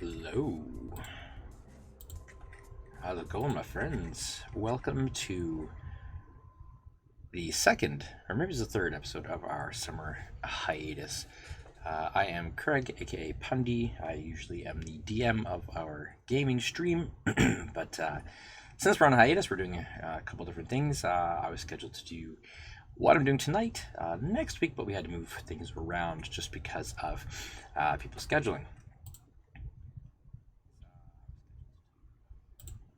Hello. How's it going, my friends? Welcome to the second, or maybe it's the third episode of our summer hiatus. I am Craig, aka Pundy. I usually am the DM of our gaming stream, but since we're on hiatus, we're doing a couple different things. I was scheduled to do what I'm doing tonight next week, but we had to move things around just because of people scheduling.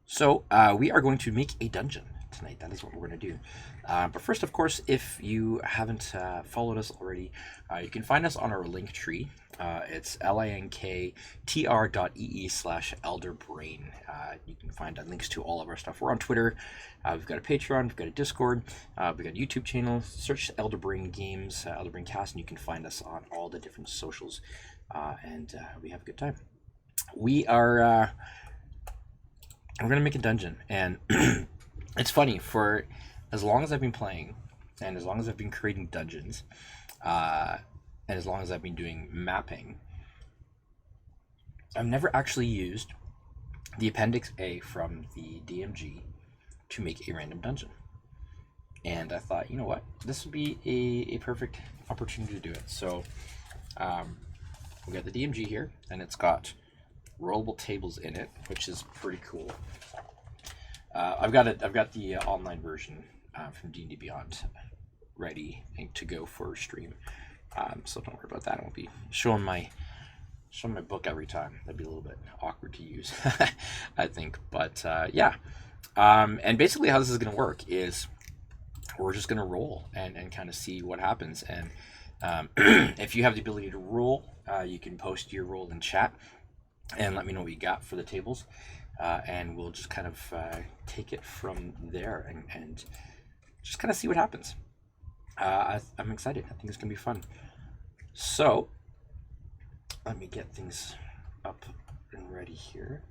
So we are going to make a dungeon tonight. That is what we're going to do. But first, of course, if you haven't followed us already, you can find us on our link tree. It's linktr.ee/elderbrain. You can find links to all of our stuff. We're on Twitter. We've got a Patreon. We've got a Discord. We've got a YouTube channel. Search Elderbrain Games, Elderbrain Cast, and you can find us on all the different socials. And we have a good time. We're gonna make a dungeon, and it's funny, for as long as I've been playing and as long as I've been creating dungeons and as long as I've been doing mapping, I've never actually used the Appendix A from the DMG to make a random dungeon. And I thought, you know what, this would be a perfect opportunity to do it. So we got the DMG here, and it's got rollable tables in it, which is pretty cool. I've got the online version from D&D Beyond ready to go for stream, so don't worry about that. I won't be showing my book every time. That'd be a little bit awkward to use, I think. But yeah, and basically how this is going to work is we're just going to roll and kind of see what happens. And if you have the ability to roll, you can post your roll in chat and let me know what you got for the tables, and we'll just kind of take it from there and just kind of see what happens. I'm excited. I think it's going to be fun. So let me get things up and ready here.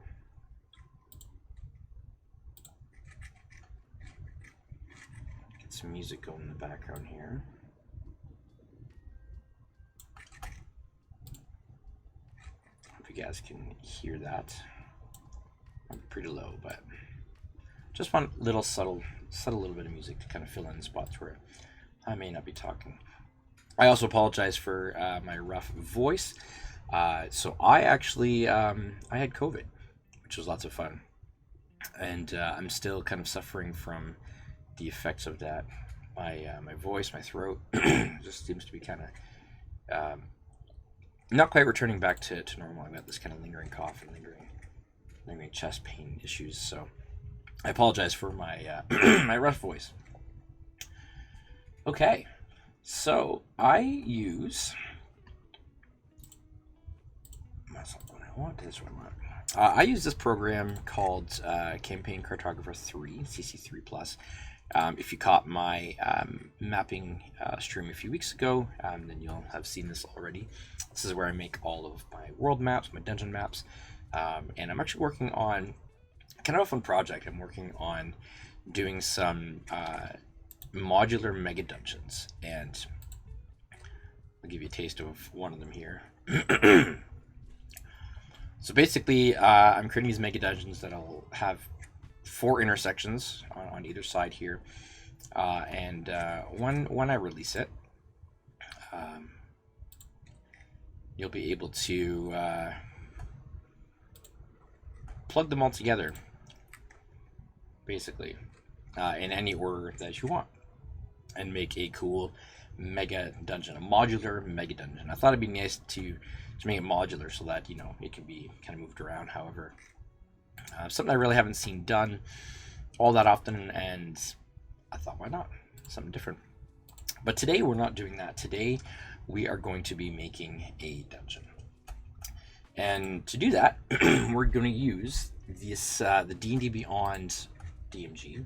Get some music going in the background here. You guys can hear that. I'm pretty low, but just want a little subtle little bit of music to kind of fill in spots where I may not be talking. I also apologize for my rough voice. So I actually I had COVID, which was lots of fun, and I'm still kind of suffering from the effects of that. My voice, my throat just seems to be kind of not quite returning back to normal. I've got this kind of lingering cough and lingering chest pain issues, so I apologize for my my rough voice. Okay, so I use that's not what I want. This is what I want. I use this program called Campaign Cartographer 3, CC3 Plus. If you caught my mapping stream a few weeks ago, then you'll have seen this already. This is where I make all of my world maps, my dungeon maps, and I'm actually working on kind of a fun project. I'm working on doing some modular mega dungeons, and I'll give you a taste of one of them here. So basically, I'm creating these mega dungeons that'll have 4 intersections on either side here, and when I release it, you'll be able to plug them all together, basically, in any order that you want, and make a cool mega dungeon, a modular mega dungeon. I thought it'd be nice to make it modular so that, you know, it can be kind of moved around however. Something I really haven't seen done all that often, and I thought, why not? Something different. But today we're not doing that. Today we are going to be making a dungeon. And to do that, we're going to use this the D&D Beyond DMG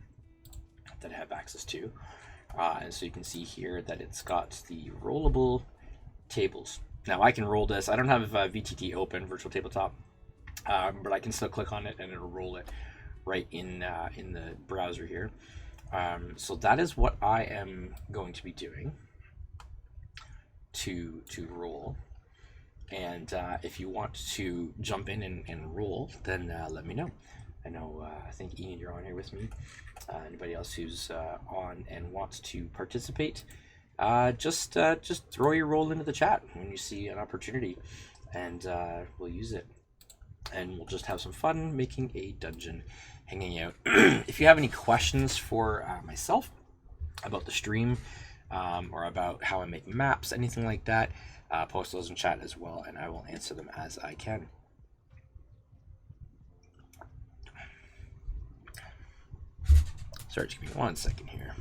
that I have access to. And so you can see here that it's got the rollable tables. Now I can roll this. I don't have VTT open, Virtual Tabletop. But I can still click on it and it'll roll it right in the browser here. So that is what I am going to be doing to roll. And if you want to jump in and roll, then let me know. I know, I think Ian, you're on here with me. Anybody else who's on and wants to participate, just throw your roll into the chat when you see an opportunity, and we'll use it. And we'll just have some fun making a dungeon, hanging out. If you have any questions for myself about the stream, or about how I make maps, anything like that, post those in chat as well, and I will answer them as I can. Sorry, just give me 1 second here.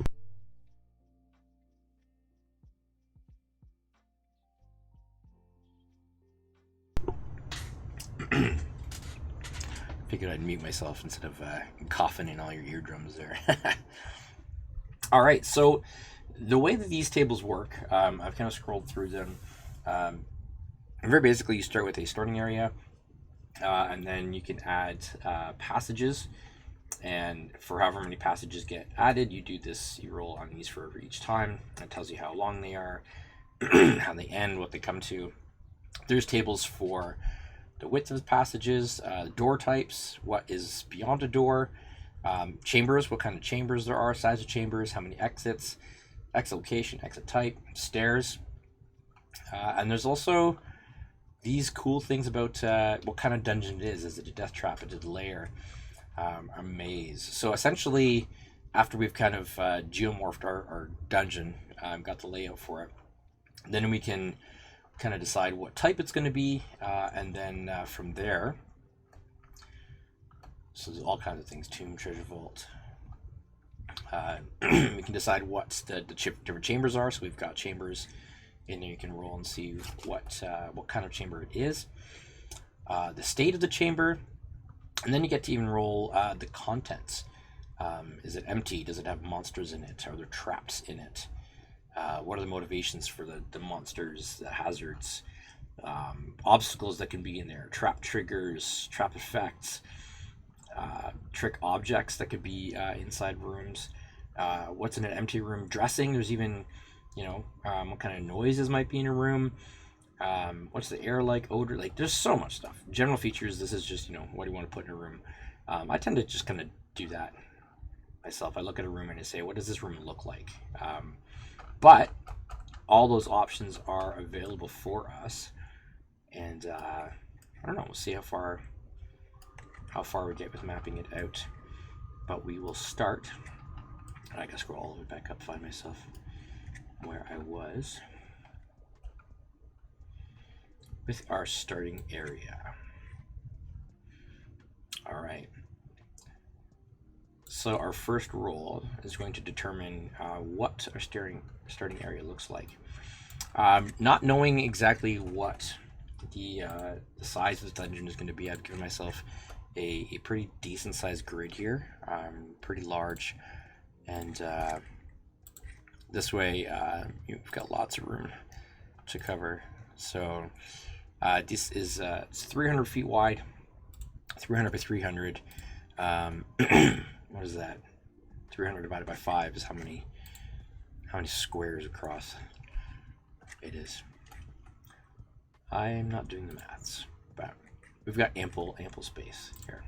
Figured I'd mute myself instead of coughing in all your eardrums there. All right, so the way that these tables work, I've kind of scrolled through them. Very basically, you start with a starting area, and then you can add passages. And for however many passages get added, you do this, you roll on these for each time. It tells you how long they are, how they end, what they come to. There's tables for the width of the passages, door types, what is beyond a door, chambers, what kind of chambers there are, size of chambers, how many exits, exit location, exit type, stairs. And there's also these cool things about what kind of dungeon it is. Is it a death trap? Is it a lair? A maze? So essentially, after we've kind of geomorphed our dungeon, got the layout for it, then we can kind of decide what type it's going to be, and then from there, so there's all kinds of things: tomb, treasure vault. We can decide what the different chambers are. So we've got chambers in there. You can roll and see what kind of chamber it is, the state of the chamber, and then you get to even roll the contents. Is it empty? Does it have monsters in it? Are there traps in it? What are the motivations for the monsters, the hazards, obstacles that can be in there, trap triggers, trap effects, trick objects that could be inside rooms, what's in an empty room, dressing. There's even, what kind of noises might be in a room, what's the air like, odor, like there's so much stuff. General features, this is just, what do you want to put in a room. I tend to just kind of do that myself. I look at a room and I say, what does this room look like? But all those options are available for us, and I don't know, we'll see how far we get with mapping it out. But we will start. I gotta scroll all the way back up, find myself where I was with our starting area. All right. So our first roll is going to determine what our starting area looks like. Not knowing exactly what the size of the dungeon is going to be, I've given myself a pretty decent sized grid here, pretty large, and this way you've got lots of room to cover. So this is it's 300 feet wide, 300 by 300. What is that? 300 divided by 5 is how many squares across it is. I am not doing the maths, but we've got ample space here.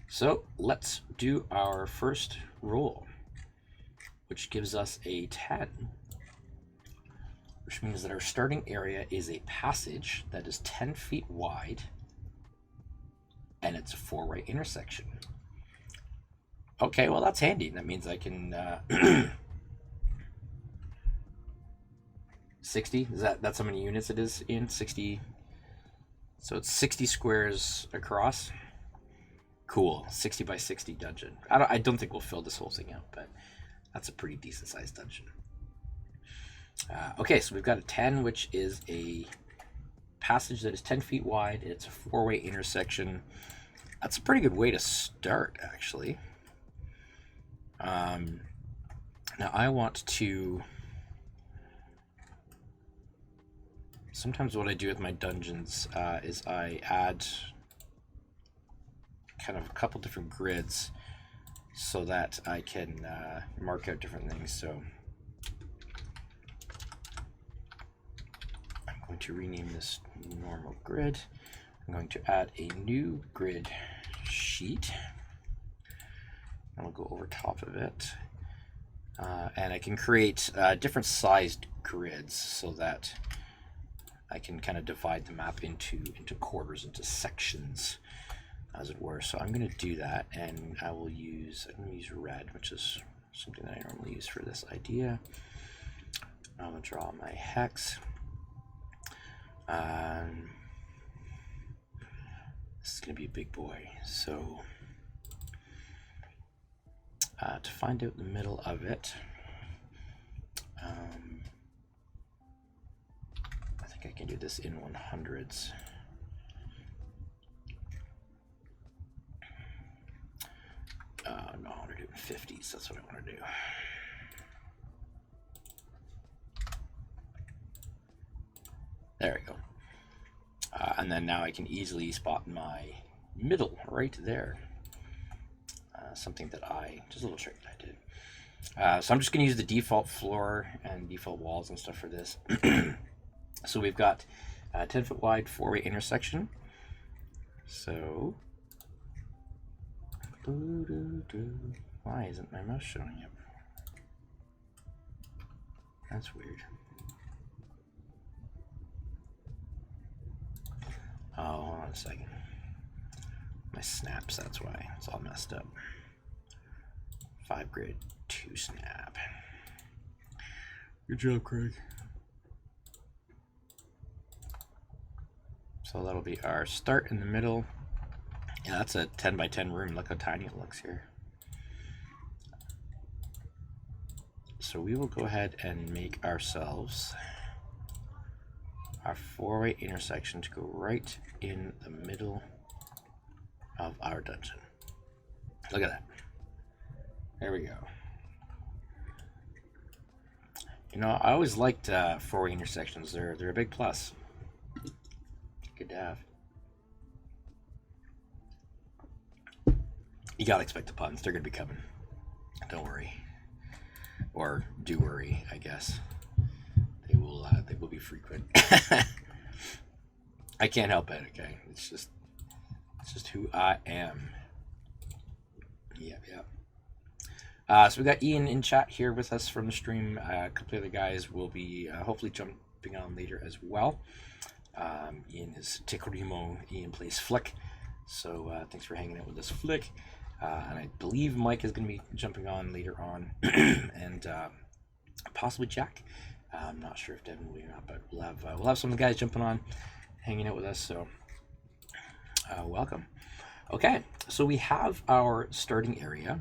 So let's do our first roll, which gives us a 10, which means that our starting area is a passage that is 10 feet wide, and it's a 4-way intersection. Okay, well that's handy. That means I can 60. That's how many units it is in 60. So it's 60 squares across. Cool, 60 by 60 dungeon. I don't think we'll fill this whole thing out, but that's a pretty decent sized dungeon. Okay, so we've got a 10, which is a passage that is 10 feet wide. It's a 4-way intersection. That's a pretty good way to start, actually. Now I want to, sometimes what I do with my dungeons is I add kind of a couple different grids so that I can mark out different things. So I'm going to rename this normal grid. I'm going to add a new grid sheet. And we'll go over top of it. And I can create different sized grids so that I can kind of divide the map into quarters, into sections, as it were. So I'm going to do that, and I'm going to use red, which is something that I normally use for this idea. I'm going to draw my hex. This is going to be a big boy. So to find out the middle of it, I think I can do this in 100s. No, I want to do it in 50s. That's what I want to do. There we go. And then now I can easily spot my middle right there. Something that just a little trick that I did. So I'm just going to use the default floor and default walls and stuff for this. So we've got a 10-foot wide 4-way intersection. So, why isn't my mouse showing up? That's weird. Oh, hold on a second. My snaps, that's why. It's all messed up. 5 grid, 2 snap. Good job, Craig. So that'll be our start in the middle. Yeah, that's a 10 by 10 room. Look how tiny it looks here. So we will go ahead and make ourselves our 4-way intersection to go right in the middle of our dungeon. Look at that. There we go. You know, I always liked 4-way intersections. They're a big plus. Good to have. You gotta expect the puns. They're gonna be coming. Don't worry. Or do worry, I guess. They will be frequent. I can't help it, okay? It's just who I am. Yep. So we got Ian in chat here with us from the stream. A couple of the guys will be hopefully jumping on later as well. Ian is Tekorimo. Ian plays Flick. So thanks for hanging out with us, Flick. And I believe Mike is going to be jumping on later on. And possibly Jack. I'm not sure if Devin will be or not, but we'll have some of the guys jumping on, hanging out with us. So welcome. Okay, so we have our starting area.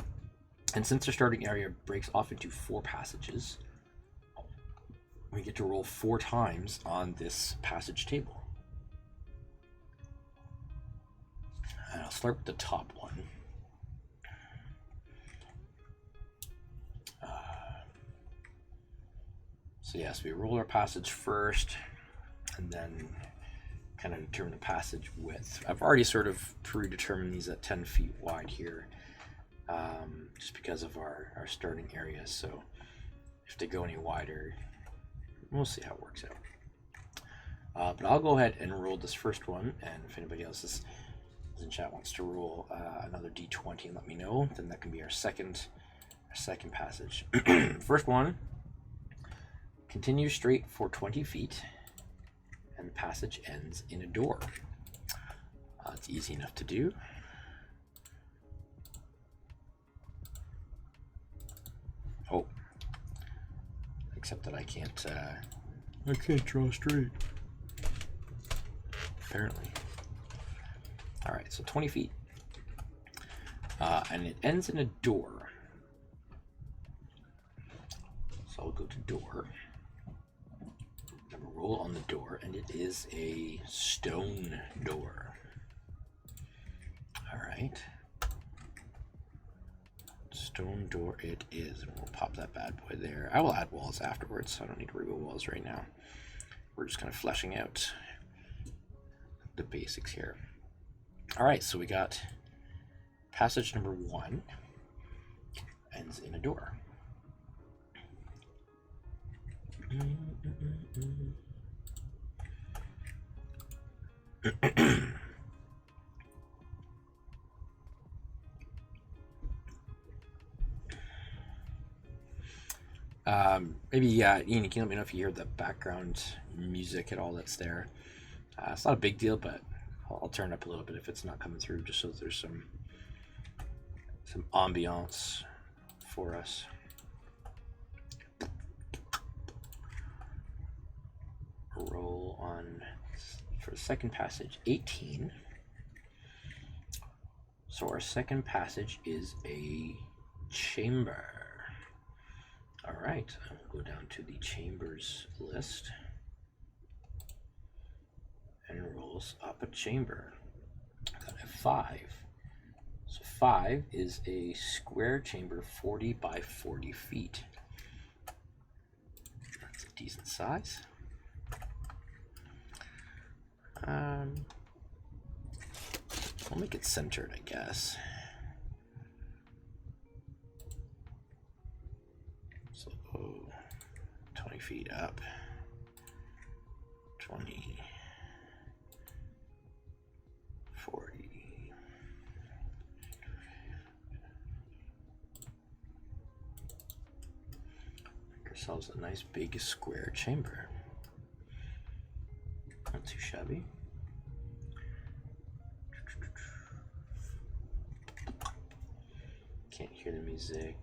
And since our starting area breaks off into 4 passages, we get to roll 4 times on this passage table. And I'll start with the top one. So yes, we roll our passage first, and then kind of determine the passage width. I've already sort of predetermined these at 10 feet wide here, just because of our starting area. So if they go any wider, we'll see how it works out. But I'll go ahead and roll this first one, and if anybody else is in chat wants to roll another d20 and let me know, then that can be our second passage. First one. Continue straight for 20 feet, and the passage ends in a door. It's easy enough to do. Oh, except that I can't draw straight. Apparently. All right, so 20 feet, and it ends in a door. So I'll go to door. Roll on the door, and it is a stone door. All right, stone door it is, and we'll pop that bad boy there. I will add walls afterwards, so I don't need to remove walls right now. We're just kind of fleshing out the basics here. All right, so we got passage number 1 ends in a door. Maybe Ian, you can let me know if you hear the background music at all that's there. It's not a big deal, but I'll turn it up a little bit if it's not coming through, just so there's some ambiance for us. Roll on for the second passage, 18. So our second passage is a chamber. All right, I'll go down to the chambers list and rolls up a chamber. Got a 5. So 5 is a square chamber, 40 by 40 feet. That's a decent size. I'll make it centered, I guess. So 20 feet up. 20, 40. Make ourselves a nice big square chamber. Not too shabby. Can't hear the music.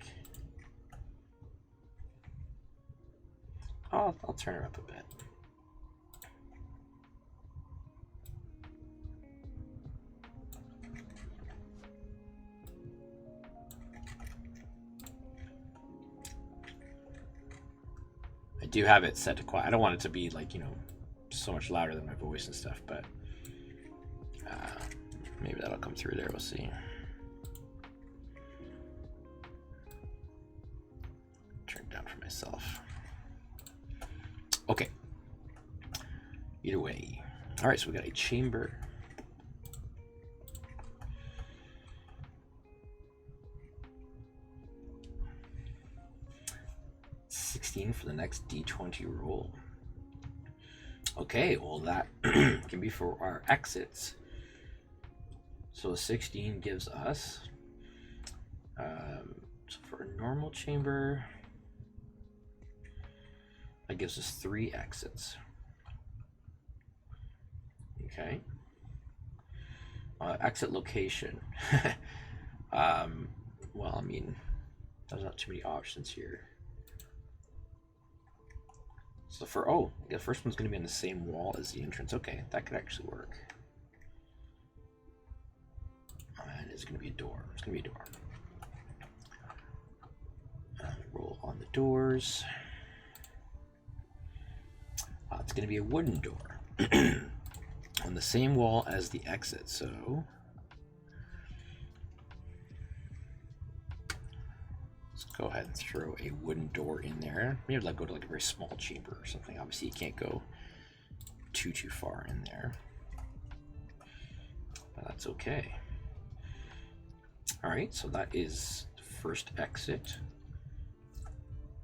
I'll turn her up a bit. I do have it set to quiet. I don't want it to be like, so much louder than my voice and stuff, but maybe that'll come through there. We'll see. Turn it down for myself. Okay. Either way. All right, so we got a chamber. For the next D20 roll. Okay, well that can be for our exits. So a 16 gives us, so for a normal chamber, that gives us 3 exits. Okay. Exit location. Well, I mean, there's not too many options here. So the first one's going to be on the same wall as the entrance. Okay, that could actually work. And it's going to be a door. It's going to be a door. Roll on the doors. It's going to be a wooden door on the same wall as the exit. So let's go ahead and throw a wooden door in there. Maybe go to like a very small chamber or something. Obviously, you can't go too far in there, but that's okay. All right, so that is the first exit.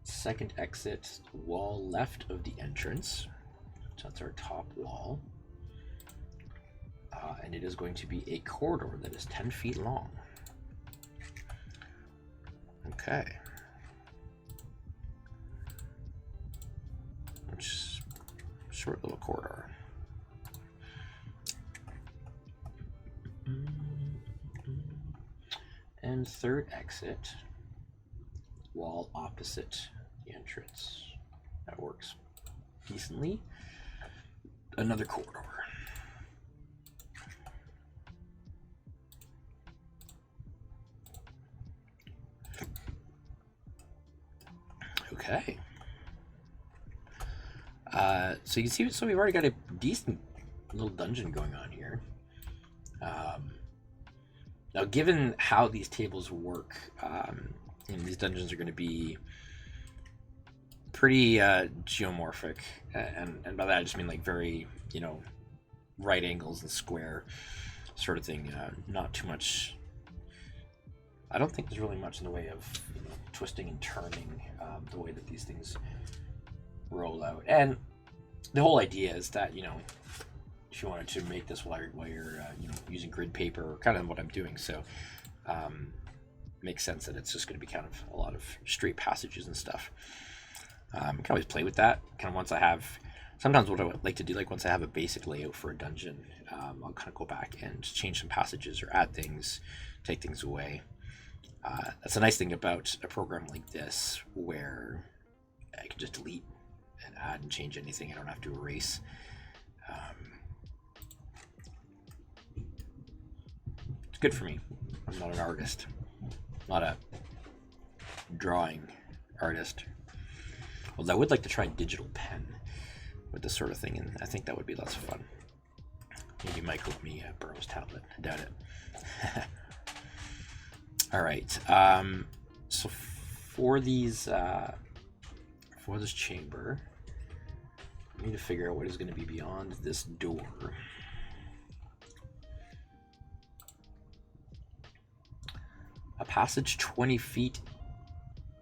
Second exit, wall left of the entrance. So that's our top wall. And it is going to be a corridor that is 10 feet long. Okay. Which short little corridor. And third exit, wall opposite the entrance. That works decently. Another corridor. Okay. So you see, so we've already got a decent little dungeon going on here. Now, given how these tables work, these dungeons are going to be pretty geomorphic, and by that I just mean like very, right angles and square sort of thing. Not too much. I don't think there's really much in the way of twisting and turning the way that these things roll out. And the whole idea is that if you wanted to make this while you're you know, using grid paper, kind of what I'm doing. So makes sense that it's just going to be kind of a lot of straight passages and stuff. I can always play with that. Kind of once I have, sometimes what I would like to do, like once I have a basic layout for a dungeon, I'll kind of go back and change some passages or add things, take things away. That's a nice thing about a program like this, where I can just delete and add and change anything. I don't have to erase. It's good for me. I'm not an artist, not a drawing artist. Although I would like to try digital pen with this sort of thing, and I think that would be lots of fun. Maybe Mike will let me borrow his tablet. I doubt it. All right. So for these, for this chamber, I need to figure out what is going to be beyond this door. A passage 20 feet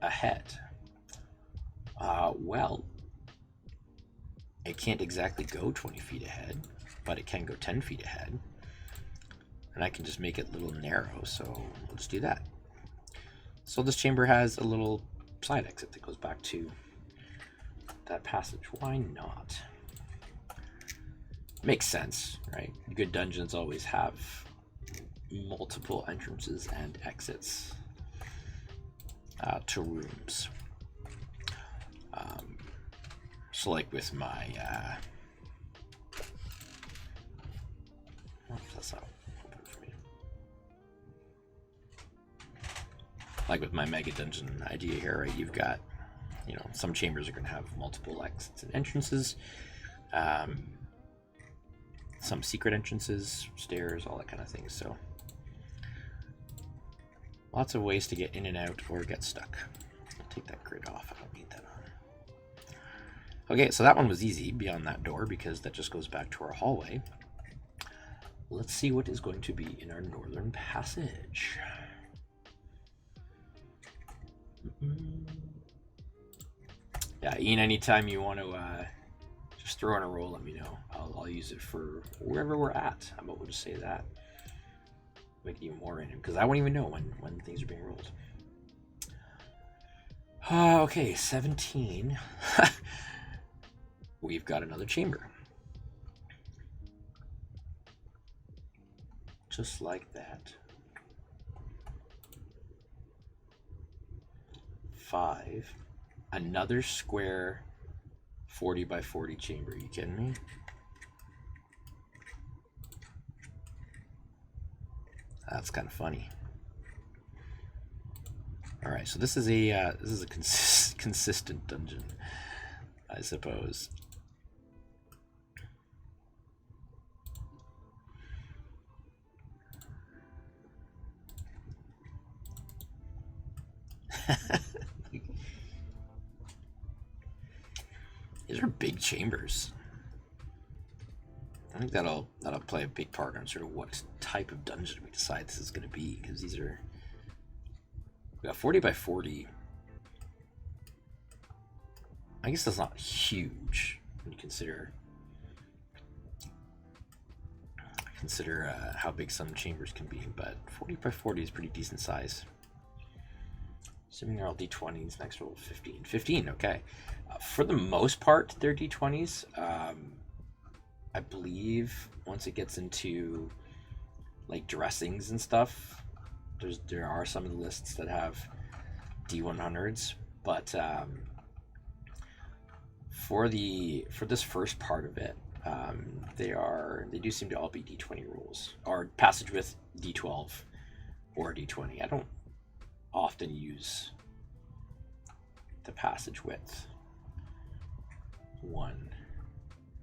ahead. Well, it can't exactly go 20 feet ahead, but it can go 10 feet ahead. And I can just make it a little narrow, so we'll just do that. So this chamber has a little side exit that goes back to that passage. Why not? Makes sense, right? Good dungeons always have multiple entrances and exits to rooms. So like with my that's not open for me. Like with my mega dungeon idea here, right? You've got, you know, some chambers are going to have multiple exits and entrances, some secret entrances, stairs, all that kind of thing. So lots of ways to get in and out or get stuck. I'll take that grid off. I don't need that on. Okay, so that one was easy beyond that door because that just goes back to our hallway. Let's see what is going to be in our northern passage. Yeah, Ian, anytime you want to just throw in a roll, let me know. I'll use it for wherever we're at. How about we'll just say that. Make it even more random, because I won't even know when things are being rolled. Okay, 17. We've got another chamber. Just like that. 5. Another square 40 by 40 chamber. Are you kidding me? That's kind of funny. All right, so this is a consistent dungeon, I suppose. These are big chambers. I think that'll play a big part on sort of what type of dungeon we decide this is going to be, because these are, we got 40 by 40. I guess that's not huge when you consider how big some chambers can be, but 40 by 40 is pretty decent size. Assuming they're all D20s, next roll 15. 15, okay. For the most part, they're D20s. I believe once it gets into like dressings and stuff, there are some of the lists that have D100s, but for this first part of it, they do seem to all be D20 rules, or passage with D12 or D20. I don't often use the passage width 1,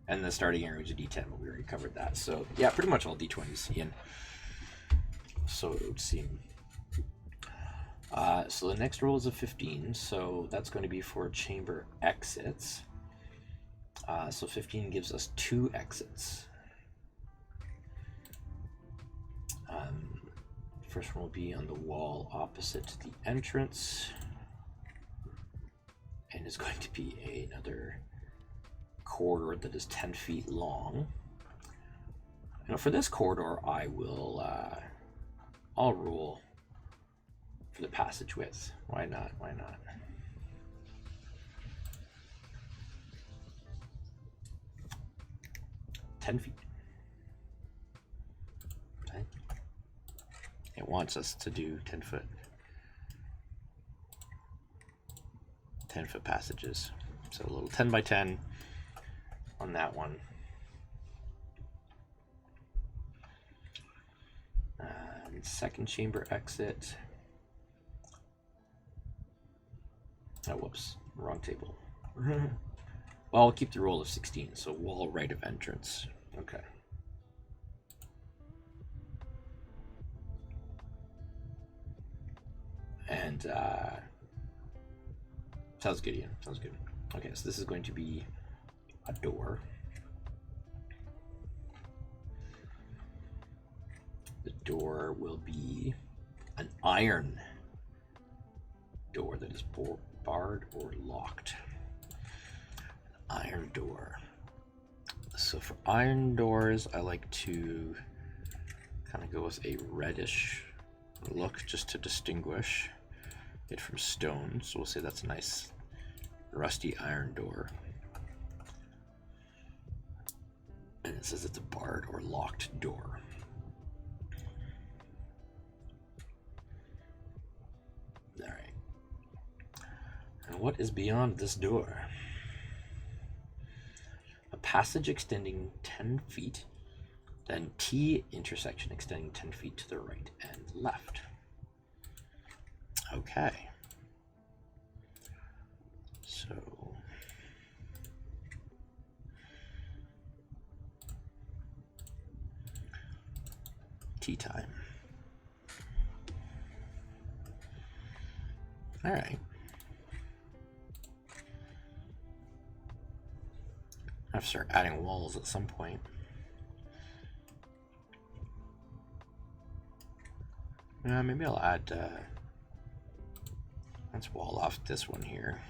and the starting area is a D10, but we already covered that. So yeah, pretty much all D20s in. So it would seem. So the next roll is a 15, so that's going to be for chamber exits. So 15 gives us 2 exits. First one will be on the wall opposite the entrance, and is going to be another corridor that is 10 feet long. for this corridor, I'll rule for the passage width. Why not? Why not? $10 feet. Okay. It wants us to do 10-foot. 10-foot passages. So a little 10 by 10 on that one. Second chamber exit. Oh, whoops, wrong table. Well, I'll keep the roll of 16, so wall right of entrance. Okay. And sounds good, Ian. Sounds good. Okay, so this is going to be a door. The door will be an iron door that is barred or locked. An iron door. So for iron doors, I like to kind of go with a reddish look just to distinguish it from stone. So we'll say that's a nice rusty iron door. And it says it's a barred or locked door. All right. And what is beyond this door? A passage extending 10 feet, then T intersection extending 10 feet to the right and left. Okay. So tea time. All right. I have to start adding walls at some point. Maybe I'll add, let's wall off this one here.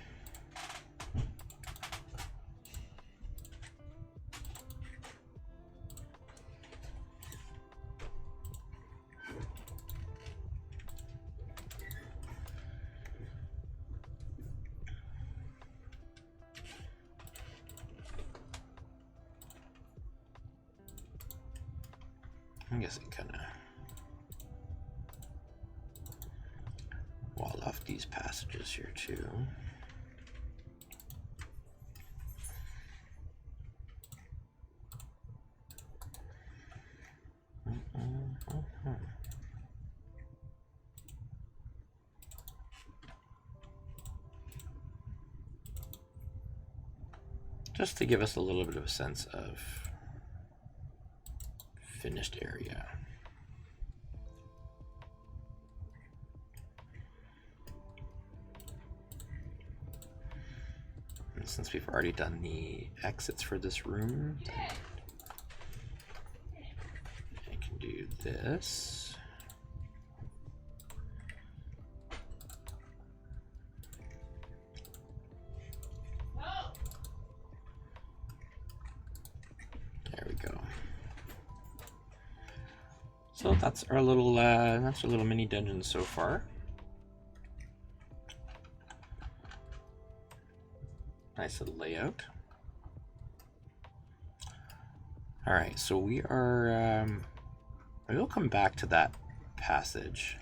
I guess I kind of wall off these passages here too. Just to give us a little bit of a sense of finished area. And since we've already done the exits for this room, I can do this. So that's our little mini dungeon so far. Nice little layout. All right, so we are. We'll come back to that passage.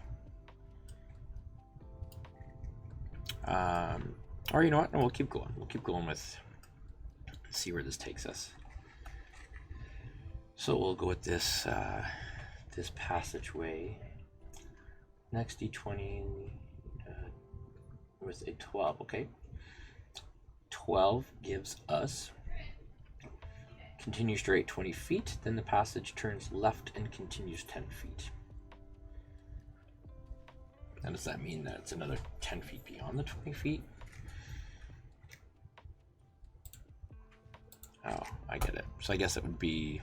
Or you know what? No, we'll keep going. We'll keep going with. See where this takes us. So we'll go with this. This passageway. Next D20 with a 12. Okay. 12 gives us continue straight 20 feet, then the passage turns left and continues 10 feet. Now does that mean that it's another 10 feet beyond the 20 feet? Oh, I get it. So I guess it would be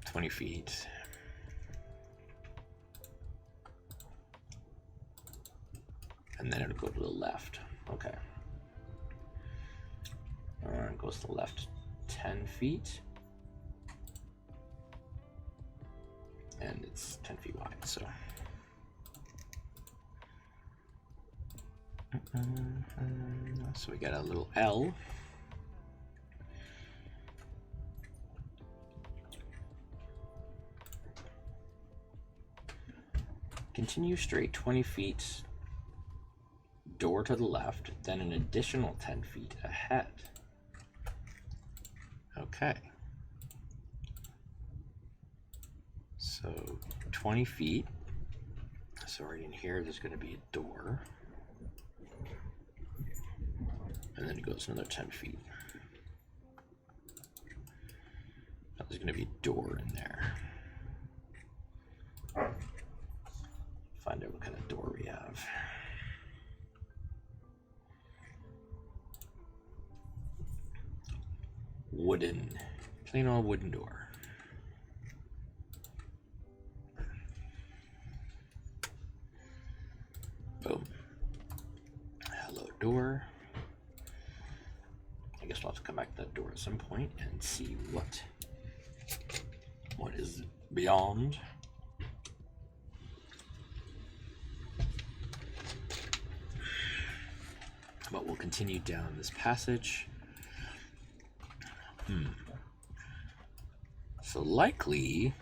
20 feet. And then it'll go to the left. Okay. It goes to the left 10 feet. And it's 10 feet wide, so. So we got a little L. Continue straight 20 feet, door to the left, then an additional 10 feet ahead. Okay. So 20 feet. So right in here, there's going to be a door. And then it goes another 10 feet. There's going to be a door in there. Find out what kind of door we have. Wooden, plain old wooden door. Boom. Hello, door. I guess we'll have to come back to that door at some point and see what is beyond. But we'll continue down this passage. So likely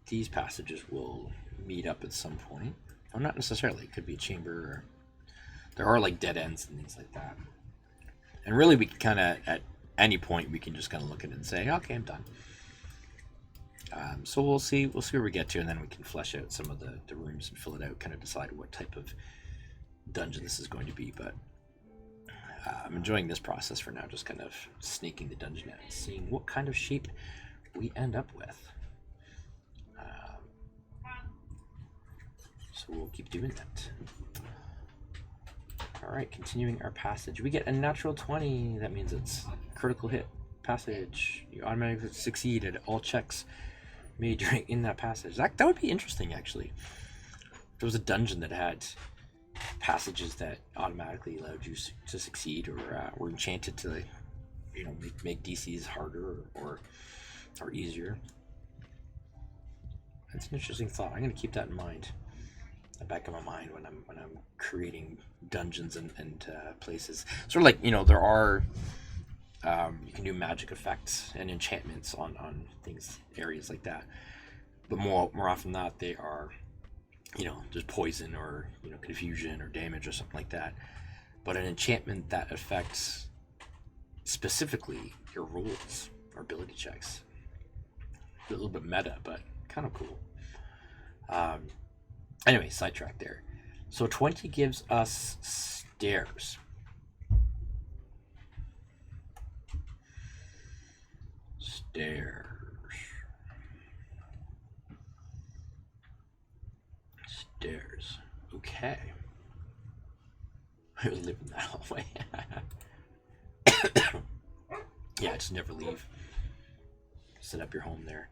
these passages will meet up at some point. Or not necessarily, it could be a chamber. Or there are like dead ends and things like that. And really we can kind of, at any point, we can just kind of look at it and say, okay, I'm done. So we'll see where we get to, and then we can flesh out some of the rooms and fill it out, kind of decide what type of dungeon this is going to be. But I'm enjoying this process for now, just kind of sneaking the dungeon out and seeing what kind of shape we end up with. So we'll keep doing that. Alright, continuing our passage. We get a natural 20. That means it's critical hit passage. You automatically succeed at all checks made during in that passage. That would be interesting, actually. If there was a dungeon that had passages that automatically allowed you to succeed, or were enchanted to, you know, make DCs harder or easier. That's an interesting thought. I'm going to keep that in mind, the back of my mind, when I'm creating dungeons and places. Sort of like, you know, there are you can do magic effects and enchantments on things, areas like that. But more often than not, they are, you know, just poison or, you know, confusion or damage or something like that. But an enchantment that affects specifically your rules or ability checks. A little bit meta, but kind of cool. Anyway, sidetrack there. So 20 gives us stairs. Stairs. Okay. I was living that hallway. Yeah, just never leave. Set up your home there.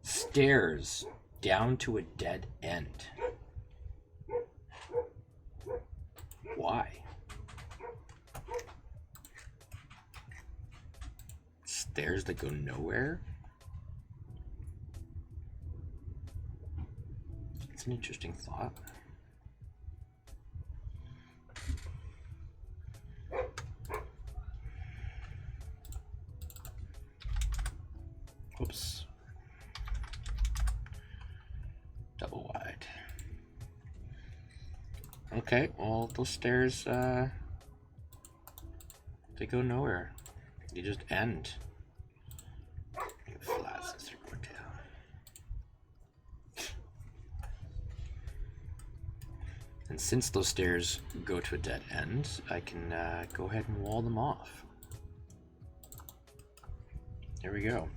Stairs down to a dead end. Why? Stairs that go nowhere? It's an interesting thought. Oops. Double wide. Okay, well, those stairs, they go nowhere. They just end. Flats as they go down. And since those stairs go to a dead end, I can go ahead and wall them off. There we go.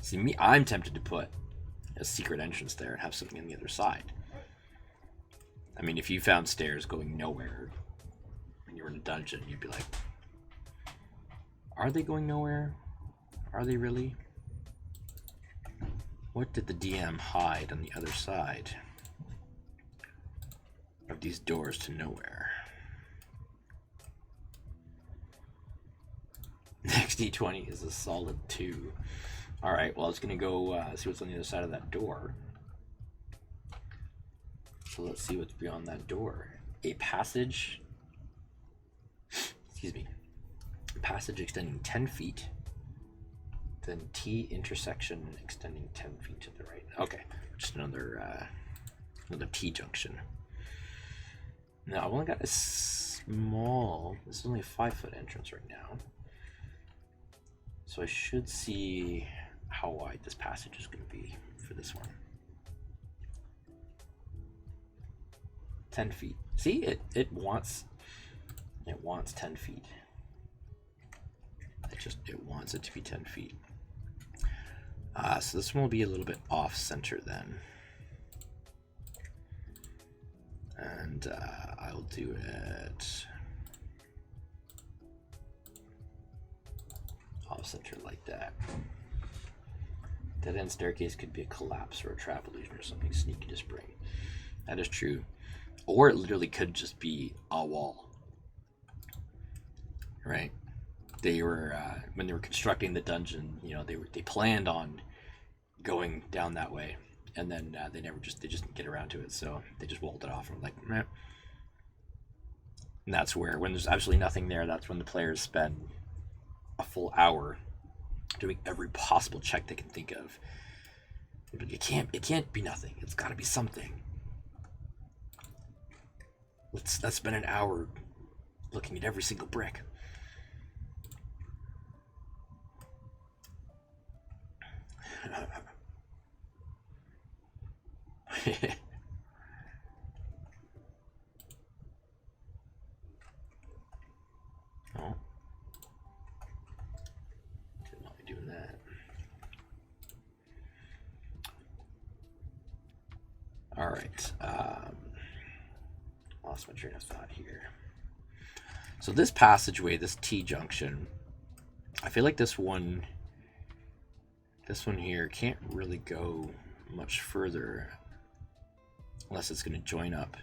See, me, I'm tempted to put a secret entrance there and have something on the other side. I mean, if you found stairs going nowhere and you were in a dungeon, you'd be like, are they going nowhere? Are they really? What did the DM hide on the other side of these doors to nowhere? D20 is a solid 2. All right, well, it's going to go see what's on the other side of that door. So let's see what's beyond that door. A passage, excuse me, a passage extending 10 feet. Then T intersection extending 10 feet to the right. Okay, just another T-Junction. Now, I've only got a small, this is only a 5-foot entrance right now. So I should see how wide this passage is going to be for this one. 10 feet. See, it wants 10 feet. It wants it to be 10 feet. So this one will be a little bit off center then. And I'll do it off center like that. Dead end staircase could be a collapse or a trap illusion or something sneaky to spring. That is true. Or it literally could just be a wall. Right? They were when they were constructing the dungeon, you know, they planned on going down that way, and then they just didn't get around to it, so they just walled it off and were like, meh. And that's where, when there's absolutely nothing there, that's when the players spend a full hour doing every possible check they can think of. But it can't be nothing. It's got to be something. Let's spend an hour looking at every single brick. Oh. Didn't want me doing that. All right. Lost my train of thought here. So this passageway, this T-Junction, I feel like this one here can't really go much further unless it's going to join up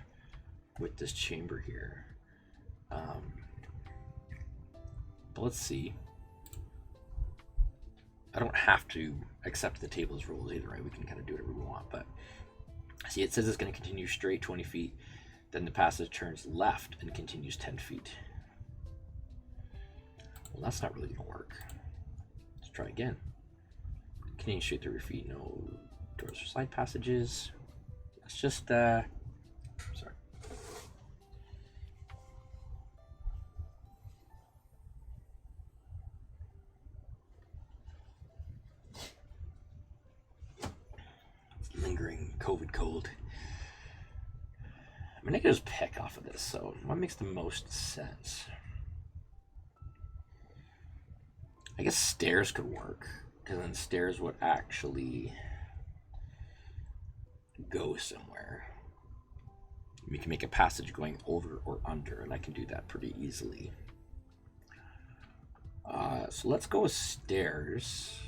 with this chamber here. But let's see. I don't have to accept the table's rules either, right? We can kind of do whatever we want, but see, it says it's going to continue straight 20 feet. Then the passage turns left and continues 10 feet. Well, that's not really going to work. Let's try again. Continuing straight 30 feet, no doors or side passages. Let's just, sorry. It's lingering COVID cold. I mean, I could just pick off of this, so what makes the most sense? I guess stairs could work, because then stairs would actually go somewhere. We can make a passage going over or under, and I can do that pretty easily. So let's go with stairs.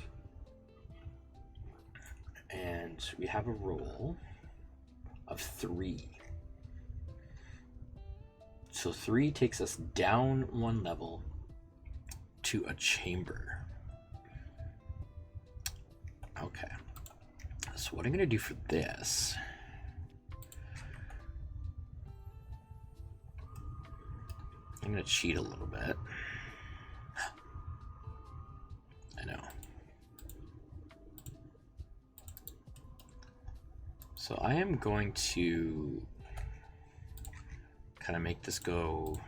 And we have a roll of 3. So 3 takes us down 1 level to a chamber. Okay. So what I'm going to do for this, I'm going to cheat a little bit. I know. So I am going to kind of make this go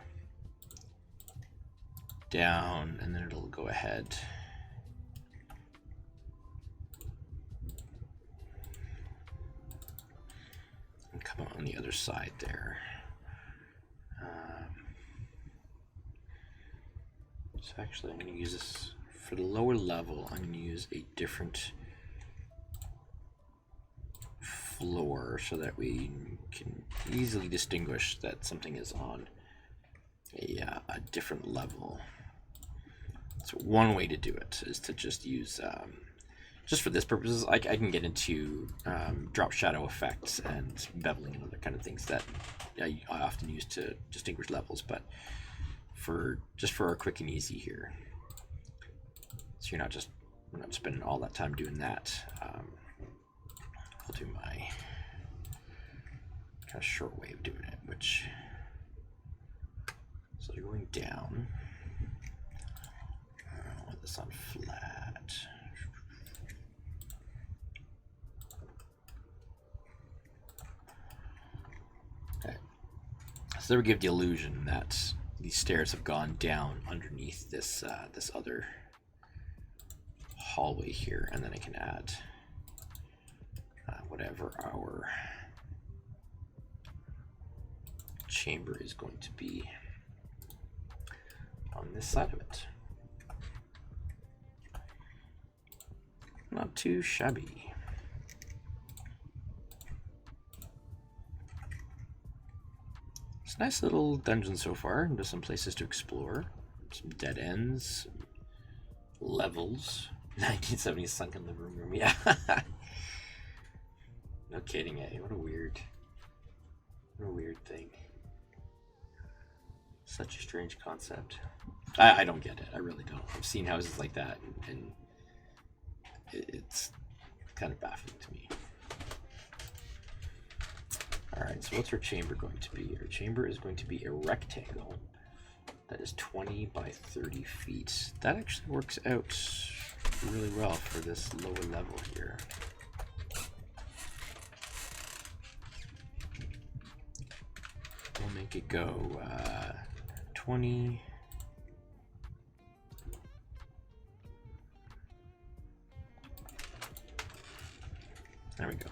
down, and then it'll go ahead. And come out on the other side there. So actually I'm going to use this for the lower level. I'm going to use a different floor so that we can easily distinguish that something is on a different level. So one way to do it is to just use, just for this purposes, I can get into drop shadow effects and beveling and other kind of things that I often use to distinguish levels, but for our quick and easy here, So you're not spending all that time doing that. I'll do my kind of short way of doing it, which, so you're going down. I want this on flat. Okay. So there we give the illusion that these stairs have gone down underneath this this other hallway here, and then I can add whatever our chamber is going to be on this side of it. Not too shabby. It's a nice little dungeon so far, and there's some places to explore, some dead ends, levels. 1970s sunken living room, yeah. No kidding, eh? What a weird thing. Such a strange concept. I don't get it. I really don't. I've seen houses like that, and it's kind of baffling to me. Alright, so what's our chamber going to be? Our chamber is going to be a rectangle that is 20 by 30 feet. That actually works out really well for this lower level here. We'll make it go 20. There we go.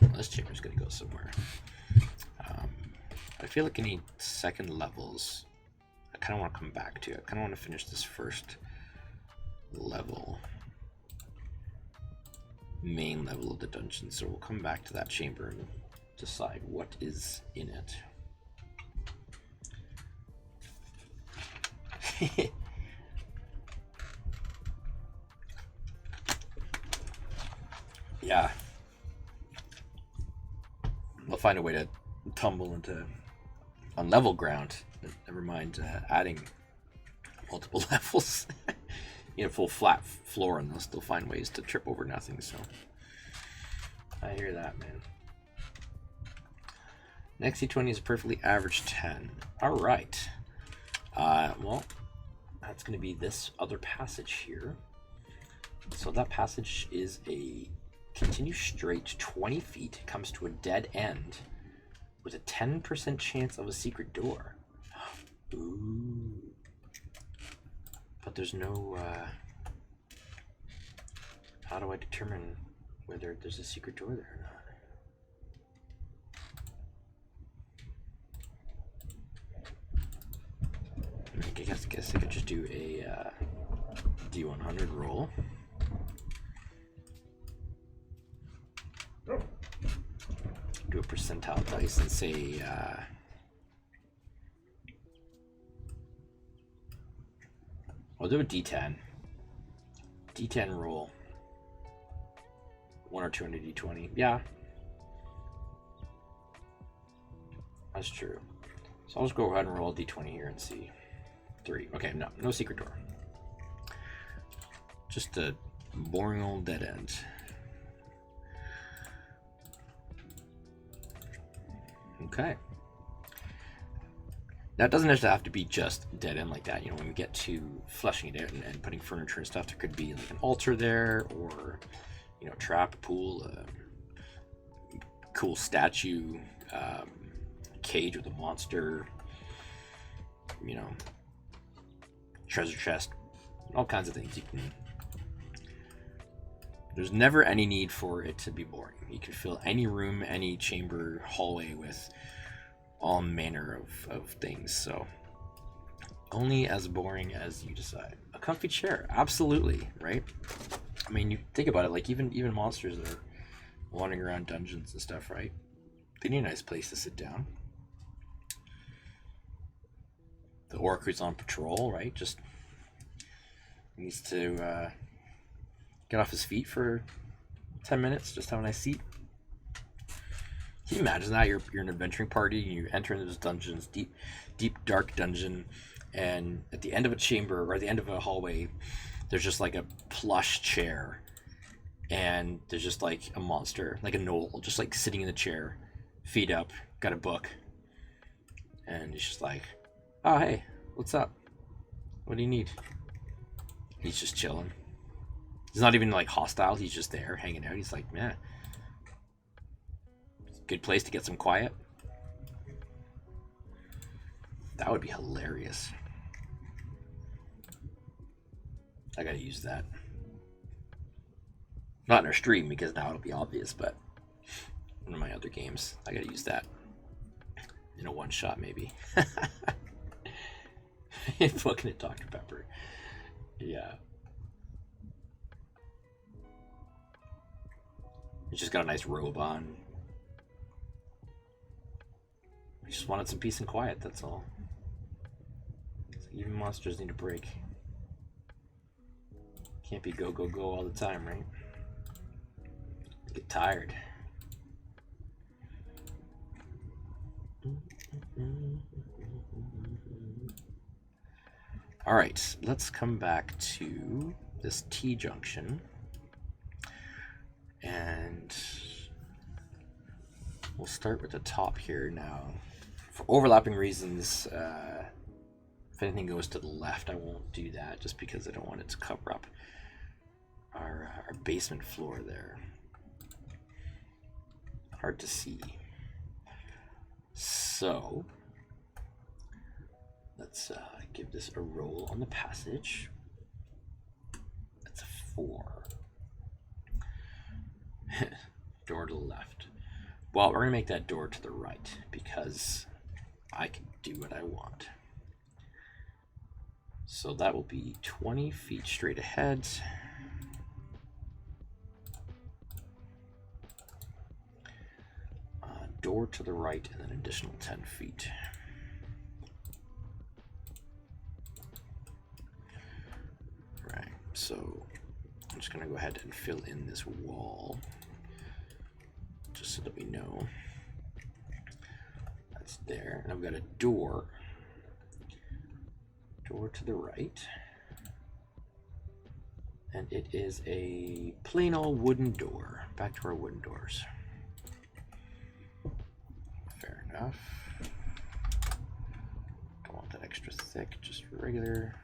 Well, this chamber's gonna go somewhere. I feel like any second levels, I kind of want to come back to. I kind of want to finish this first level, main level of the dungeon. So we'll come back to that chamber and decide what is in it. Yeah. We'll find a way to tumble into on level ground. Never mind adding multiple levels. You know, full flat floor, and they'll still find ways to trip over nothing. So I hear that, man. Next D20 is a perfectly average 10. All right. Well, that's going to be this other passage here. So that passage is a continue straight 20 feet, comes to a dead end with a 10% chance of a secret door. Ooh. But there's no, how do I determine whether there's a secret door there or not? I guess I could just do a D100 roll. Do a percentile dice and say I'll do a D10. D10 roll. 1 or 2 on a D20. Yeah. That's true. So I'll just go ahead and roll a D20 here and see. 3. Okay, no secret door. Just a boring old dead end. Okay. Now, it doesn't necessarily have to be just dead end like that. You know, when we get to fleshing it out and putting furniture and stuff, there could be like an altar there, or, you know, trap, a pool, a cool statue, cage with a monster, you know, treasure chest, all kinds of things. You can. There's never any need for it to be boring. You can fill any room, any chamber, hallway with all manner of things. So only as boring as you decide. A comfy chair, absolutely, right? I mean, you think about it, like even monsters that are wandering around dungeons and stuff, right? They need a nice place to sit down. The orc who's on patrol, right? Just needs to get off his feet for 10 minutes, just have a nice seat. Can you imagine that? You're an adventuring party and you enter into this dungeons, deep, dark dungeon, and at the end of a chamber or at the end of a hallway, there's just like a plush chair, and there's just like a monster, like a gnoll, just like sitting in the chair, feet up, got a book, and he's just like, "Oh hey, what's up? What do you need?" He's just chilling. He's not even like hostile. He's just there hanging out. He's like, "Man, good place to get some quiet." That would be hilarious. I gotta use that. Not in our stream because now it'll be obvious, but one of my other games, I gotta use that in a one shot maybe. Looking at Dr. Pepper. Yeah. He's just got a nice robe on. I just wanted some peace and quiet, that's all. Even monsters need a break. Can't be go, go, go all the time, right? Get tired. All right, let's come back to this T-Junction. And we'll start with the top here now. For overlapping reasons, if anything goes to the left, I won't do that just because I don't want it to cover up our basement floor there. Hard to see. So let's give this a roll on the passage. That's a 4. Door to the left. Well, we're gonna make that door to the right because I can do what I want. So that will be 20 feet straight ahead. Door to the right and an additional 10 feet. Right, so I'm just gonna go ahead and fill in this wall just so that we know that's there. And I've got a door to the right, and it is a plain old wooden door. Back to our wooden doors. Fair enough. Don't want that extra thick, just regular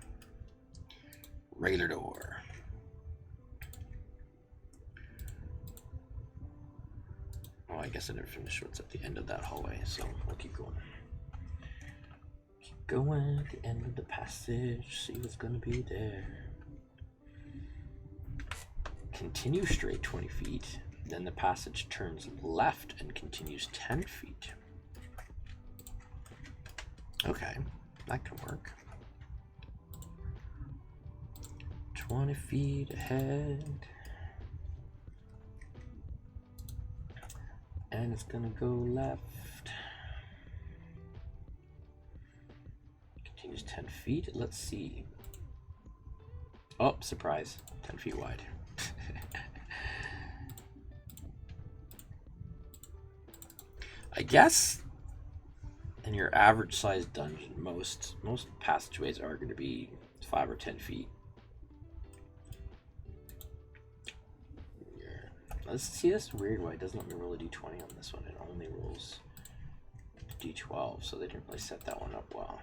door. Oh, I guess I didn't finish what's at the end of that hallway, so we'll keep going. Keep going at the end of the passage, see what's gonna be there. Continue straight 20 feet, then the passage turns left and continues 10 feet. Okay, that can work. 20 feet ahead. And it's gonna go left. Continues 10 feet. Let's see. Oh, surprise. 10 feet wide. I guess in your average sized dungeon, most passageways are going to be 5 or 10 feet. Let's see, this weird way. It doesn't let me roll a d20 on this one. It only rolls d12, so they didn't really set that one up well.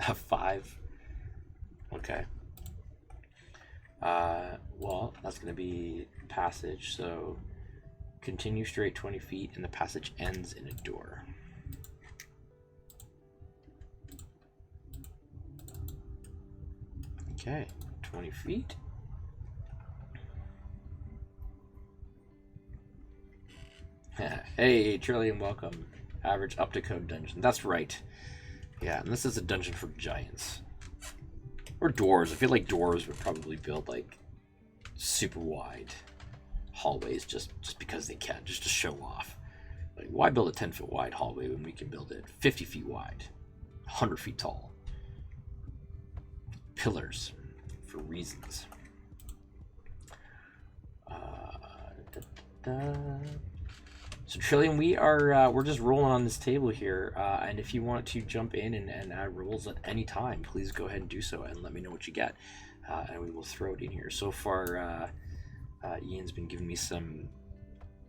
A 5. Okay. Well, that's going to be passage, so continue straight 20 feet, and the passage ends in a door. Okay, 20 feet. Hey, Trillium, welcome. Average up to code dungeon. That's right. Yeah, and this is a dungeon for giants. Or dwarves. I feel like dwarves would probably build like super wide hallways just because they can, just to show off. Like, why build a 10-foot wide hallway when we can build it 50 feet wide, 100 feet tall? Pillars for reasons. So Trillium, we're just rolling on this table here, and if you want to jump in and add rolls at any time, please go ahead and do so, and let me know what you get, and we will throw it in here. So far, Ian's been giving me some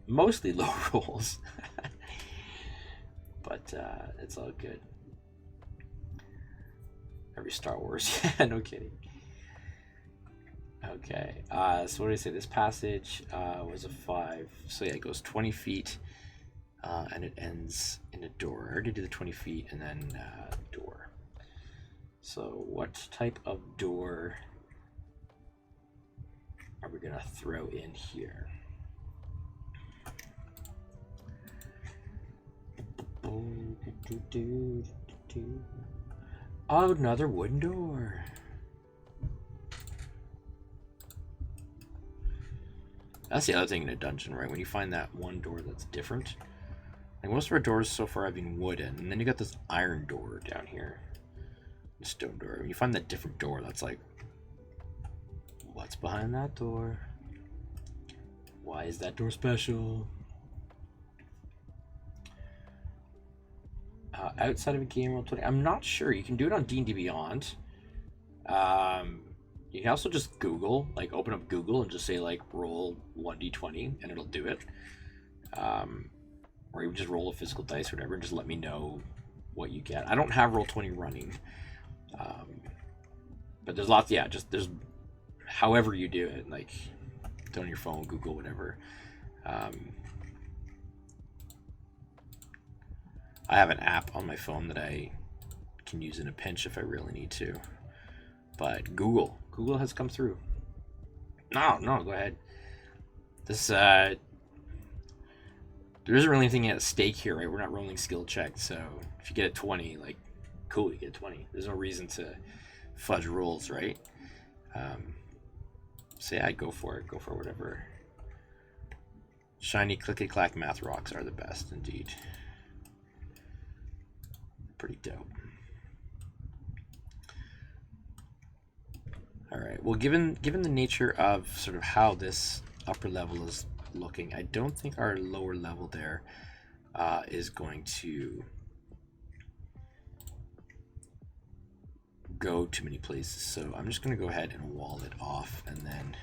mostly low rolls, but it's all good. Every Star Wars, yeah, no kidding. Okay, so what did I say? This passage was a 5, so yeah, it goes 20 feet, and it ends in a door. I already did the 20 feet and then door. So what type of door are we gonna throw in here? Oh, another wooden door. That's the other thing in a dungeon, right? When you find that one door that's different. Like most of our doors so far have been wooden, and then you got this iron door down here. The stone door. When you find that different door, that's like, what's behind that door? Why is that door special? Outside of a game roll 20, I'm not sure. You can do it on D&D Beyond. You can also just Google, like open up Google and just say like roll 1d20 and it'll do it. Or you just roll a physical dice or whatever and just let me know what you get. I don't have Roll20 running. But there's lots, yeah, just there's however you do it, like do it on your phone, Google, whatever. I have an app on my phone that I can use in a pinch if I really need to. But Google has come through. No, go ahead. This there isn't really anything at stake here, right? We're not rolling skill checks, so if you get a 20, like, cool, you get a 20. There's no reason to fudge rolls, right? So yeah, I'd go for it. Go for whatever. Shiny clicky-clack math rocks are the best, indeed. Pretty dope. All right. Well, given the nature of sort of how this upper level is looking, I don't think our lower level there is going to go too many places. So I'm just going to go ahead and wall it off, and then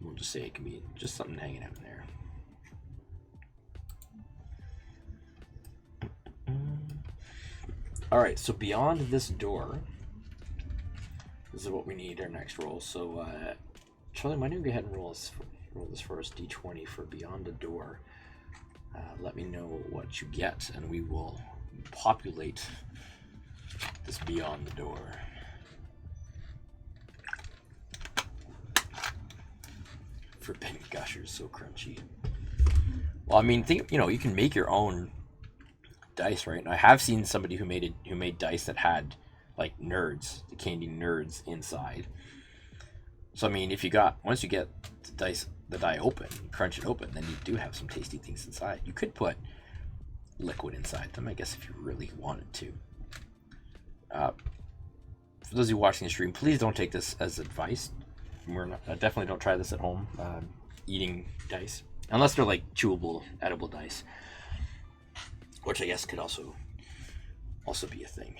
we'll just say it can be just something hanging out in there. All right, so beyond this door, this is what we need our next roll. So, Charlie, why don't you go ahead and roll this first d20 for beyond the door. Let me know what you get, and we will populate this beyond the door. Forbidden Gushers, so crunchy. Well, I mean, think, you can make your own dice, right? And I have seen somebody who made dice that had like nerds, the candy nerds inside. So I mean, once you get the die open, crunch it open, then you do have some tasty things inside. You could put liquid inside them, I guess, if you really wanted to. For those of you watching the stream, please don't take this as advice. Definitely don't try this at home, eating dice, unless they're like chewable, edible dice, which I guess could also be a thing.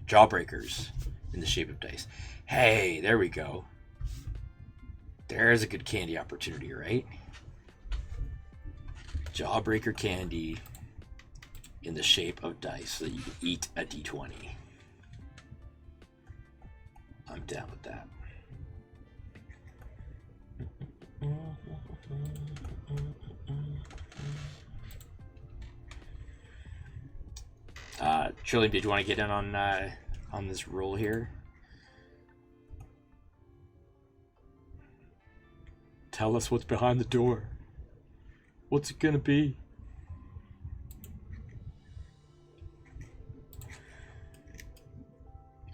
Jawbreakers in the shape of dice. Hey, there we go. There's a good candy opportunity, right? Jawbreaker candy in the shape of dice so that you can eat a d20. I'm down with that. Trillium, did you want to get in on this roll here? Tell us what's behind the door. What's it gonna be?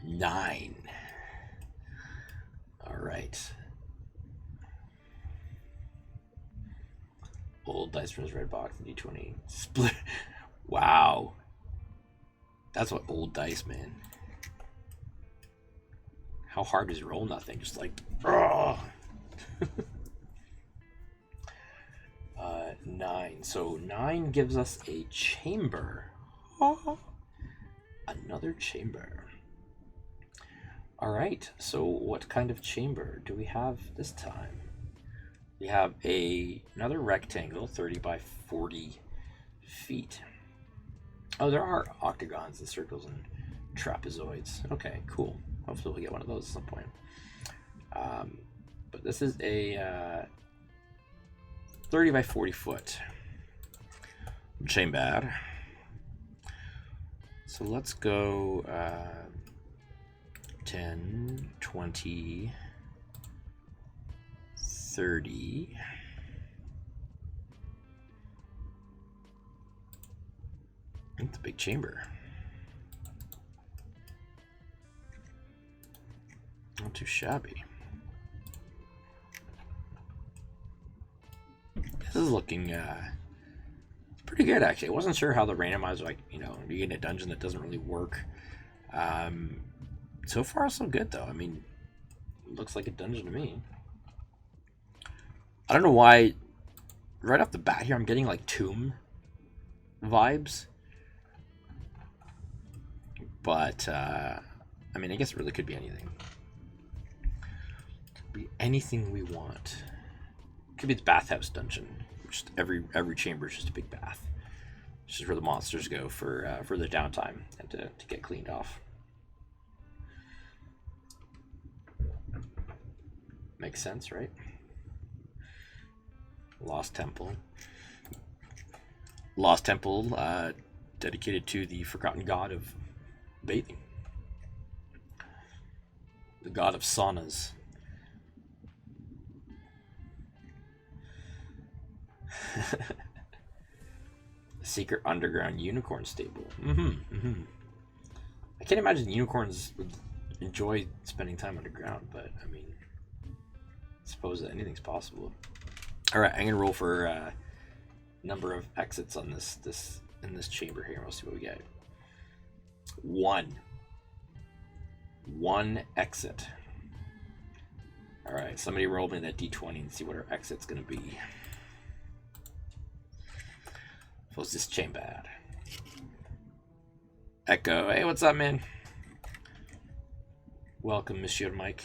Nine. All right. Old dice from his red box and d20 split. Wow. That's what old dice, man. How hard is rolling that thing? Just like, 9. So 9 gives us a chamber. Another chamber. All right. So what kind of chamber do we have this time? We have another rectangle, 30 by 40 feet. Oh, there are octagons and circles and trapezoids. Okay, cool. Hopefully we'll get one of those at some point. But this is a 30 by 40 foot chamber. So let's go 10, 20, 30. It's a big chamber. Not too shabby. This is looking pretty good, actually. I wasn't sure how the randomizer, like, you get in a dungeon that doesn't really work. So far, so good, though. I mean, it looks like a dungeon to me. I don't know why, right off the bat here, I'm getting, like, tomb vibes. But, I mean, I guess it really could be anything. Could be anything we want. Could be the bathhouse dungeon. Just every chamber is just a big bath. This is where the monsters go for their downtime and to get cleaned off. Makes sense, right? Lost Temple. Lost Temple, dedicated to the forgotten god of bathing. The god of saunas. Secret underground unicorn stable. I can't imagine unicorns would enjoy spending time underground, but I mean, I suppose that anything's possible. All right, I'm gonna roll for number of exits on this chamber here. We'll see what we get. One exit. All right, somebody roll me that d20 and see what our exit's gonna be. Was this chamber? Echo. Hey, what's up, man? Welcome, Monsieur Mike.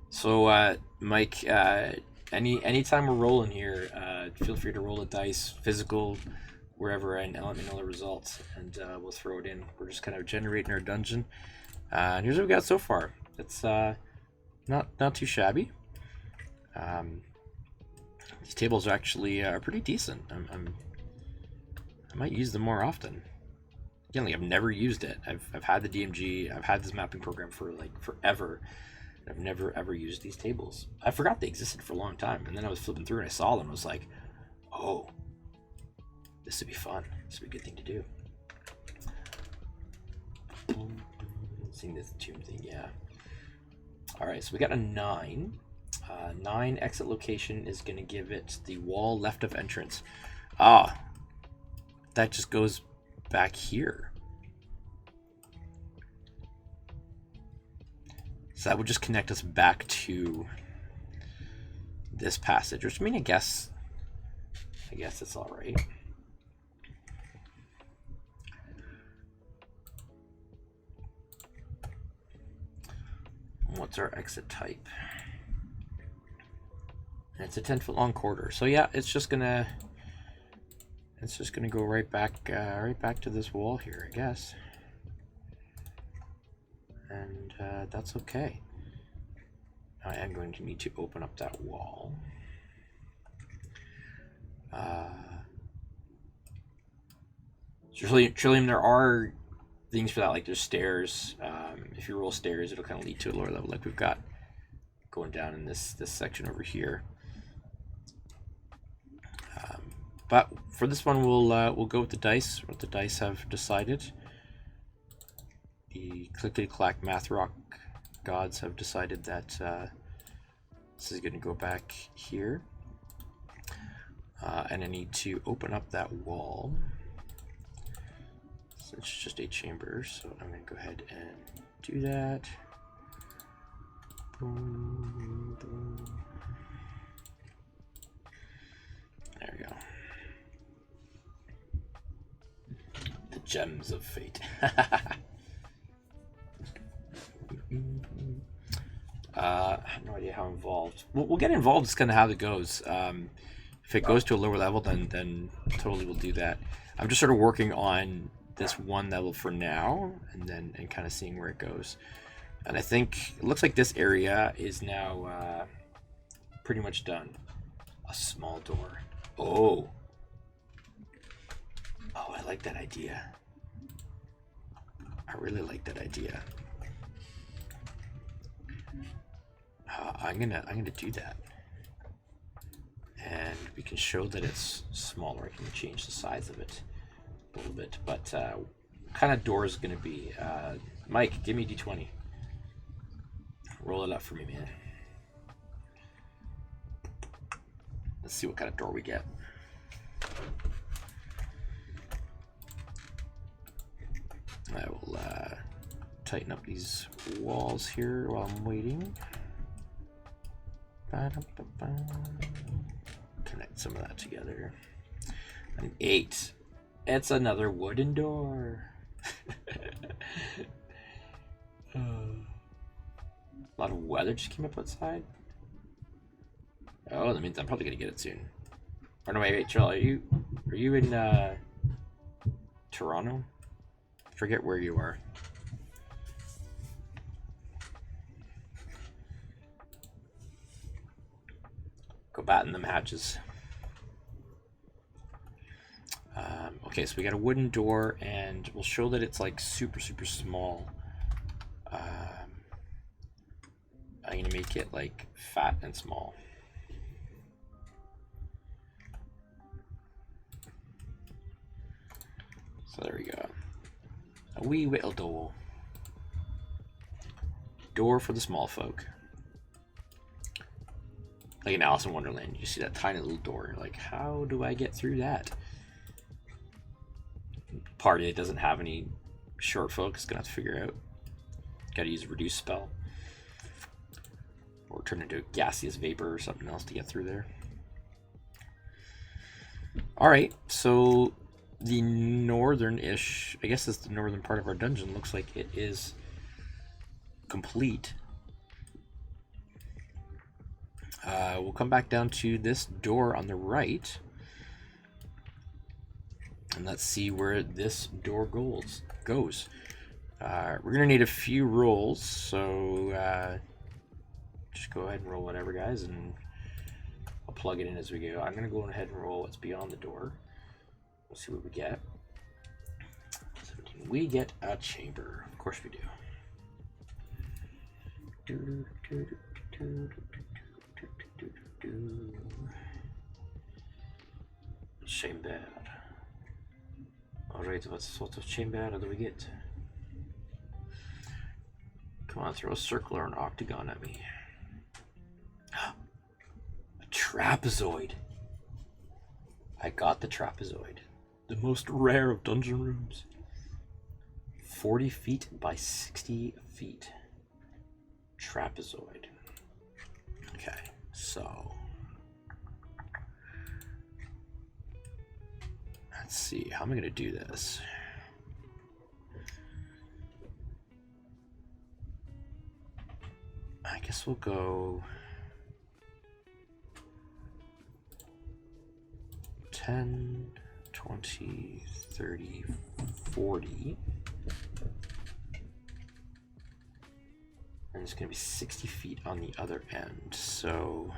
So, Mike, anytime we're rolling here, feel free to roll a dice, physical, wherever, and let me know the results, and we'll throw it in. We're just kind of generating our dungeon. And here's what we got so far. It's not too shabby. These tables are actually pretty decent. I might use them more often. Again, like, I've never used it. I've had the DMG. I've had this mapping program for like forever. I've never ever used these tables. I forgot they existed for a long time, and then I was flipping through and I saw them. And I was like, oh, this would be fun. This would be a good thing to do. Seeing this tomb thing, yeah. All right, so we got a 9. 9 exit location is going to give it the wall left of entrance. Ah, that just goes back here. So that would just connect us back to this passage, which I mean, I guess it's all right. What's our exit type? And it's a 10-foot long corridor. So yeah, it's just gonna go right back to this wall here, I guess. And that's okay. I am going to need to open up that wall. Trillium, there are things for that, like there's stairs. If you roll stairs, it'll kind of lead to a lower level, like we've got going down in this section over here. But for this one, we'll go with the dice. What the dice have decided. The clickety-clack math rock gods have decided that this is going to go back here. And I need to open up that wall. It's just a chamber, so I'm going to go ahead and do that. Boom, boom. There we go. The gems of fate. I have no idea how involved. We'll get involved. It's kind of how it goes. If it goes to a lower level, then totally we'll do that. I'm just sort of working on this one level for now, and kind of seeing where it goes. And I think it looks like this area is now pretty much done. A small door. Oh, I like that idea. I really like that idea. I'm gonna do that, and we can show that it's smaller. I can change the size of it a little bit, but what kind of door is it gonna be? Mike, give me D20. Roll it up for me, man. Let's see what kind of door we get. I will tighten up these walls here while I'm waiting. Connect some of that together. An 8. It's another wooden door. A lot of weather just came up outside. Oh, that means I'm probably gonna get it soon. Or no, wait, Joel, are you in Toronto? Forget where you are. Go batten them hatches. Okay, so we got a wooden door, and we'll show that it's like super small. I'm gonna make it like fat and small. So there we go. A wee little door. Door for the small folk. Like in Alice in Wonderland, you see that tiny little door. You're like, how do I get through that? Party that doesn't have any short folk is gonna have to figure out. Gotta use a reduce spell. Or turn into a gaseous vapor or something else to get through there. Alright, so the northern-ish, I guess it's the northern part of our dungeon, looks like it is complete. We'll come back down to this door on the right, and let's see where this door goes. We're going to need a few rolls, so just go ahead and roll whatever, guys, and I'll plug it in as we go. I'm going to go ahead and roll what's beyond the door. We'll see what we get. 17. We get a chamber. Of course we do. Chamber. Alright, what sort of chamber do we get? Come on, throw a circle or an octagon at me. A trapezoid. I got the trapezoid. The most rare of dungeon rooms. 40 feet by 60 feet. Trapezoid. Okay, so let's see, how am I going to do this? I guess we'll go 10, 20, 30, 40. And it's going to be 60 feet on the other end, so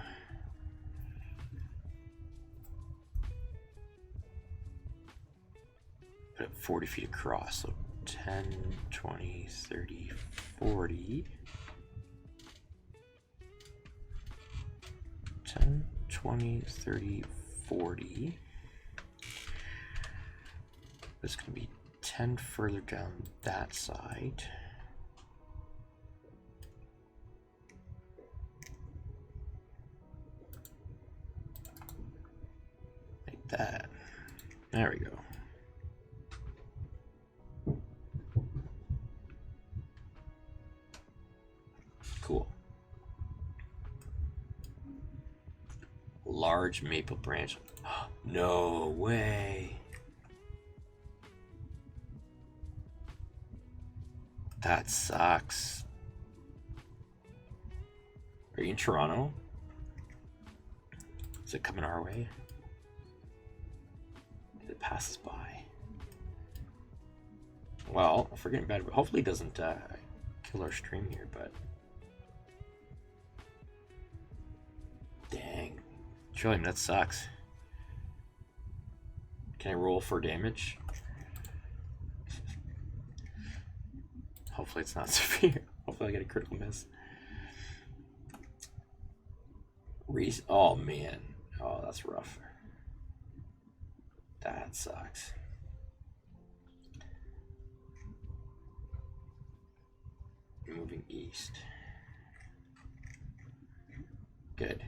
put it 40 feet across, so 10, 20, 30, 40. 10, 20, 30, 40. It's going to be 10 further down that side. Like that. There we go. Cool. Large maple branch. No way. That sucks. Are you in Toronto? Is it coming our way? Did it pass us by? Well, if we're getting bad, hopefully it doesn't kill our stream here, but dang. Trillium, that sucks. Can I roll for damage? Hopefully it's not severe. Hopefully I get a critical miss. Oh man. Oh, that's rough. That sucks. Moving east. Good.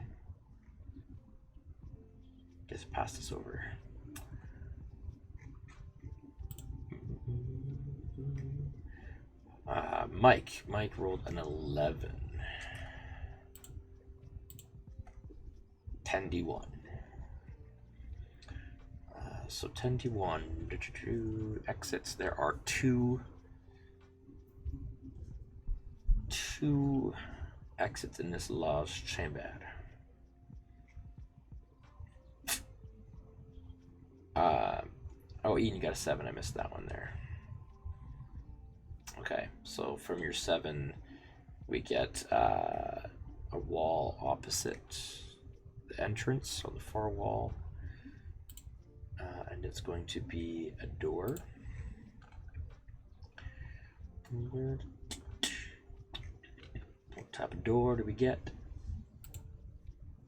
Guess it passed us over. Mike rolled an 11. 10d1. So 10d1 exits. There are two exits in this large chamber. Oh, Ian, you got a 7. I missed that one there. Okay, so from your 7, we get a wall opposite the entrance on the far wall, and it's going to be a door. What type of door do we get?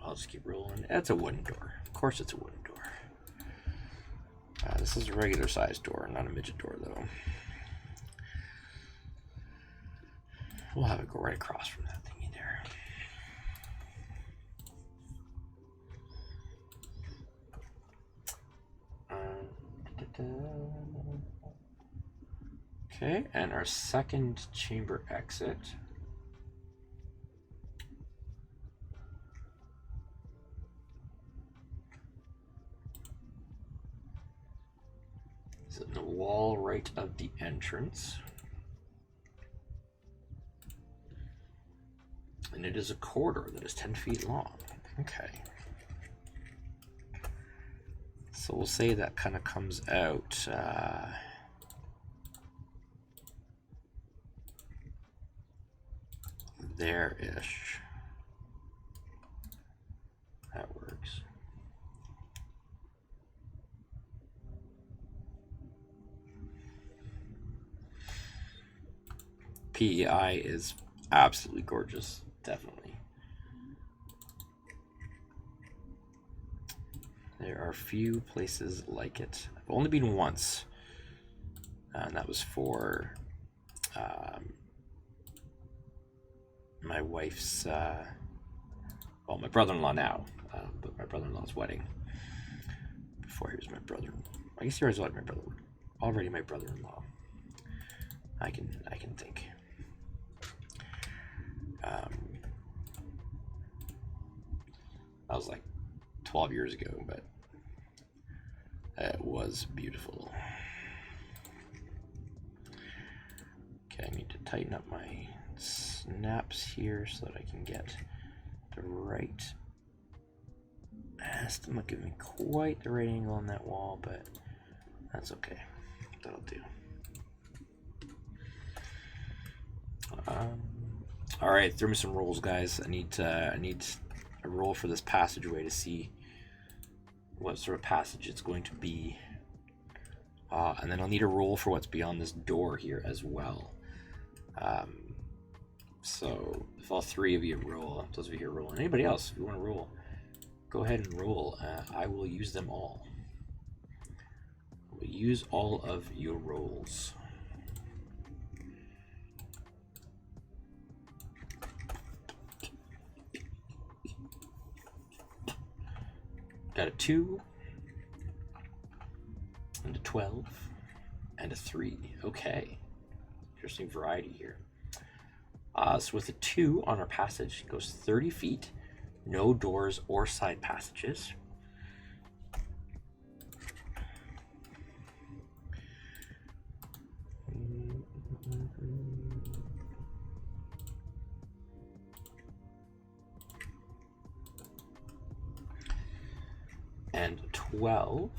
I'll just keep rolling. That's a wooden door. Of course it's a wooden door. This is a regular sized door, not a midget door though. We'll have it go right across from that thingy there. Okay, and our second chamber exit is in the wall right of the entrance. And it is a corridor that is 10 feet long. Okay. So we'll say that kind of comes out there-ish. That works. PEI is absolutely gorgeous. Definitely. There are few places like it. I've only been once, and that was for my wife's, well, my brother-in-law now, but my brother-in-law's wedding. Before he was my brother. I guess he was already my brother. Already my brother-in-law. I can think. That was like 12 years ago, but it was beautiful. Okay, I need to tighten up my snaps here so that I can get the right. Still not giving me quite the right angle on that wall, but that's okay. That'll do. All right, throw me some rolls, guys. I need a roll for this passageway to see what sort of passage it's going to be, and then I'll need a roll for what's beyond this door here as well. So if all three of you roll, those of you here roll, and anybody else, if you want to roll, go ahead and roll. I will use them all. We'll use all of your rolls. Got a 2, and a 12, and a 3. Okay. Interesting variety here. So with a 2 on our passage, it goes 30 feet, no doors or side passages. And 12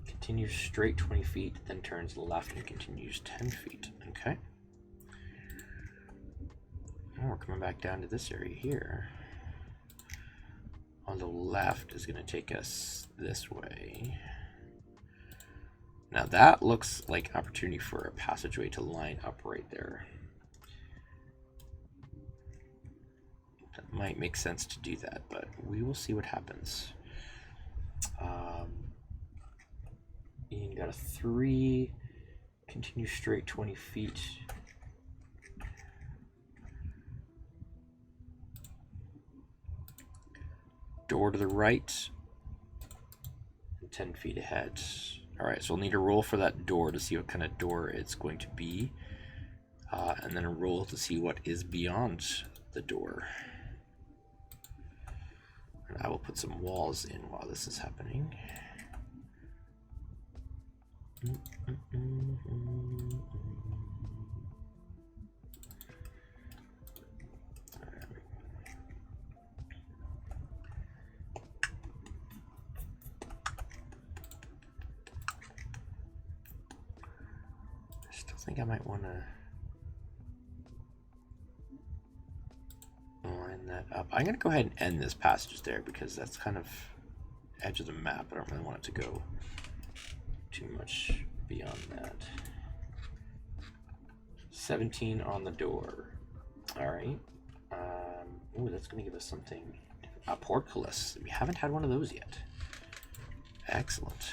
continues straight 20 feet, then turns left and continues 10 feet. Okay. Now we're coming back down to this area here. On the left is going to take us this way. Now that looks like opportunity for a passageway to line up right there. That might make sense to do that, but we will see what happens. Ian got a 3, continue straight 20 feet. Door to the right, 10 feet ahead. All right, so we'll need a roll for that door to see what kind of door it's going to be, and then a roll to see what is beyond the door. And I will put some walls in while this is happening. I still think I might want to line that up. I'm going to go ahead and end this passage there because that's kind of edge of the map. I don't really want it to go too much beyond that. 17 on the door. All right. Ooh, that's going to give us something. A portcullis. We haven't had one of those yet. Excellent.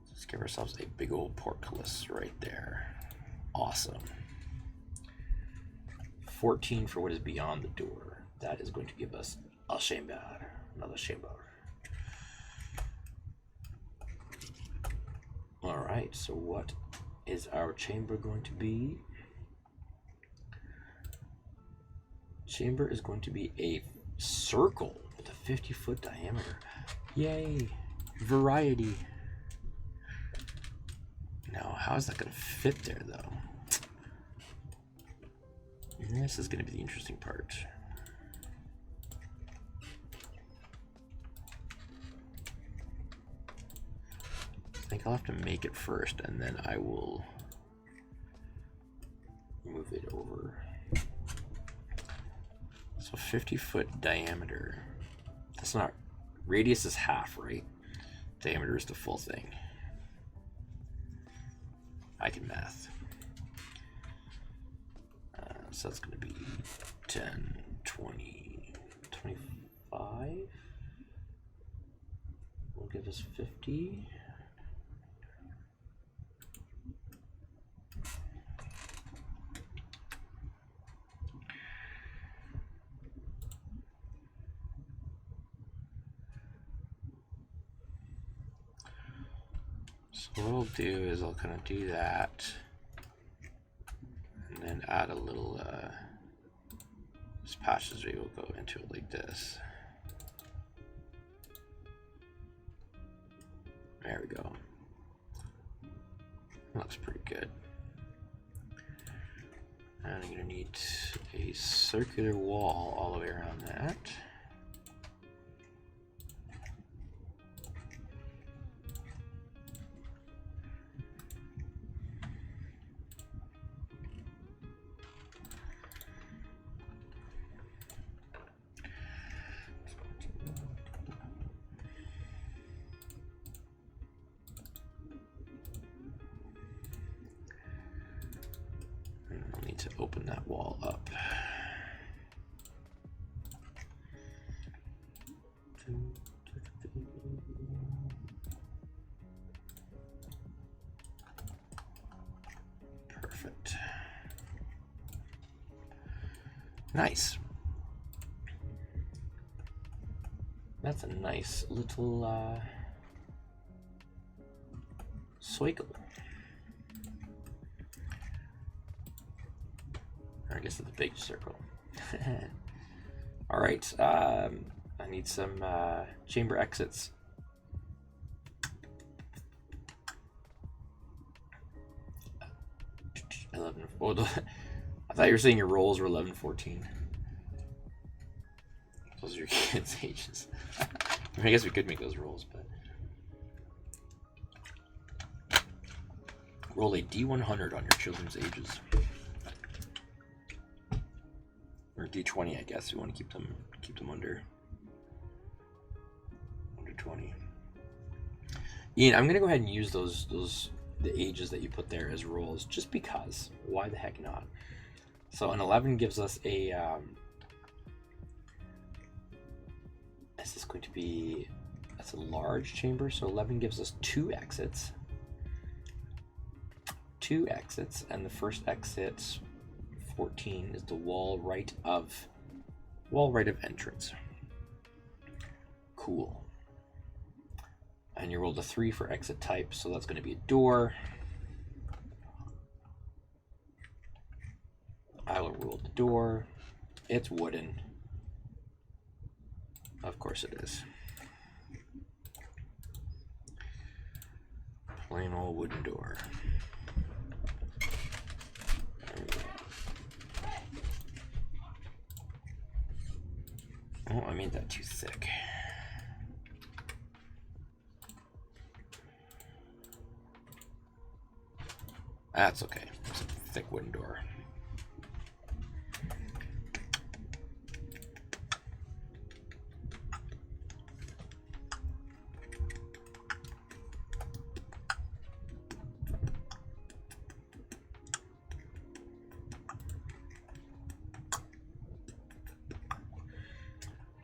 Let's give ourselves a big old portcullis right there. Awesome. 14 for what is beyond the door. That is going to give us a chamber. Another chamber. All right, so what is our chamber going to be? Chamber is going to be a circle with a 50-foot diameter. Yay, variety. Now, how is that going to fit there, though? This is going to be the interesting part. I think I'll have to make it first, and then I will move it over. So 50-foot diameter. That's not, radius is half, right? Diameter is the full thing. I can math. So that's going to be 10, 20, 25. Will give us 50. So what I'll do is I'll kind of do that. And then add a little, this passageway will go into it like this. There we go. Looks pretty good. And I'm going to need a circular wall all the way around that. To open that wall up. Perfect. Nice. That's a nice little circle. Or I guess it's a big circle. All right. I need some chamber exits. 11. Oh, I thought you were saying your rolls were 11, 14. Those are your kids' ages. I mean, I guess we could make those rolls, but roll a D100 on your children's ages, or D20, I guess. We want to keep them under 20. Ian, I'm gonna go ahead and use the ages that you put there as rolls, just because. Why the heck not? So an 11 gives us a. Is this going to be? That's a large chamber, so 11 gives us 2 exits. 2 exits, and the first exit, 14, is the wall right of entrance. Cool. And you rolled a 3 for exit type, so that's going to be a door. I will roll the door. It's wooden. Of course it is. Plain old wooden door. Oh, I made that too thick. That's okay. It's a thick wooden door.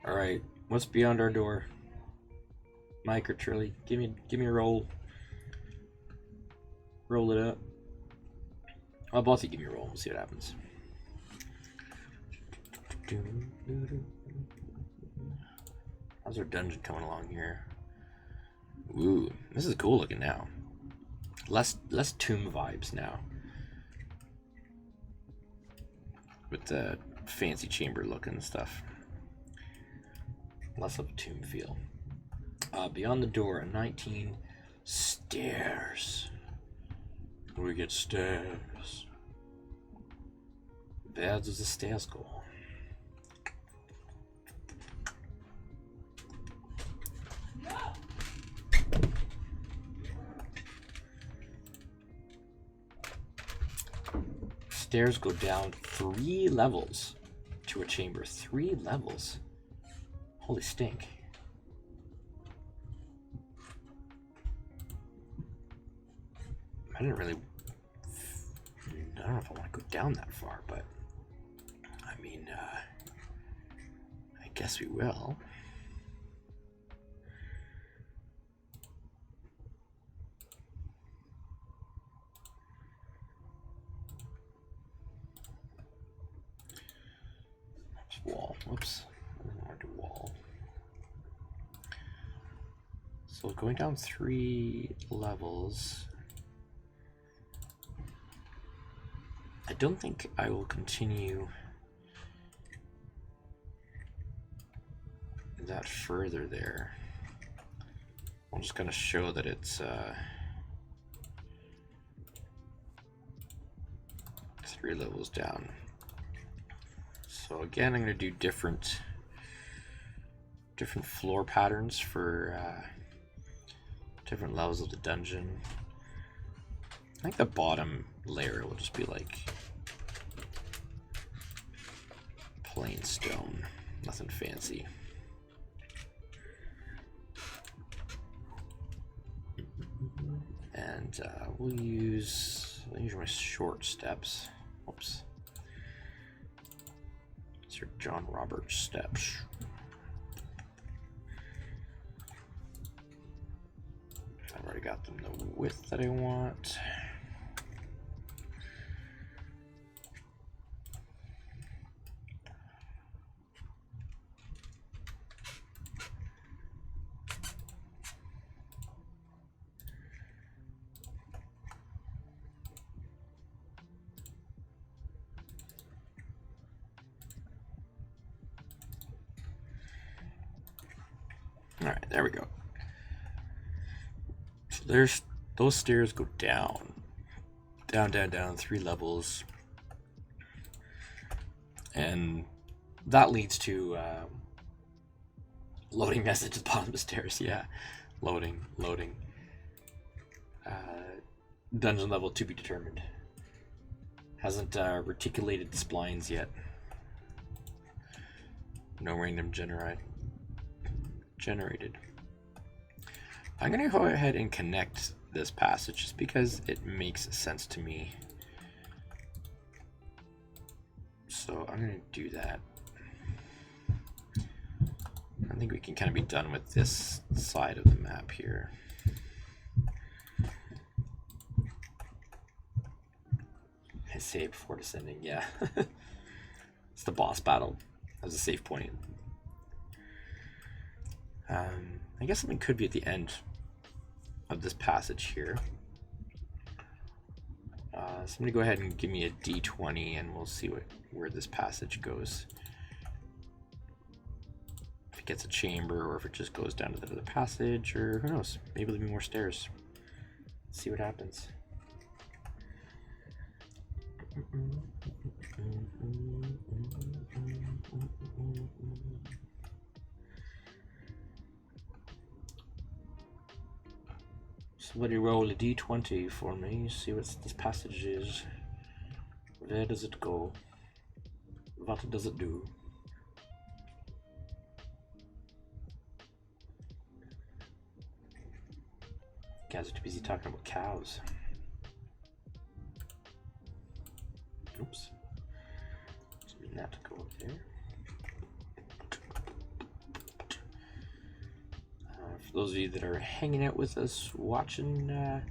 All right, what's beyond our door? Mike or Trilly, give me a roll. Roll it up. I'll both of you give me a roll. We'll see what happens. How's our dungeon coming along here? Ooh, this is cool looking now. Less tomb vibes now, with the fancy chamber look and stuff. Less of a tomb feel. Beyond the door, a 19. Stairs. We get stairs. Bad as the stairs go. Stairs go down 3 levels to a chamber. 3 levels. Holy stink. I don't know if I want to go down that far, but I mean, I guess we will. Wall. Whoops. I don't want to do wall. So going down 3 levels. I don't think I will continue that further there. I'm just going to show that it's 3 levels down. So again, I'm going to do different floor patterns for different levels of the dungeon. I think the bottom layer will just be like plain stone, nothing fancy. And we'll use my short steps. Oops. These are John Roberts steps. I've already got them the width that I want. Alright, there we go. So there's those stairs go down. Down, 3 levels. And that leads to loading message at the bottom of the stairs. Yeah, loading. Dungeon level to be determined. Hasn't reticulated the splines yet. No random generated. I'm gonna go ahead and connect this passage just because it makes sense to me. So I'm gonna do that. I think we can kind of be done with this side of the map here. I saved before descending, yeah. It's the boss battle as a save point. I guess something could be at the end of this passage here. So I'm going to go ahead and give me a D20 and we'll see where this passage goes. If it gets a chamber or if it just goes down to the other passage, or who knows, maybe there'll be more stairs. Let's see what happens. Somebody roll a D20 for me, see what this passage is. Where does it go? What does it do? Guys are too busy talking about cows. Oops. Just mean that to go up there. For those of you that are hanging out with us, watching,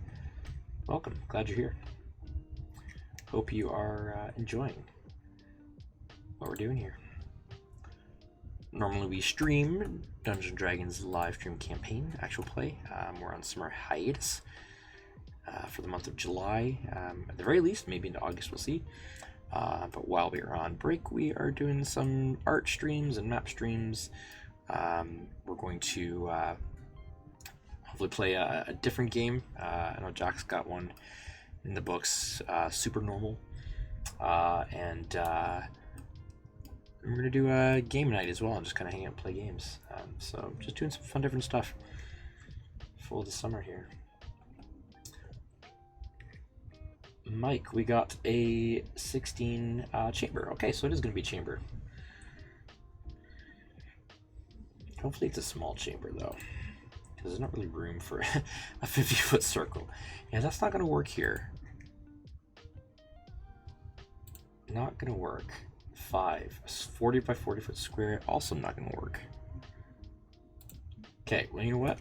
welcome. Glad you're here. Hope you are enjoying what we're doing here. Normally we stream Dungeons & Dragons live stream campaign, actual play. We're on summer hiatus for the month of July. At the very least, maybe into August, we'll see. But while we are on break, we are doing some art streams and map streams. We're going to hopefully play a different game. I know Jack's got one in the books, Super Normal. And we're going to do a game night as well and just kind of hang out and play games. So just doing some fun different stuff for the summer here. Mike, we got a 16 chamber. Okay, so it is going to be a chamber. Hopefully it's a small chamber though, because there's not really room for a 50-foot circle. Yeah, that's not going to work here. Not going to work. 40 by 40 foot square, also not going to work. Okay, well, you know what?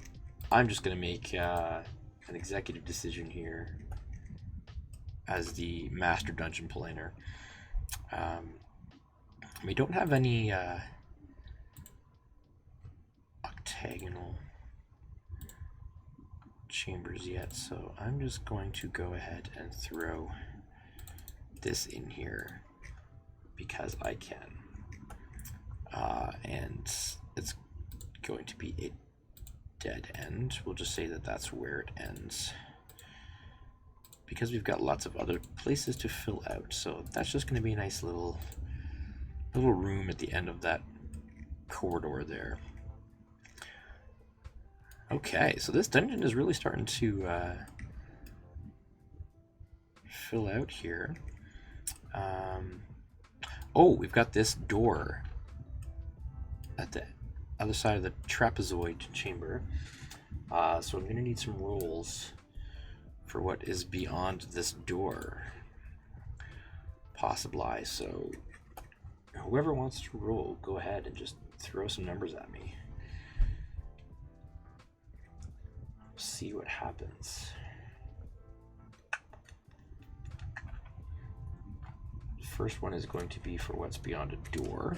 I'm just going to make an executive decision here as the master dungeon planner. We don't have any octagonal chambers yet, so I'm just going to go ahead and throw this in here because I can. And it's going to be a dead end. We'll just say that that's where it ends, because we've got lots of other places to fill out. So that's just going to be a nice little room at the end of that corridor there. Okay, so this dungeon is really starting to fill out here. Oh, we've got this door at the other side of the trapezoid chamber. So I'm going to need some rolls for what is beyond this door. Possibly. So whoever wants to roll, go ahead and just throw some numbers at me. See what happens. First one is going to be for what's beyond a door.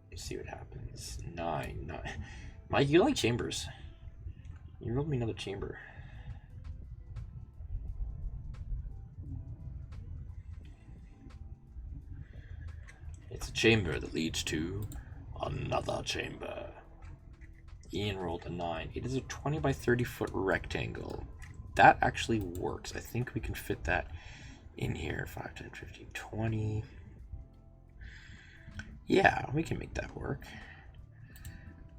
Let's see what happens. 9. Mike, you like chambers. You rolled me another chamber. It's a chamber that leads to another chamber. Ian rolled a 9. It is a 20 by 30 foot rectangle. That actually works. I think we can fit that in here. 5, 10, 15, 20. Yeah, we can make that work.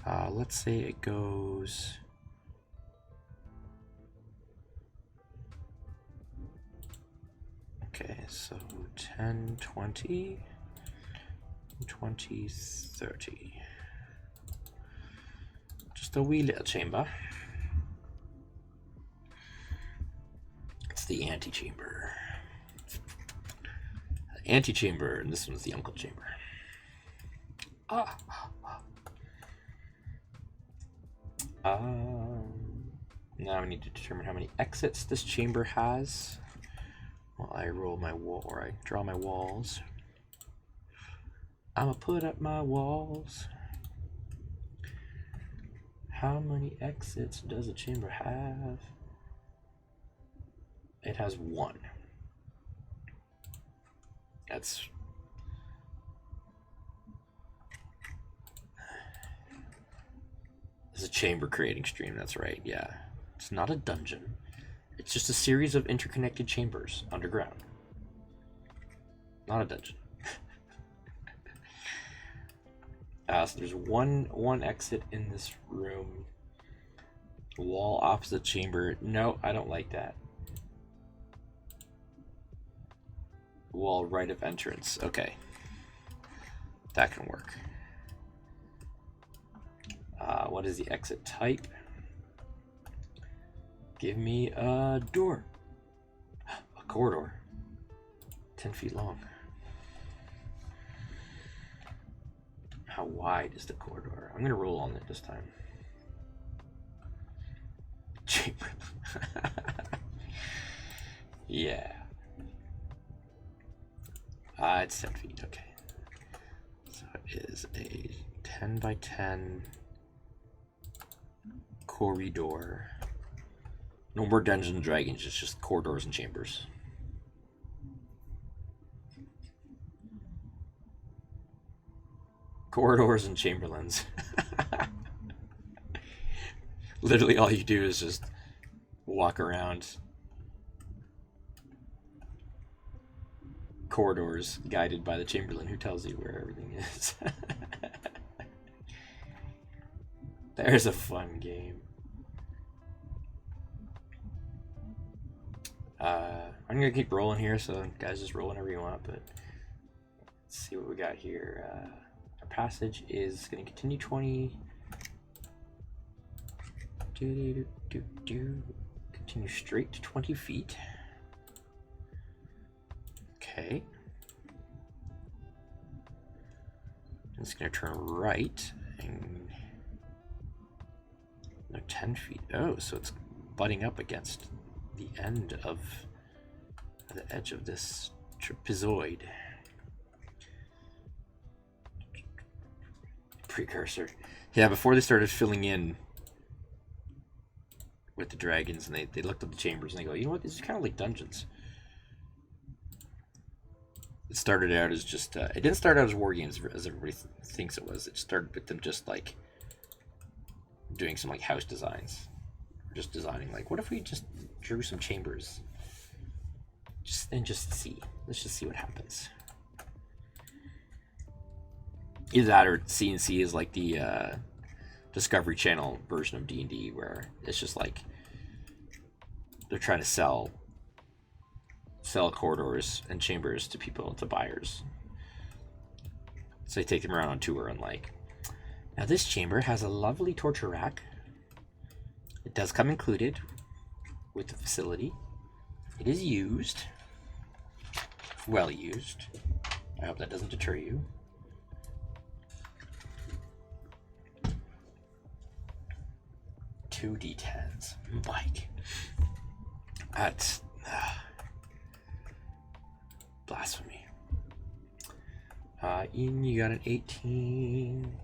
Let's say it goes... Okay, so 10, 20, 20, 30. Just a wee little chamber. It's the antechamber. Antechamber, and this one's the uncle chamber. Now we need to determine how many exits this chamber has. Well, I roll my wall, or I draw my walls. I'ma put up my walls. How many exits does a chamber have? It has 1. That's... It's a chamber creating stream, that's right, yeah. It's not a dungeon. It's just a series of interconnected chambers underground. Not a dungeon. So there's one exit in this room. Wall opposite chamber. No, I don't like that. Wall right of entrance. Okay. That can work. What is the exit type? Give me a door. A corridor. 10 feet long. How wide is the corridor? I'm going to roll on it this time. Chamber. Yeah. It's 10 feet. Okay. So it is a 10 by 10 corridor. No more Dungeons and Dragons, it's just corridors and chambers. Corridors and chamberlains. Literally all you do is just walk around corridors guided by the chamberlain who tells you where everything is. There's a fun game. I'm gonna keep rolling here, so guys just roll whenever you want, but let's see what we got here. Our passage is gonna continue 20. Continue straight to 20 feet. Okay. It's gonna turn right and no 10 feet. Oh, so it's butting up against the end of the edge of this trapezoid. Precursor. Yeah, before they started filling in with the dragons, and they looked at the chambers and they go, you know what, this is kind of like dungeons. It started out as just, it didn't start out as war games as everybody thinks it was. It started with them just like doing some like house designs. Just designing like, what if we just drew some chambers? Just see. Let's just see what happens. Either that or C&C is like the Discovery Channel version of D&D, where it's just like they're trying to sell corridors and chambers to people, to buyers. So they take them around on tour and like, now this chamber has a lovely torture rack. It does come included with the facility. It is used. Well used. I hope that doesn't deter you. Two D10s. Mike. That's blasphemy. Ian, you got an 18.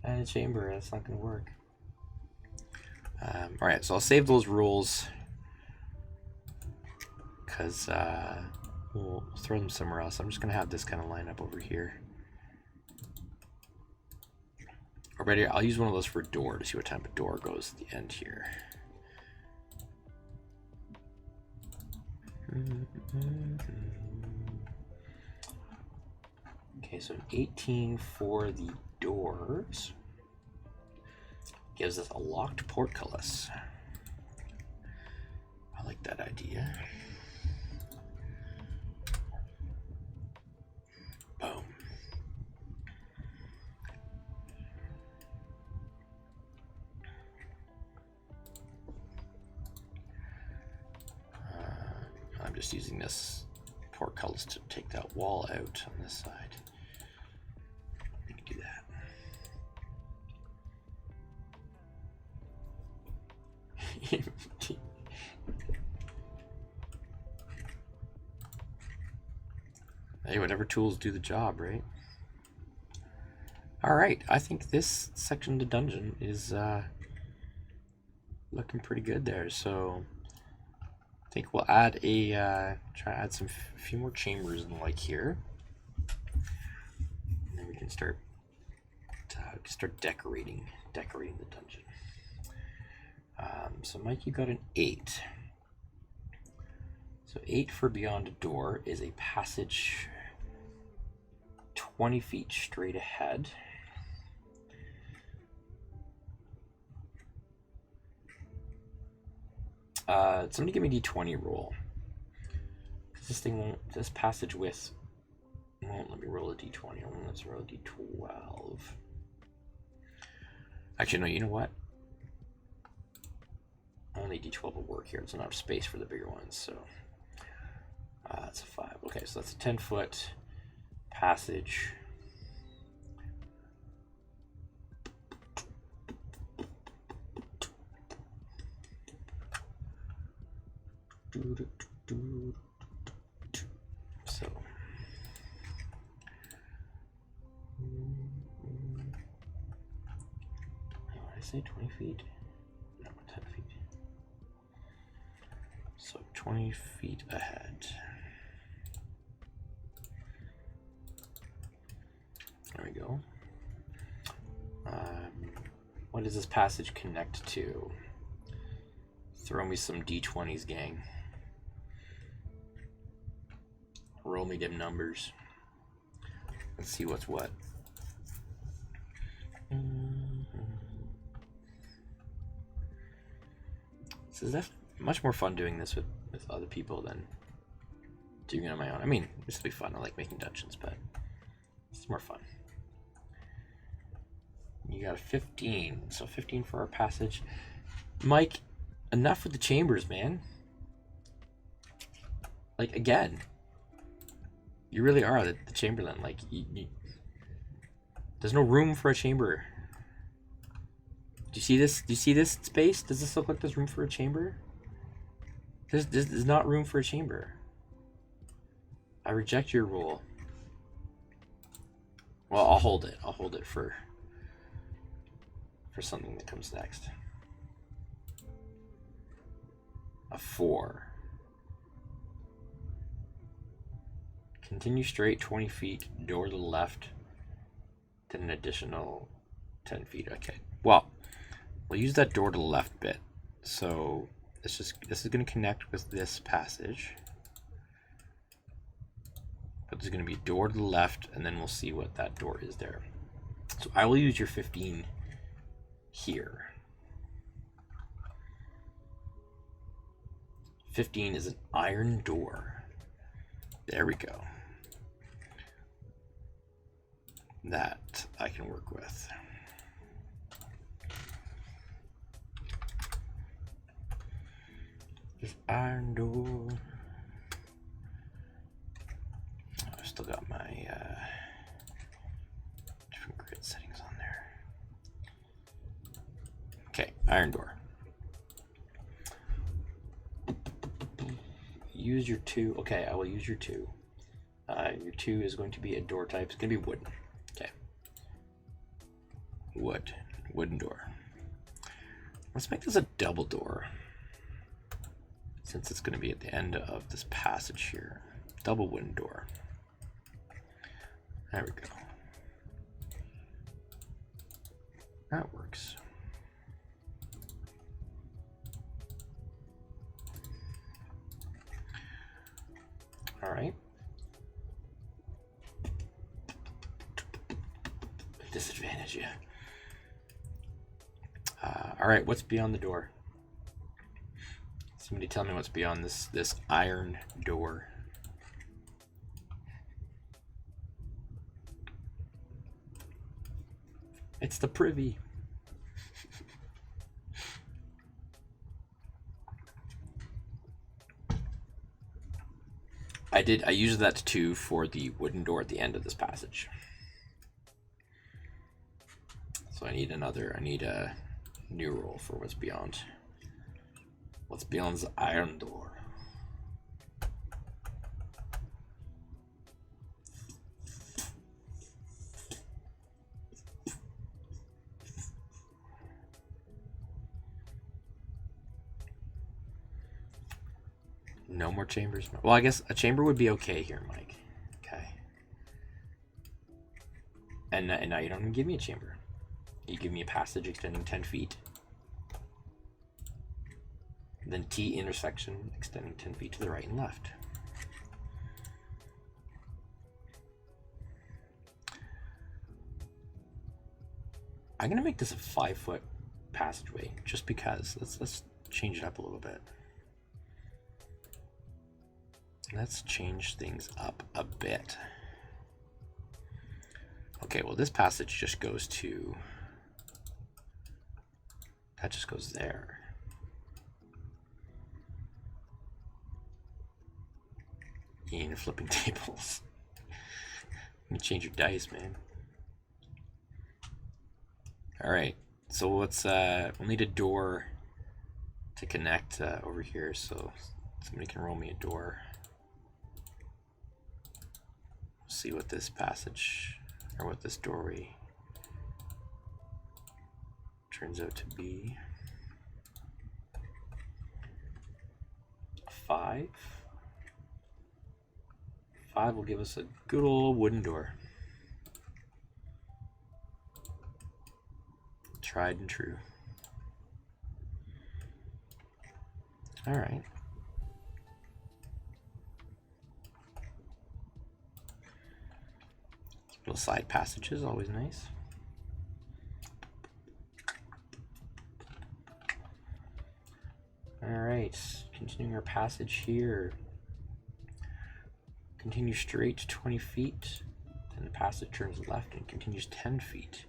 And a chamber, that's not going to work. Alright, so I'll save those rules because we'll throw them somewhere else. I'm just going to have this kind of line up over here. Ready? I'll use one of those for a door to see what type of door goes at the end here. Okay, so an 18 for the doors gives us a locked portcullis. I like that idea. Boom. I'm just using this portcullis to take that wall out on this side. We can do that. Hey, whatever tools do the job, right? Alright, I think this section of the dungeon is looking pretty good there, so I think we'll add a try to add a few more chambers in like here, and then we can start decorating the dungeon. So Mike, you got an 8. So 8 for beyond a door is a passage 20 feet straight ahead. Somebody give me D20 roll. This passage width won't let me roll a D20. Let's roll a D12. Actually, no, you know what? Only D12 will work here. It's not enough space for the bigger ones, so that's a 5. Okay, so that's a 10-foot passage. So what did I say? 20 feet? No, 10 feet. So 20 feet ahead. There we go. What does this passage connect to? Throw me some D20s, gang. Roll me them numbers. Let's see what's what. So is that much more fun doing this with other people than doing it on my own? I mean, this will be fun. I like making dungeons, but it's more fun. You got a 15, so 15 for our passage. Mike, enough with the chambers, man. Like, again, you really are the Chamberlain. Like, there's no room for a chamber. Do you see this? Do you see this space? Does this look like there's room for a chamber? There's not room for a chamber. I reject your rule. Well, I'll hold it. I'll hold it for something that comes next. A 4. Continue straight 20 feet, door to the left, then an additional 10 feet. Okay. Well, we'll use that door to the left bit. So this is going to connect with this passage. But there's going to be a door to the left, and then we'll see what that door is there. So I will use your 15 here. 15 is an iron door. There we go. That I can work with. This iron door. I've still got my different grid settings on there. Okay, iron door. Use your 2. Okay, I will use your 2. Your 2 is going to be a door type. It's going to be wooden. Okay. Wooden door. Let's make this a double door, since it's going to be at the end of this passage here. Double wooden door. There we go. That works. All right. Disadvantage, yeah. All right, what's beyond the door? Somebody tell me what's beyond this iron door. It's the privy. I used that too for the wooden door at the end of this passage. So I need a new roll for what's beyond. What's beyond the iron door? No more chambers. Well, I guess a chamber would be okay here, Mike. Okay. And now you don't even give me a chamber. You give me a passage extending 10 feet. Then T intersection extending 10 feet to the right and left. I'm gonna make this a 5-foot passageway just because. Let's change it up a little bit. Let's change things up a bit. Okay, well this passage just goes to, that just goes there. Ian, flipping tables. You change your dice, man. All right, so let's we'll need a door to connect over here, so somebody can roll me a door. See what this passage or what this doorway turns out to be. 5. 5 will give us a good old wooden door. Tried and true. All right. Little side passages, always nice. All right, continuing our passage here. Continue straight 20 feet, then the passage turns left and continues 10 feet.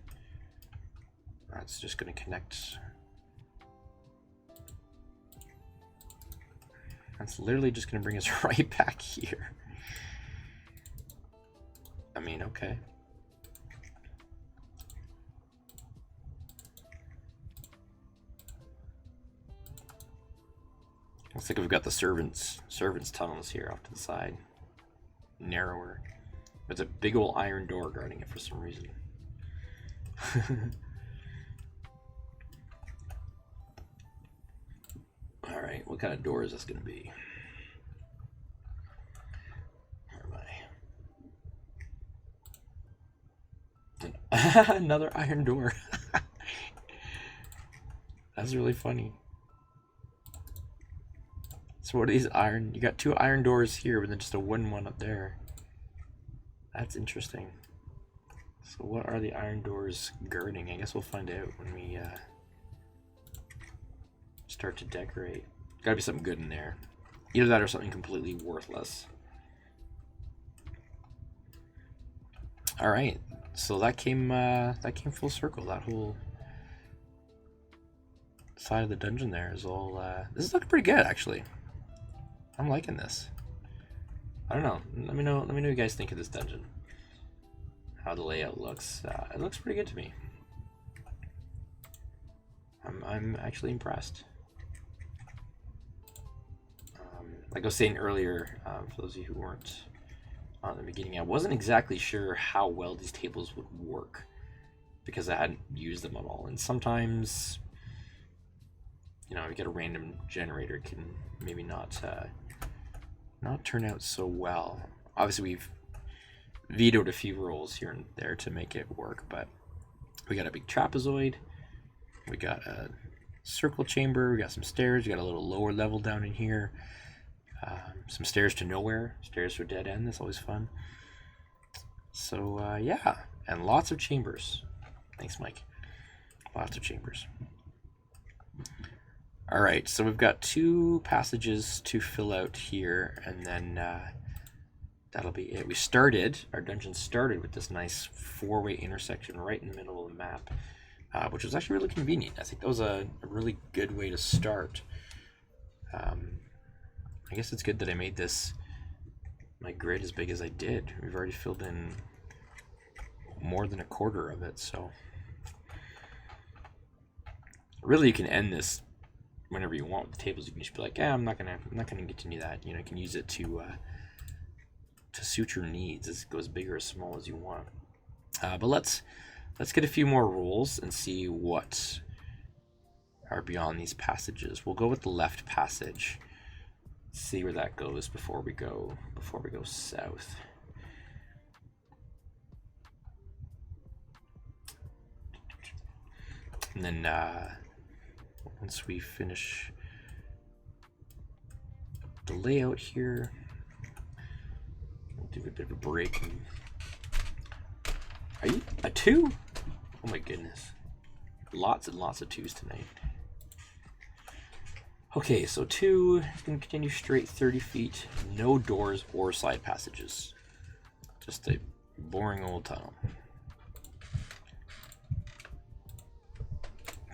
That's just going to connect. That's literally just going to bring us right back here. I mean, okay. Looks like we've got the servants tunnels here off to the side. Narrower. There's a big old iron door guarding it for some reason. Alright, what kind of door is this going to be? Where am I? Another iron door. That's really funny. So what are these iron? You got 2 iron doors here, but then just a wooden one up there. That's interesting. So what are the iron doors girding? I guess we'll find out when we start to decorate. Gotta be something good in there. Either that or something completely worthless. All right, so that came full circle. That whole side of the dungeon there is all. This is looking pretty good, actually. I'm liking this. I don't know. Let me know what you guys think of this dungeon. How the layout looks. It looks pretty good to me. I'm actually impressed. Like I was saying earlier, for those of you who weren't on the beginning, I wasn't exactly sure how well these tables would work because I hadn't used them at all. And sometimes, you know, you get a random generator, it can maybe not turn out so well. Obviously, we've vetoed a few rolls here and there to make it work, but we got a big trapezoid. We got a circle chamber. We got some stairs. We got a little lower level down in here. Some stairs to nowhere. Stairs to a dead end. That's always fun. So yeah, and lots of chambers. Thanks, Mike. Lots of chambers. All right, so we've got 2 passages to fill out here, and then that'll be it. Our dungeon started with this nice 4-way intersection right in the middle of the map, which was actually really convenient. I think that was a really good way to start. I guess it's good that I made my grid as big as I did. We've already filled in more than a quarter of it, so really you can end this whenever you want with the tables. You can just be like, yeah, I'm not gonna get to do that. You know, you can use it to suit your needs. It goes big or as small as you want. But let's get a few more rules and see what are beyond these passages. We'll go with the left passage. See where that goes before we go south. And then once we finish the layout here, we'll do a bit of a break. Are you a 2? Oh my goodness. Lots and lots of 2s tonight. Okay, so 2 is going to continue straight 30 feet, no doors or side passages. Just a boring old tunnel.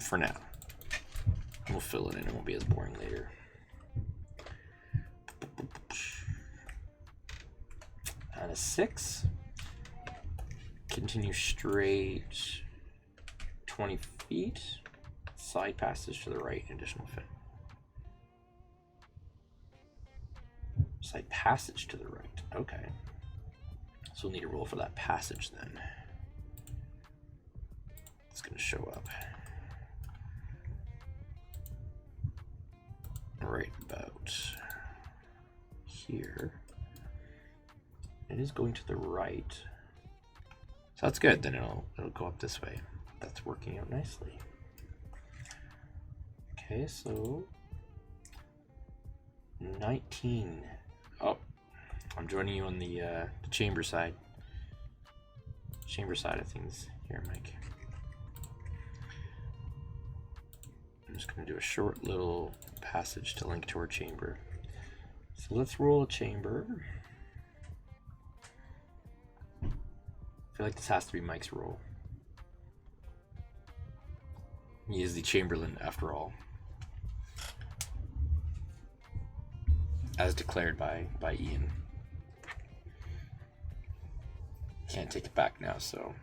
For now. We'll fill it in, it won't be as boring later. And a 6. Continue straight 20 feet, side passage to the right, additional fit. Side passage to the right. Okay. So we'll need a roll for that passage then. It's going to show up. Right about here. It is going to the right. So that's good. Then it'll go up this way. That's working out nicely. Okay, so 19. Oh, I'm joining you on the chamber side. Chamber side of things here, Mike. I'm just going to do a short little passage to link to our chamber. So let's roll a chamber. I feel like this has to be Mike's roll. He is the Chamberlain after all. As declared by Ian. Can't take it back now, so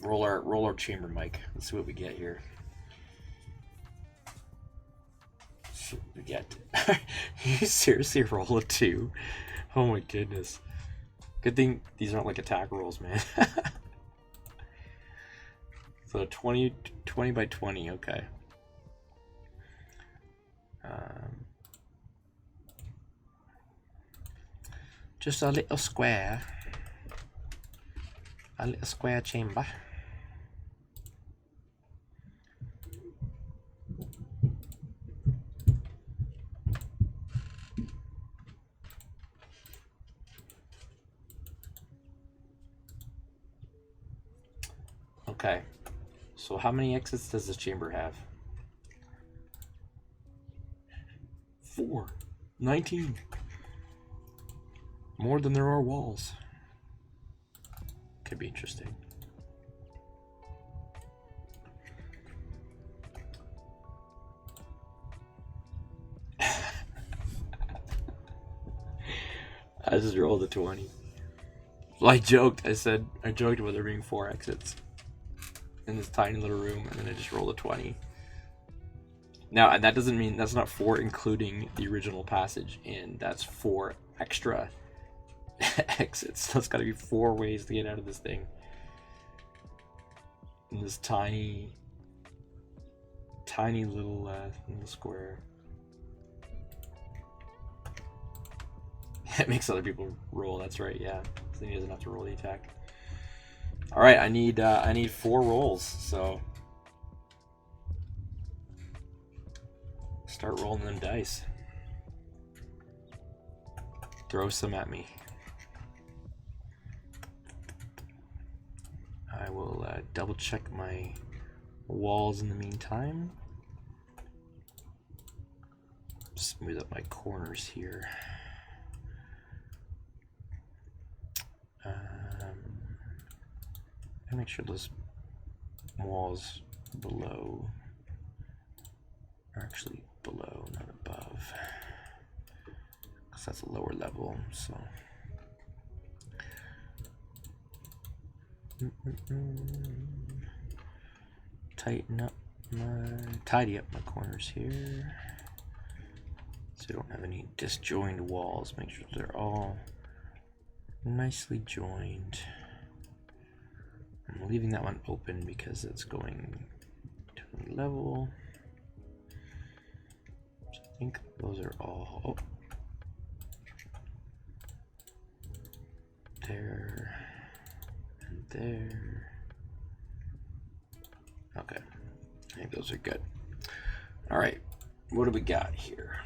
roll our chamber, Mike. Let's see what we get here. See what we get. You seriously roll a 2? Oh my goodness. Good thing these aren't like attack rolls, man. So 20 by 20, okay. Just a little square chamber. Okay, so how many exits does this chamber have? 4. 19. More than there are walls. Could be interesting. I just rolled a 20. Well, I joked with there being 4 exits in this tiny little room, and then I just rolled a 20. Now, and that doesn't mean, that's not 4 including the original passage, and that's 4 extra exits. So it's got to be 4 ways to get out of this thing. In this tiny little square. It makes other people roll. That's right. Yeah, so he doesn't have to roll the attack. All right, I need 4 rolls. So Start rolling them dice. Throw some at me. I will double check my walls in the meantime. Smooth up my corners here. And make sure those walls below are actually below, not above, because that's a lower level. So tidy up my corners here, so I don't have any disjoined walls. Make sure they're all nicely joined. I'm leaving that one open because it's going to a level. So I think those are all there and there. Okay, I think those are good. All right, what do we got here?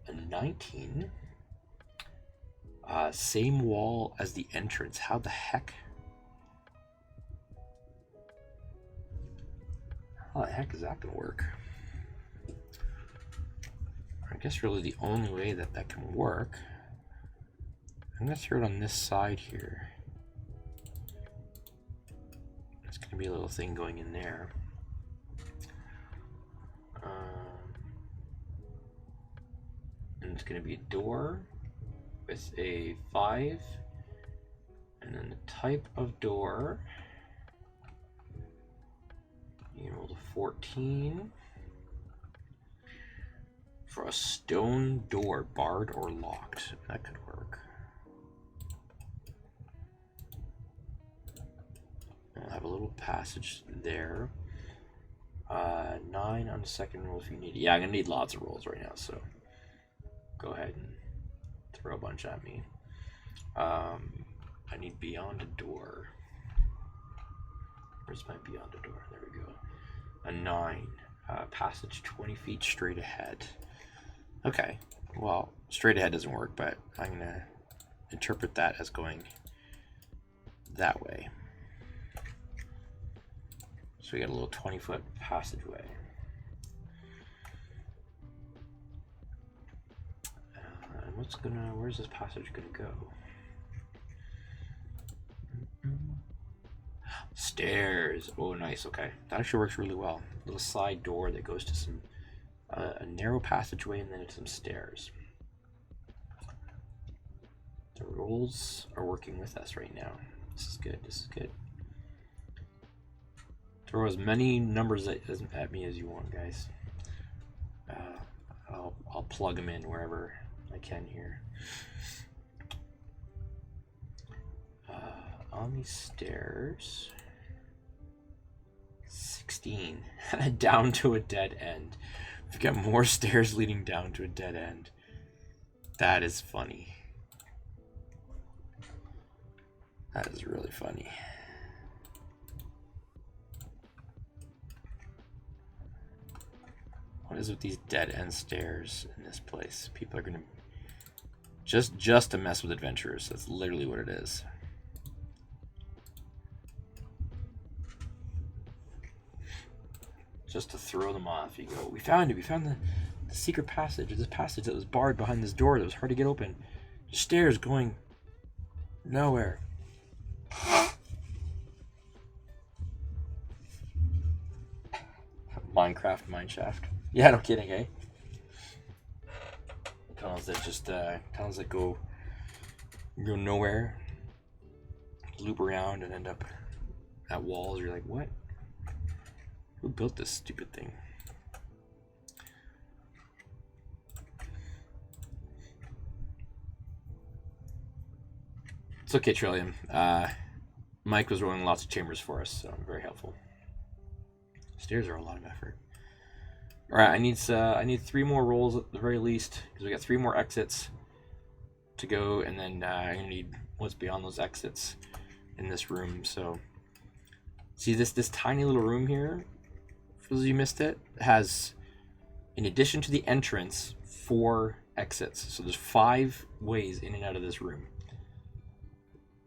A 19. Same wall as the entrance. How the heck? How the heck is that gonna work? I guess really the only way that that can work, I'm gonna throw it on this side here. There's gonna be a little thing going in there. And it's gonna be a door with a 5, and then the type of door, you can roll to 14 for a stone door, barred or locked. That could work. I'll have a little passage there. 9 on the second roll if you need it. Yeah, I'm gonna need lots of rolls right now, so go ahead and throw a bunch at me. I need beyond a door. Where's my beyond a door? There we go. A 9. Passage 20 feet straight ahead. Okay, well, straight ahead doesn't work, but I'm gonna interpret that as going that way. So we got a little 20-foot passageway. Where's this passage gonna go? Stairs. Oh, nice. Okay, that actually works really well. A little side door that goes to some a narrow passageway and then some stairs. The rolls are working with us right now. This is good. This is good. Throw as many numbers at me as you want, guys. I'll plug them in wherever I can here. On these stairs, 16 down to a dead end. We've got more stairs leading down to a dead end. That is funny. That is really funny. What is with these dead end stairs in this place? People are gonna just to mess with adventurers. That's literally what it is. Just to throw them off. You go, we found it. We found the secret passage. This passage that was barred behind this door that was hard to get open. Stairs going nowhere. Minecraft mineshaft. Yeah, no kidding, eh? Tunnels that just tunnels that go nowhere, loop around and end up at walls. You're like, what? Who built this stupid thing? It's okay, Trillium. Mike was rolling lots of chambers for us, so very helpful. Stairs are a lot of effort. All right, I need 3 more rolls at the very least because we got 3 more exits to go, and then I'm gonna need what's beyond those exits in this room. So, see this tiny little room here for those of you who missed it, has, in addition to the entrance, 4 exits. So there's 5 ways in and out of this room.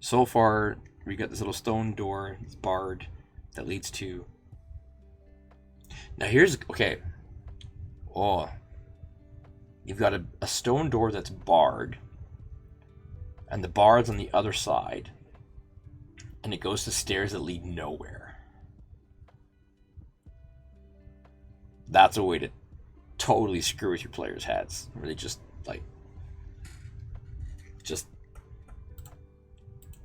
So far, we got this little stone door, it's barred, that leads to... Now here's... Okay. Oh. You've got a stone door that's barred, and the bar's on the other side, and it goes to stairs that lead nowhere. That's a way to totally screw with your players' heads, where they just like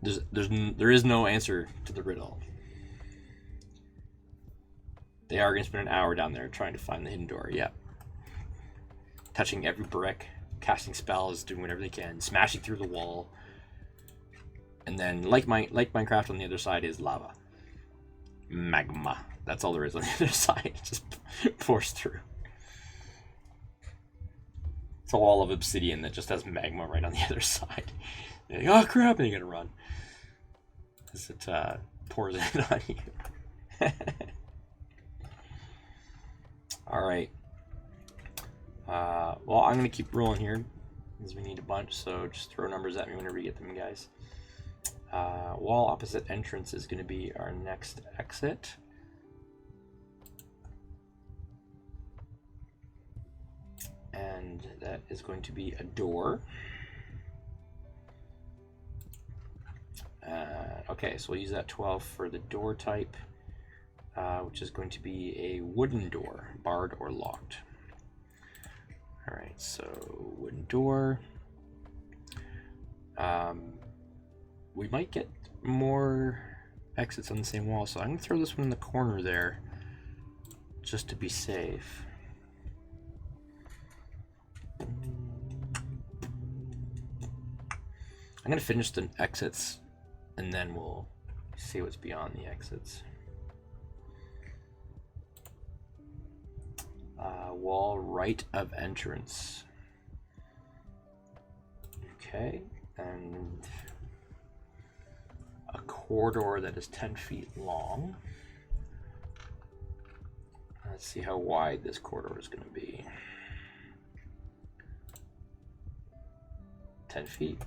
there is no answer to the riddle. They are going to spend an hour down there trying to find the hidden door. Yeah, touching every brick, casting spells, doing whatever they can, smashing through the wall, and then like Minecraft, on the other side is lava, magma. That's all there is on the other side. It just pours through. It's a wall of obsidian that just has magma right on the other side. You're like, oh crap, and you gotta run as it pours in on you. Alright. Well, I'm gonna keep rolling here because we need a bunch, so just throw numbers at me whenever you get them, guys. Wall opposite entrance is gonna be our next exit. And that is going to be a door. Okay, so we'll use that 12 for the door type, which is going to be a wooden door, barred or locked. Alright, so wooden door. We might get more exits on the same wall, so I'm going to throw this one in the corner there, just to be safe. I'm going to finish the exits, and then we'll see what's beyond the exits. Wall right of entrance. Okay, and a corridor that is 10 feet long. Let's see how wide this corridor is going to be. 10 feet.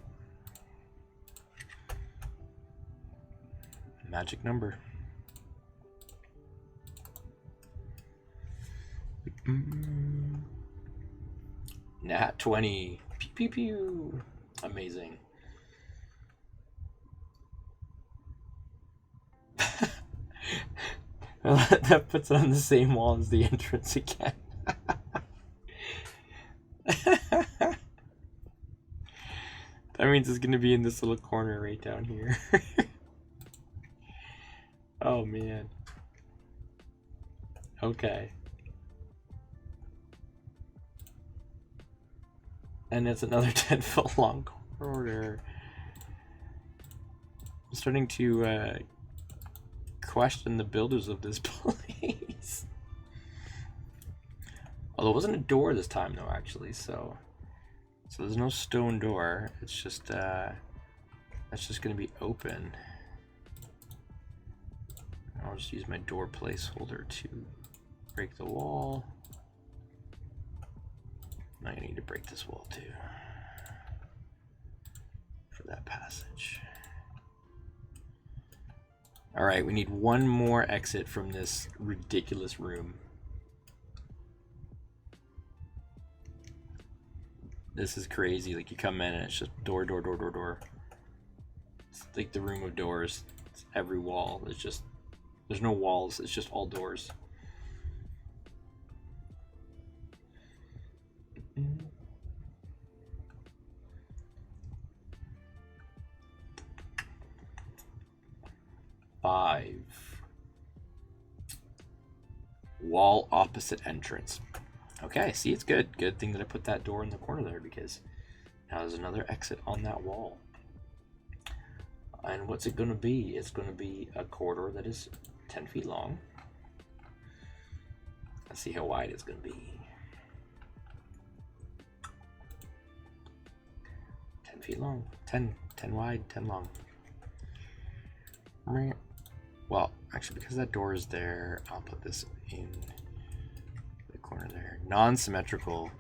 Magic number. Nat 20. Pew pew pew. Amazing. That puts it on the same wall as the entrance again. That means it's going to be in this little corner right down here. Oh man. Okay. And it's another 10-foot long corridor. I'm starting to question the builders of this place. Although it wasn't a door this time though, actually, so there's no stone door. It's just that's just gonna be open. I'll just use my door placeholder to break the wall. Now I need to break this wall too for that passage. All right, we need one more exit from this ridiculous room. This is crazy. Like, you come in and it's just door, door, door, door, door. It's like the room of doors. It's every wall. It's just, there's no walls. It's just all doors. Five. Wall opposite entrance. Okay, see, it's good. Good thing that I put that door in the corner there, because now there's another exit on that wall. And what's it going to be? It's going to be a corridor that is 10 feet long. Let's see how wide it's going to be. 10 feet long. 10 wide, 10 long. Well, actually, because that door is there, I'll put this in non-symmetrical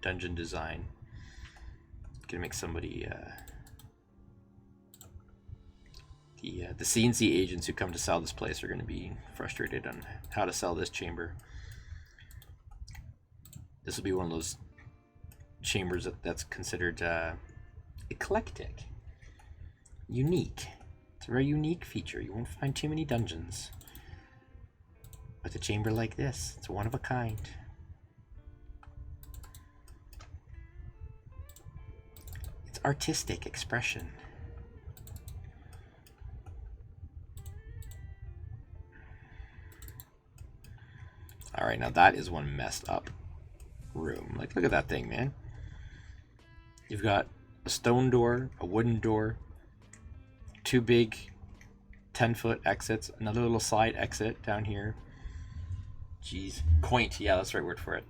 dungeon design. Gonna make somebody the CNC agents who come to sell this place are going to be frustrated on how to sell this chamber. This will be one of those chambers that's considered eclectic, unique. It's a very unique feature. You won't find too many dungeons with a chamber like this. It's one of a kind. It's artistic expression. All right, now that is one messed up room. Like, look at that thing, man. You've got a stone door, a wooden door, two big 10-foot exits, another little side exit down here. Jeez, quaint. Yeah, that's the right word for it.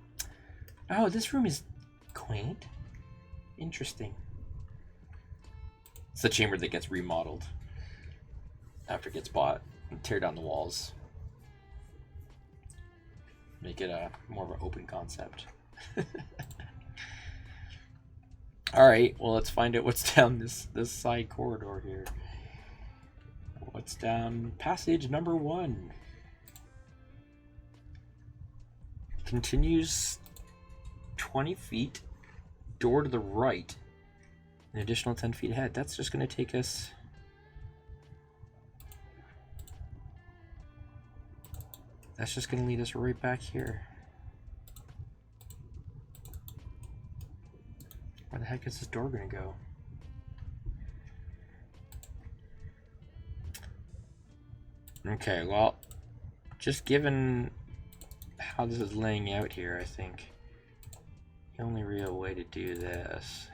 Oh, this room is quaint. Interesting. It's the chamber that gets remodeled after it gets bought and tear down the walls. Make it a more of an open concept. All right, well, let's find out what's down this side corridor here. What's down passage number 1? Continues 20 feet, door to the right, an additional 10 feet ahead. That's just going to take us... That's just going to lead us right back here. Where the heck is this door going to go? Okay, well, just given how this is laying out here, I think the only real way to do this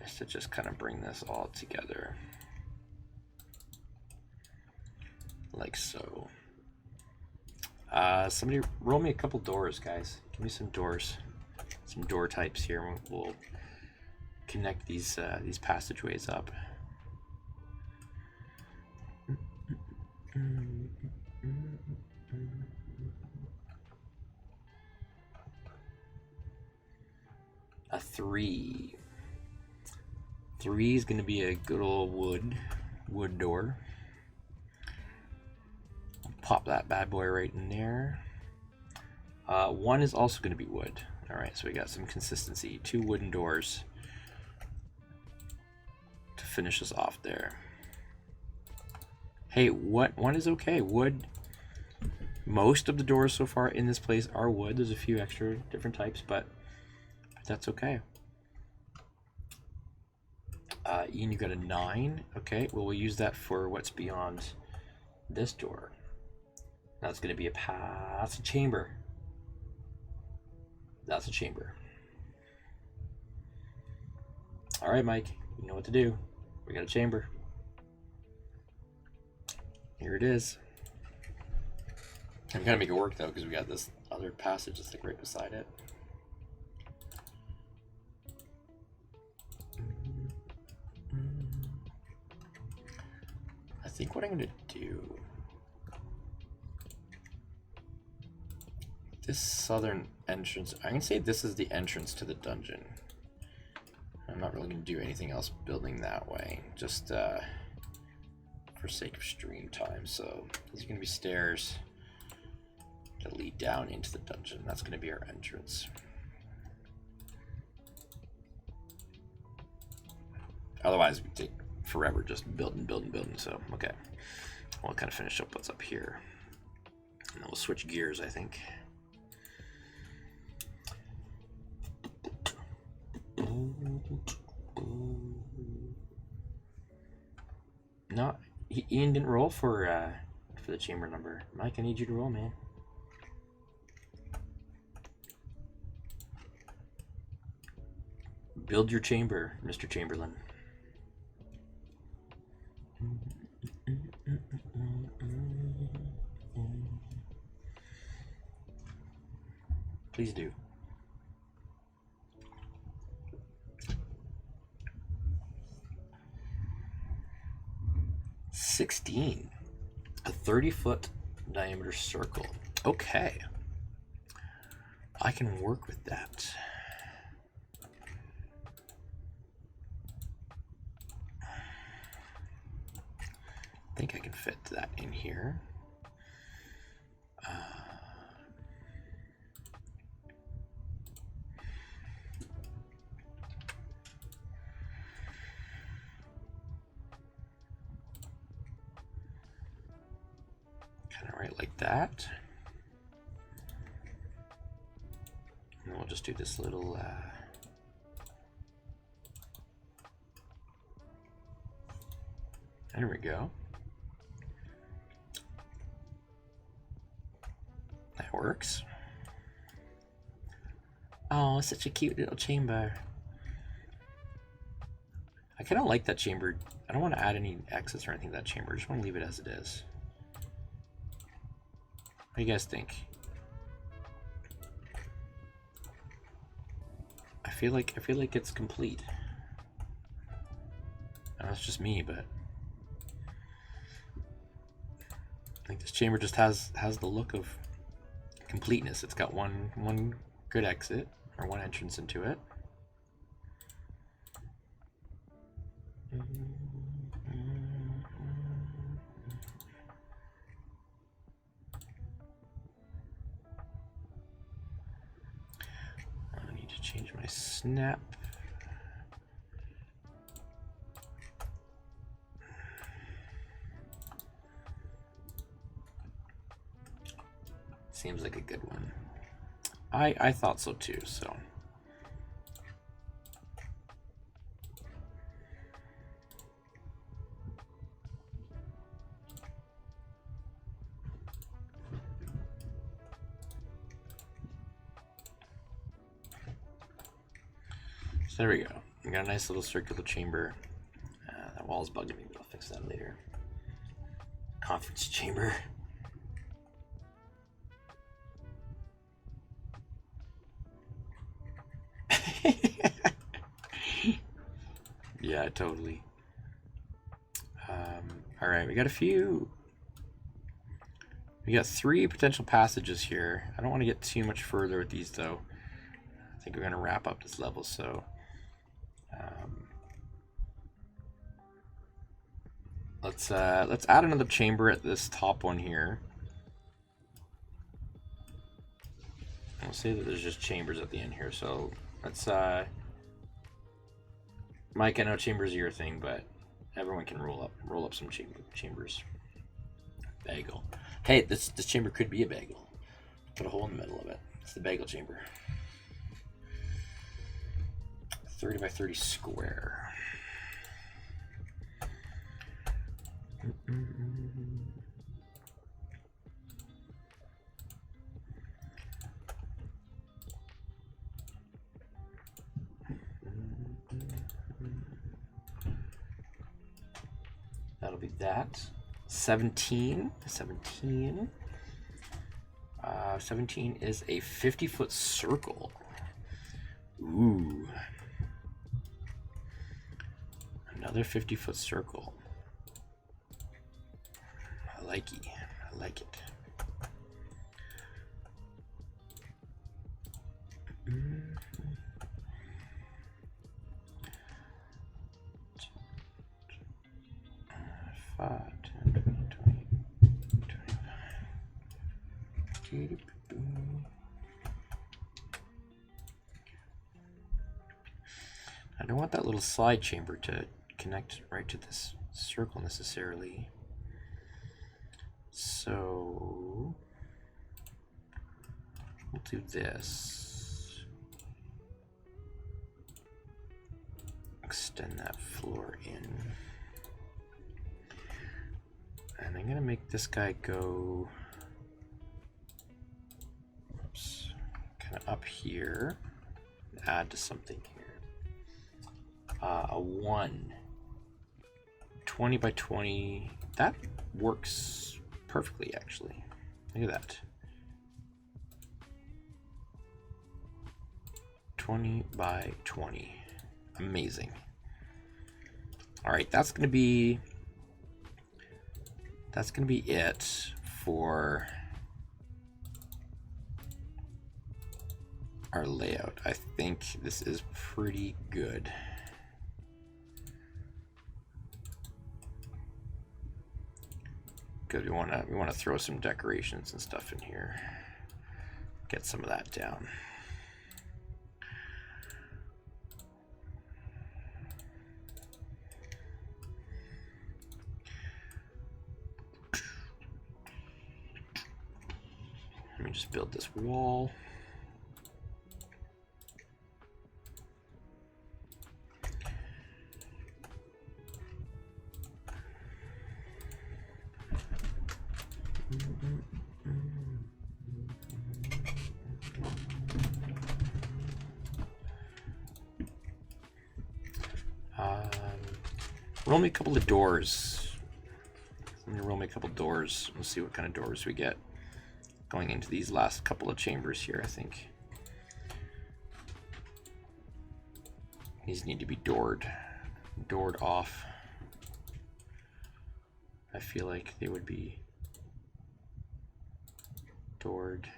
is to just kind of bring this all together. Like so. Somebody roll me a couple doors, guys. Give me some doors, some door types here. We'll connect these passageways up. A 3. 3 is going to be a good old wood door. Pop that bad boy right in there. 1 is also going to be wood. All right, so we got some consistency. 2 wooden doors to finish us off there. Hey, what? 1 is okay. Wood. Most of the doors so far in this place are wood. There's a few extra different types, but that's okay. Ian, you got a 9. Okay, well, we'll use that for what's beyond this door. That's going to be that's a chamber. That's a chamber. All right, Mike, you know what to do. We got a chamber. Here it is. I'm going to make it work, though, because we got this other passage that's like right beside it. I think what I'm going to do... This southern entrance, I can say this is the entrance to the dungeon. I'm not really going to do anything else building that way, just for sake of stream time. So these are going to be stairs that lead down into the dungeon. That's going to be our entrance. Otherwise, we take forever just building. So, okay. We'll kind of finish up what's up here. And then we'll switch gears, I think. No, Ian didn't roll for the chamber number. Mike, I need you to roll, man. Build your chamber, Mr. Chamberlain. Please do. A 30-foot diameter circle. Okay. I can work with that. I think I can fit that in here. Kind of right like that. And we'll just do this little there we go. That works. Oh, such a cute little chamber. I kind of like that chamber. I don't want to add any exits or anything to that chamber. I just want to leave it as it is. What do you guys think? I feel like it's complete. That's just me, but I think this chamber just has the look of completeness. It's got one good exit or one entrance into it. I need to change my snap. Seems like a good one. I thought so too, so. So there we go. We got a nice little circular chamber. That wall's bugging me, but I'll fix that later. Conference chamber. Yeah, totally. All right, we got three potential passages here. I don't want to get too much further with these though. I think we're going to wrap up this level, so let's add another chamber at this top one here. I'll say that there's just chambers at the end here, so let's Mike, I know chambers are your thing, but everyone can roll up some chambers. Bagel. Hey, this chamber could be a bagel. Put a hole in the middle of it. It's the bagel chamber. 30 by 30 square. That'll be that. 17 is a 50-foot circle. Ooh. Another 50-foot circle. I like it. Five, 10, 20, 25. I don't want that little slide chamber to connect right to this circle necessarily. So we'll do this. Extend that floor in. And I'm gonna make this guy go, oops, kind of up here, add to something here. A 20 by 20, that works perfectly actually. Look at that. 20 by 20, amazing. All right, that's gonna be it for our layout. I think this is pretty good. Good. We want to throw some decorations and stuff in here. Get some of that down. Let me just build this wall. Roll me a couple of doors. Let me roll me a couple of doors. We'll see what kind of doors we get going into these last couple of chambers here, I think. These need to be doored off. I feel like they would be doored.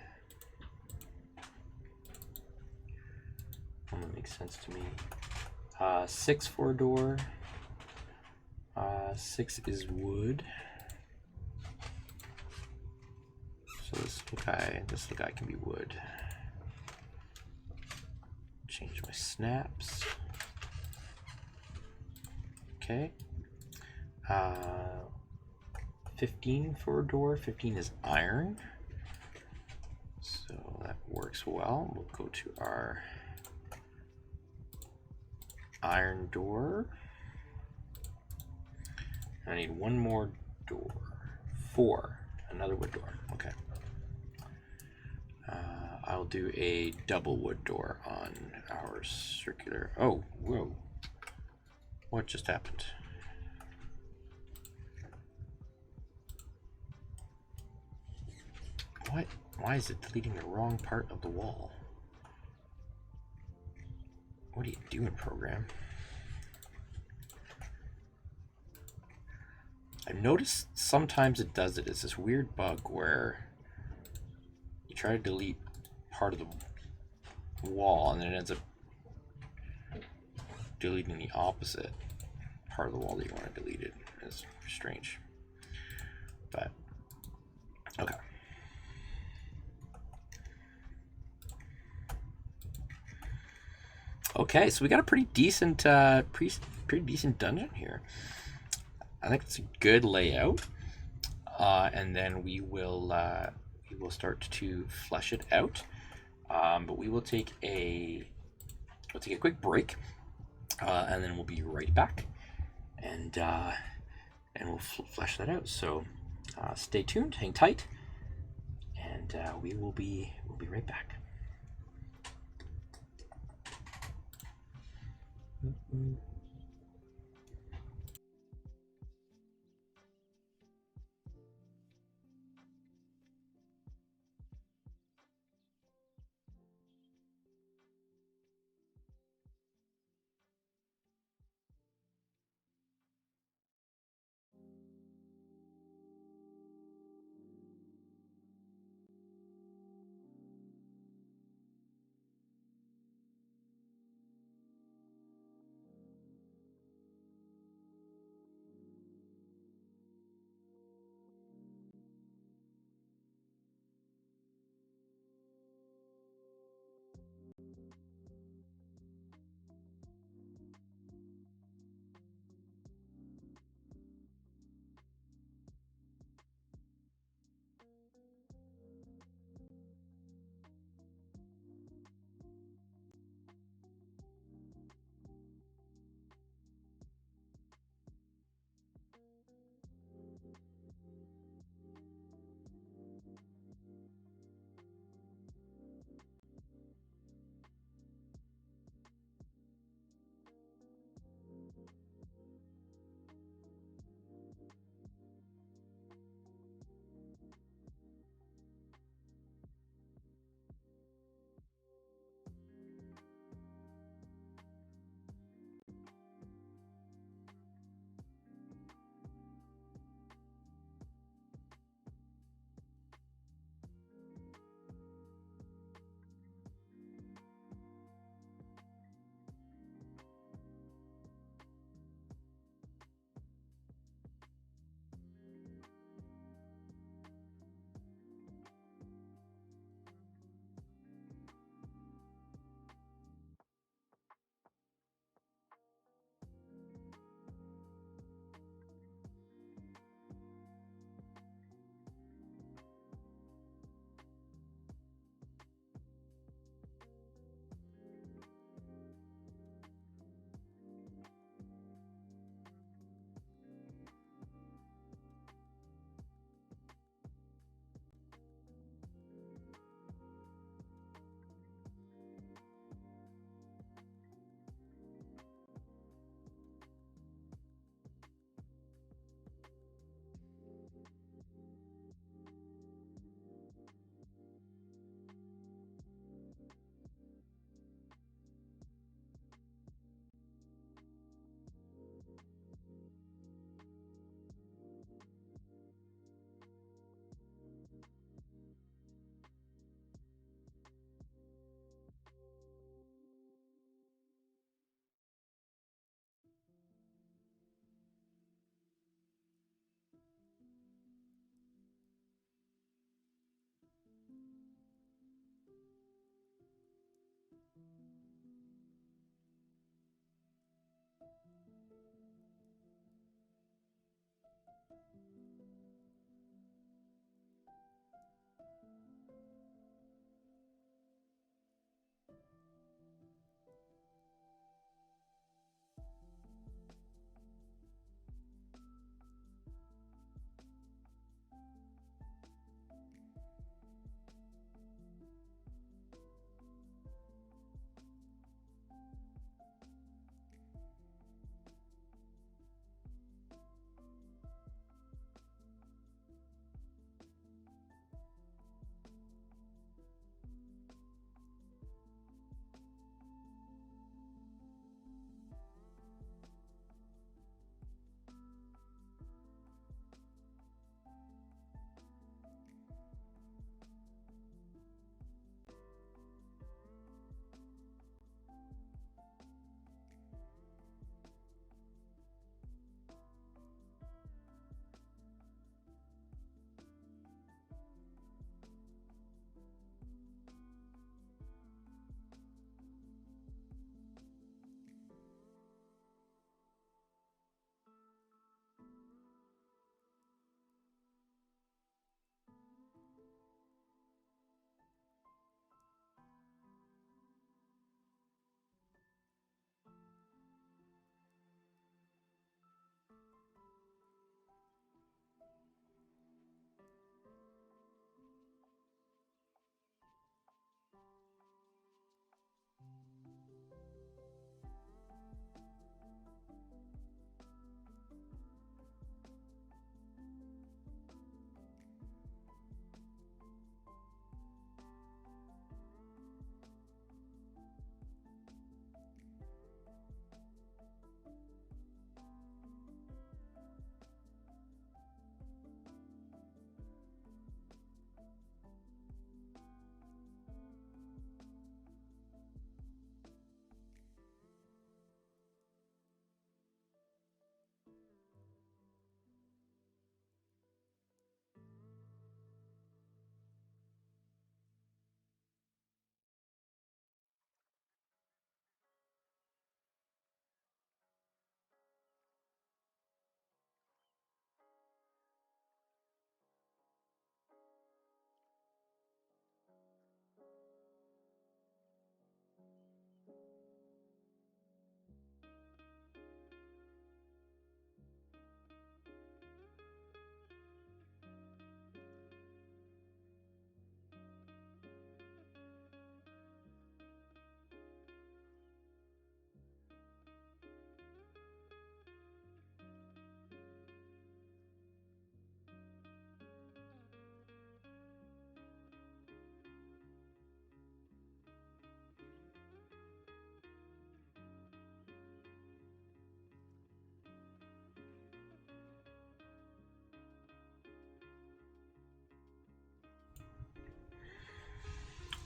That makes sense to me. 6 for a door. 6 is wood. So this little guy can be wood. Change my snaps. Okay. 15 for a door. 15 is iron. So that works well. We'll go to our iron door. I need one more door. 4. Another wood door. Okay. I'll do a double wood door on our circular. Oh, whoa. What just happened? What? Why is it deleting the wrong part of the wall? What are you doing, program? I've noticed sometimes it does it. It's this weird bug where you try to delete part of the wall and then it ends up deleting the opposite part of the wall that you want to delete. It is strange. But, okay. Okay, so we got a pretty decent, pretty decent dungeon here. I think it's a good layout, and then we will start to flesh it out. But we will take a quick break, and then we'll be right back, and we'll flesh that out. So stay tuned, hang tight, and we'll be right back.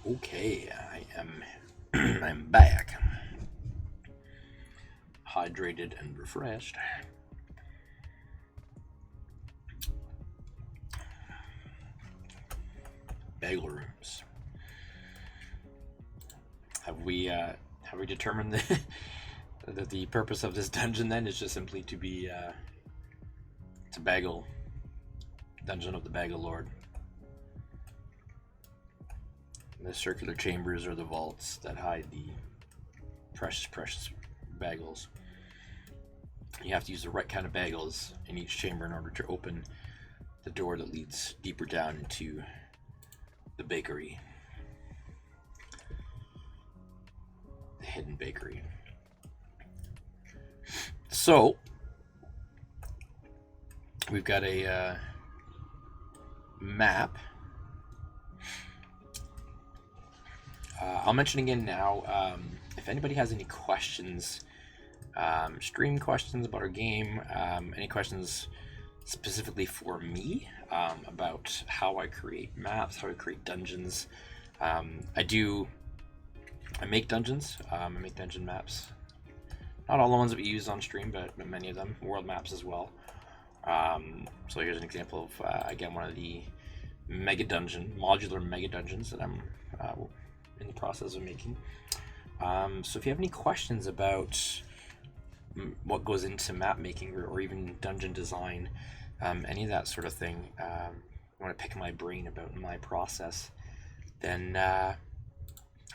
Okay, I'm back. Hydrated and refreshed. Bagel rooms. Have we determined that the purpose of this dungeon then is just simply to be it's a bagel dungeon of the Bagel Lord? The circular chambers are the vaults that hide the precious bagels. You have to use the right kind of bagels in each chamber in order to open the door that leads deeper down into the bakery. The hidden bakery. So, we've got a map. I'll mention again now, if anybody has any questions, stream questions about our game, any questions specifically for me about how I create maps, how I create dungeons. I make dungeons, I make dungeon maps. Not all the ones that we use on stream, but many of them, world maps as well. So here's an example of, again, one of the modular mega dungeons that I'm in the process of making. So if you have any questions about what goes into map making or even dungeon design, any of that sort of thing, want to pick my brain about my process, then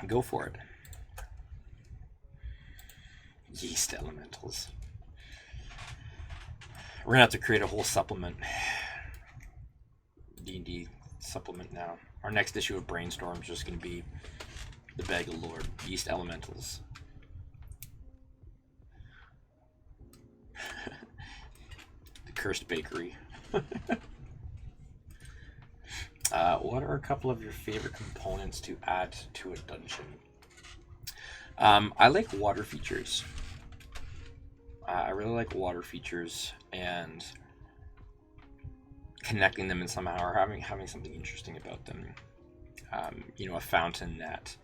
go for it. Yeast elementals. We're gonna have to create a whole supplement, D&D supplement now. Our next issue of Brainstorm is just gonna be the Bagel Lord, yeast elementals. The cursed bakery. What are a couple of your favorite components to add to a dungeon? I like water features. I really like water features and connecting them in somehow, or having something interesting about them. A fountain that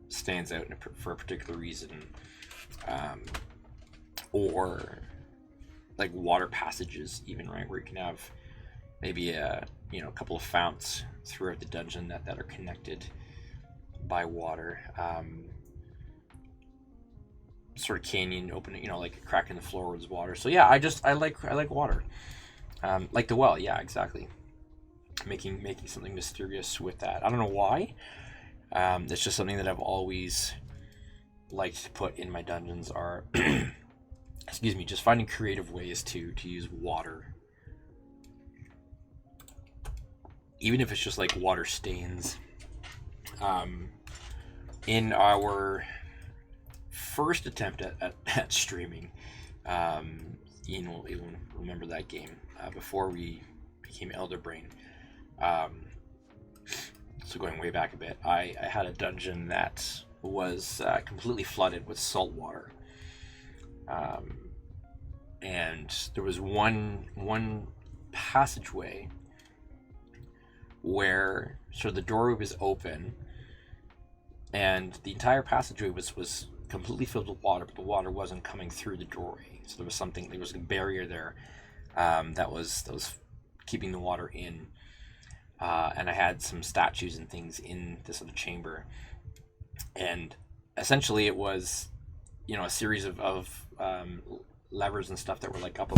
stands out for a particular reason, or like water passages, even, right, where you can have maybe a couple of founts throughout the dungeon that are connected by water. Sort of canyon opening, like a crack in the floor with water. So yeah, I like water. Like the well, yeah, exactly. Making something mysterious with that. I don't know why. It's just something that I've always liked to put in my dungeons are excuse me, just finding creative ways to use water. Even if it's just like water stains. In our first attempt at streaming, you'll remember that game, before we became Elderbrain. So going way back a bit, I had a dungeon that was completely flooded with salt water, and there was one passageway where the doorway was open, and the entire passageway was completely filled with water, but the water wasn't coming through the doorway. So there was a barrier there that was keeping the water in. And I had some statues and things in this other chamber, and essentially it was, a series of levers and stuff that were like up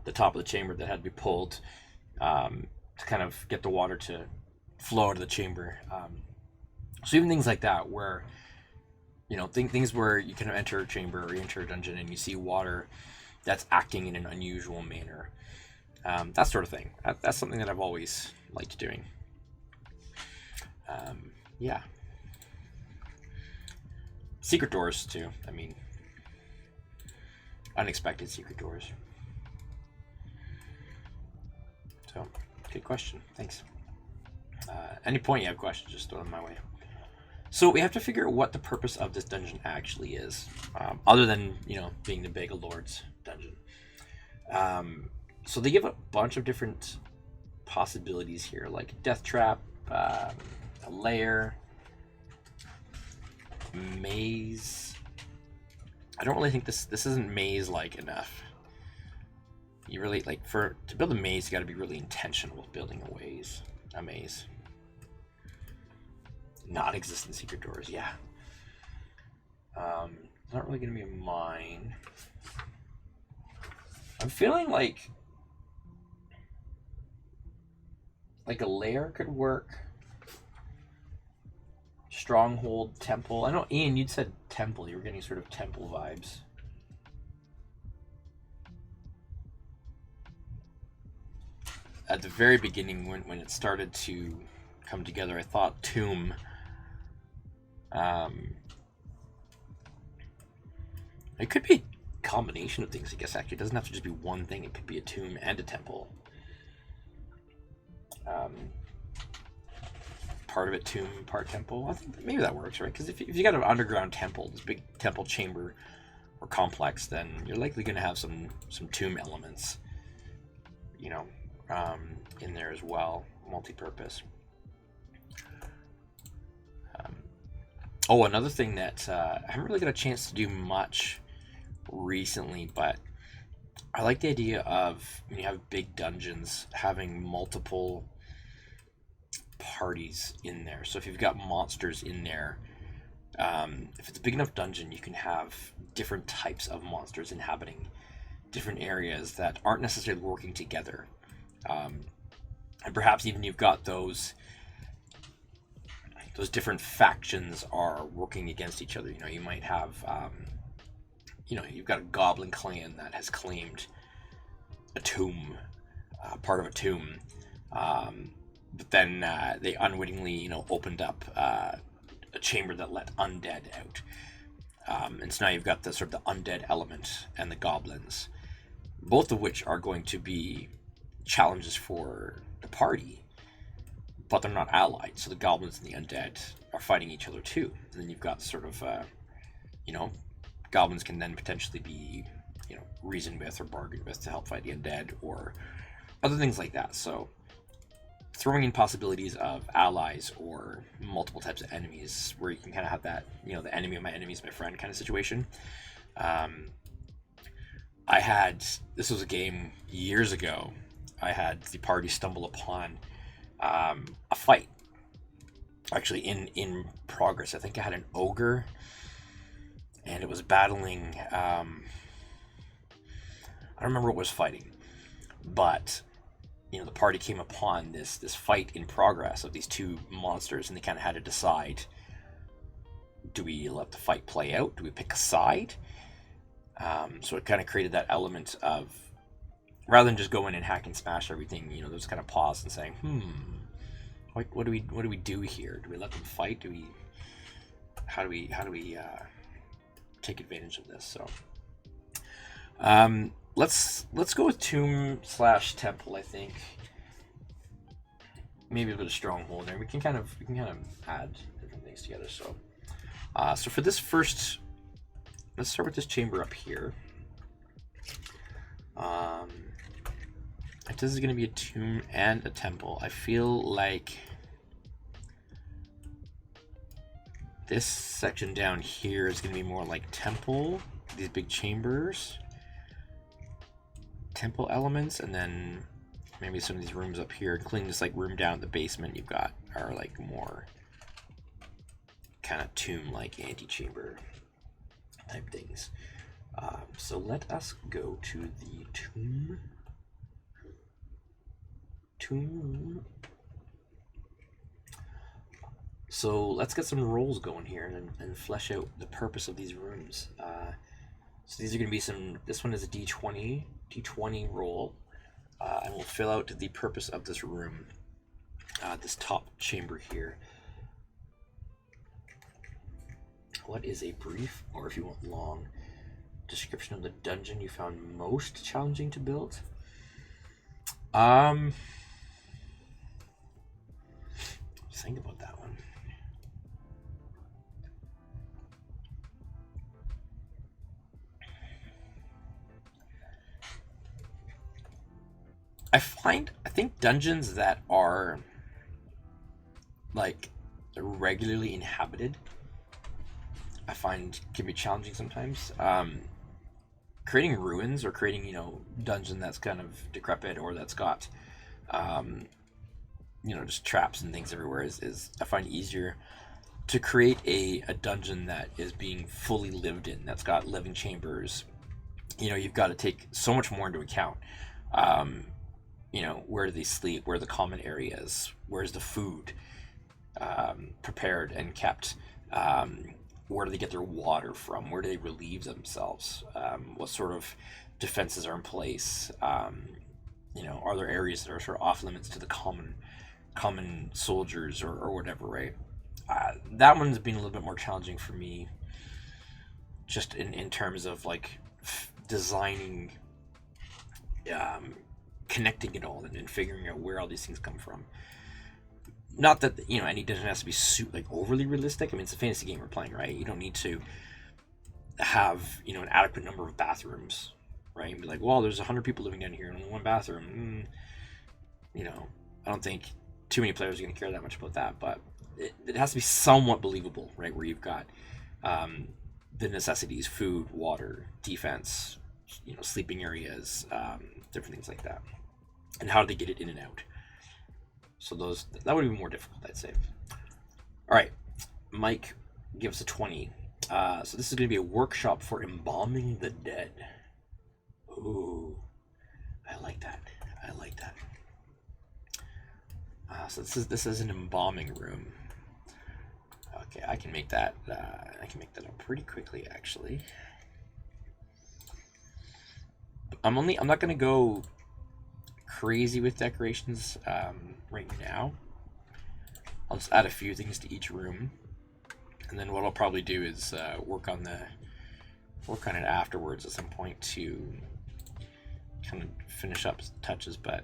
the top of the chamber that had to be pulled to kind of get the water to flow out of the chamber. So even things like that, where things where you can enter a chamber or enter a dungeon and you see water that's acting in an unusual manner, that sort of thing. That's something that I've always liked doing. Yeah. Secret doors too. Unexpected secret doors. So, good question. Thanks. Any point you have questions, just throw them my way. So we have to figure out what the purpose of this dungeon actually is, other than being the Bagel Lord's dungeon. So they give a bunch of different possibilities here, like death trap, a lair, maze. I don't really think this isn't maze-like enough. You really, like, to build a maze, you got to be really intentional with building a maze. Non-existent secret doors, yeah. Not really going to be a mine. I'm feeling like a lair could work. Stronghold, temple. I know, Ian, you'd said temple. You were getting sort of temple vibes. At the very beginning, when it started to come together, I thought tomb. It could be a combination of things, I guess, actually. It doesn't have to just be one thing. It could be a tomb and a temple. Part of it tomb, part temple. I think maybe that works, right? Because if you got an underground temple, this big temple chamber or complex, then you're likely going to have some tomb elements, you know, in there as well, multi-purpose. Another thing that I haven't really got a chance to do much recently, but I like the idea of, when you have big dungeons, having multiple parties in there. So if you've got monsters in there, if it's a big enough dungeon, you can have different types of monsters inhabiting different areas that aren't necessarily working together. And perhaps even you've got those different factions are working against each other. You know, you might have, you've got a goblin clan that has claimed a tomb, part of a tomb, but then they unwittingly, opened up a chamber that let undead out. And so now you've got the sort of the undead element and the goblins, both of which are going to be challenges for the party, but they're not allied. So the goblins and the undead are fighting each other too. And then you've got sort of, goblins can then potentially be, reasoned with or bargained with to help fight the undead or other things like that. So throwing in possibilities of allies or multiple types of enemies where you can kind of have that, the enemy of my enemy is my friend kind of situation. This was a game years ago. I had the party stumble upon a fight actually in progress. I think I had an ogre and it was battling, I don't remember what was fighting, but the party came upon this fight in progress of these two monsters, and they kind of had to decide, do we let the fight play out? Do we pick a side? So it kind of created that element of, rather than just go in and hack and smash everything, there was kind of pause and saying, what do we do here? Do we let them fight? How do we take advantage of this? So let's go with tomb/temple. I think maybe a bit of stronghold there. We can kind of add different things together. So so for this first, let's start with this chamber up here. This is going to be a tomb and a temple. I feel like this section down here is going to be more like temple, these big chambers, temple elements, and then maybe some of these rooms up here, including this like room down at the basement you've got, are like more kind of tomb-like antechamber type things. So let us go to the tomb. So let's get some rolls going here and flesh out the purpose of these rooms. So these are going to be this one is a D20 roll, and we'll fill out the purpose of this room, this top chamber here. What is a brief, or if you want long, description of the dungeon you found most challenging to build? Think about that one. I think dungeons that are like regularly inhabited, I find can be challenging sometimes. Creating ruins or creating, dungeon that's kind of decrepit or that's got, just traps and things everywhere is I find easier to create a dungeon that is being fully lived in, that's got living chambers. You've got to take so much more into account. Where do they sleep? Where are the common areas? Where's the food prepared and kept? Where do they get their water from? Where do they relieve themselves? What sort of defenses are in place? Are there areas that are sort of off limits to the common soldiers or whatever, right? That one's been a little bit more challenging for me, just in terms of like designing, connecting it all and figuring out where all these things come from. Not that any dungeon has to be overly realistic. I mean, it's a fantasy game we're playing, right? You don't need to have an adequate number of bathrooms, right? And be like, well, there's 100 people living down here in only one bathroom. I don't think too many players are going to care that much about that, but it has to be somewhat believable, right? Where you've got the necessities: food, water, defense, sleeping areas, different things like that, and how do they get it in and out. So that would be more difficult, I'd say. All right, Mike gives a 20. So this is going to be a workshop for embalming the dead. Ooh, I like that. So this is an embalming room. Okay, I can make that. I can make that up pretty quickly, actually. I'm not going to go crazy with decorations right now. I'll just add a few things to each room, and then what I'll probably do is work on it afterwards at some point to kind of finish up touches. But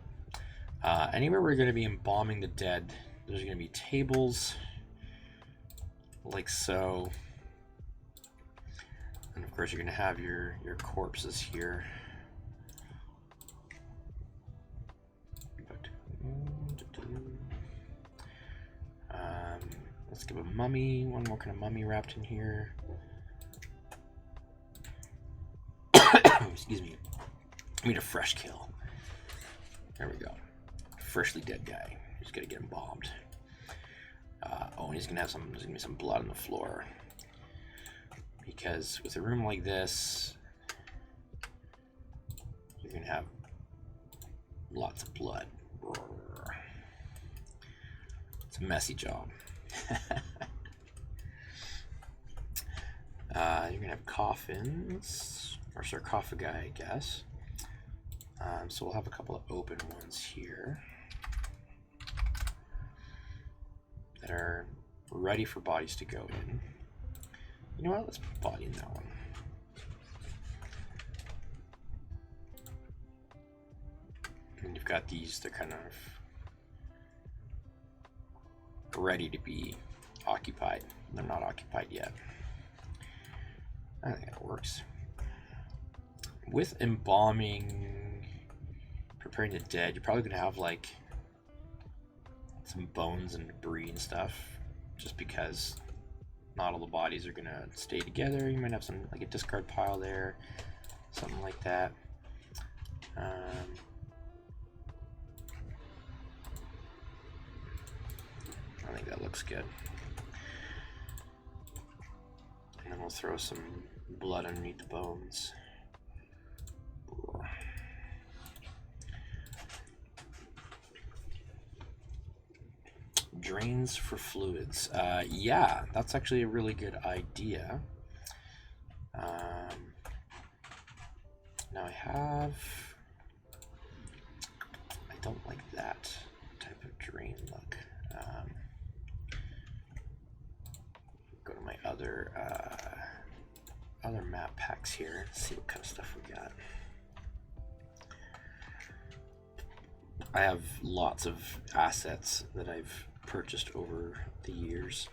anywhere we're going to be embalming the dead, there's going to be tables like so, and of course you're going to have your corpses here. Let's give a mummy, one more kind of mummy wrapped in here. Excuse me. I need a fresh kill. There we go. Freshly dead guy. He's gonna get embalmed. And he's gonna have there's gonna be some blood on the floor. Because with a room like this, you're gonna have lots of blood. It's a messy job. You're gonna have coffins or sarcophagi, I guess. So we'll have a couple of open ones here that are ready for bodies to go in. You know what? Let's put a body in that one. And you've got these, they're kind of ready to be occupied. They're not occupied yet. I think that works. With embalming, preparing the dead, you're probably going to have like some bones and debris and stuff, just because not all the bodies are going to stay together. You might have some, like a discard pile there, something like that. I think that looks good. And then we'll throw some blood underneath the bones. Drains for fluids. Yeah, that's actually a really good idea. Now I don't like that type of drain look. Go to my other map packs here. Let's see what kind of stuff we got. I have lots of assets that I've purchased over the years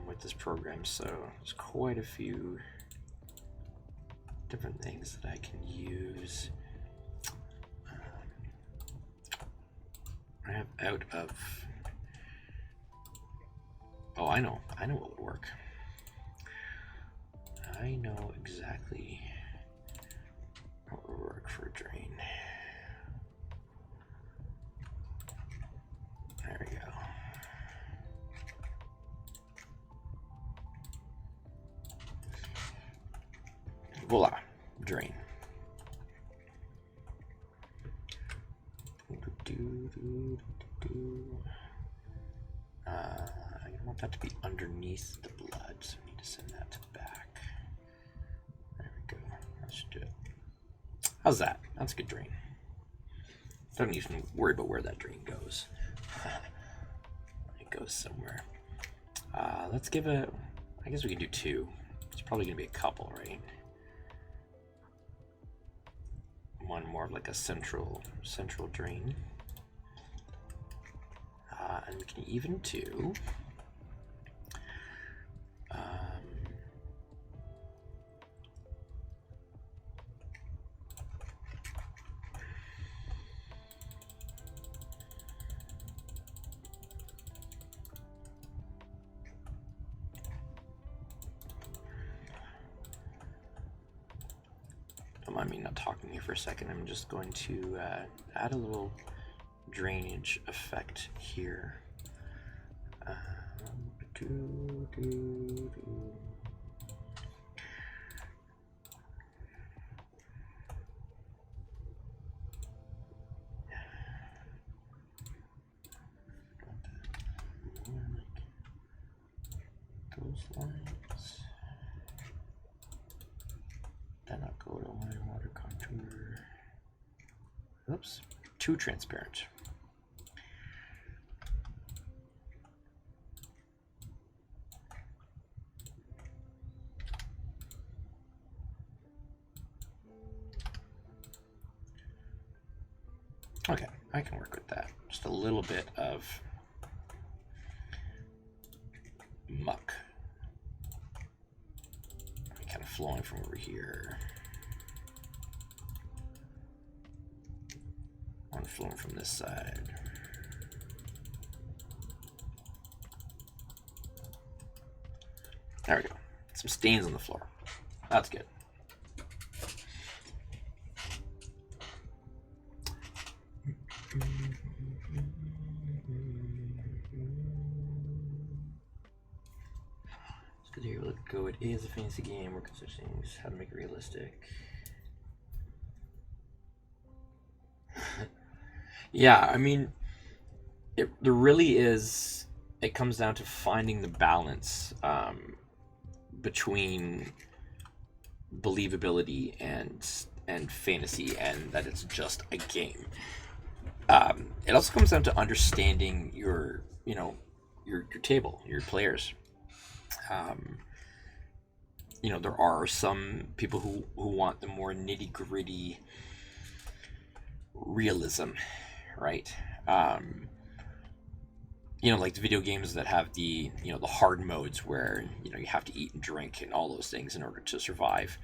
with this program, so there's quite a few different things that I can use. I have out of Oh, I know what would work. I know exactly what would work for a drain. There we go. Voila, drain. I want that to be underneath the blood, so I need to send that to back. There we go. That should do it. How's that? That's a good drain. Don't even worry about where that drain goes. It goes somewhere. Let's give it. I guess we can do two. It's probably gonna be a couple, right? One more of like a central drain. And we can even do don't mind me not talking here for a second. I'm just going to add a little drainage effect here. Those lines. Then I'll go to my water contour. Oops, too transparent. Okay, I can work with that. Just a little bit of muck. Kind of flowing from over here. One flowing from this side. There we go. Some stains on the floor. That's good. Here, let's go. It is a fantasy game. Work on such things. How to make it realistic. Yeah, I mean, there really is. It comes down to finding the balance between believability and fantasy, and that it's just a game. It also comes down to understanding your table, your players. There are some people who want the more nitty gritty realism, right? Like the video games that have the hard modes where you have to eat and drink and all those things in order to survive.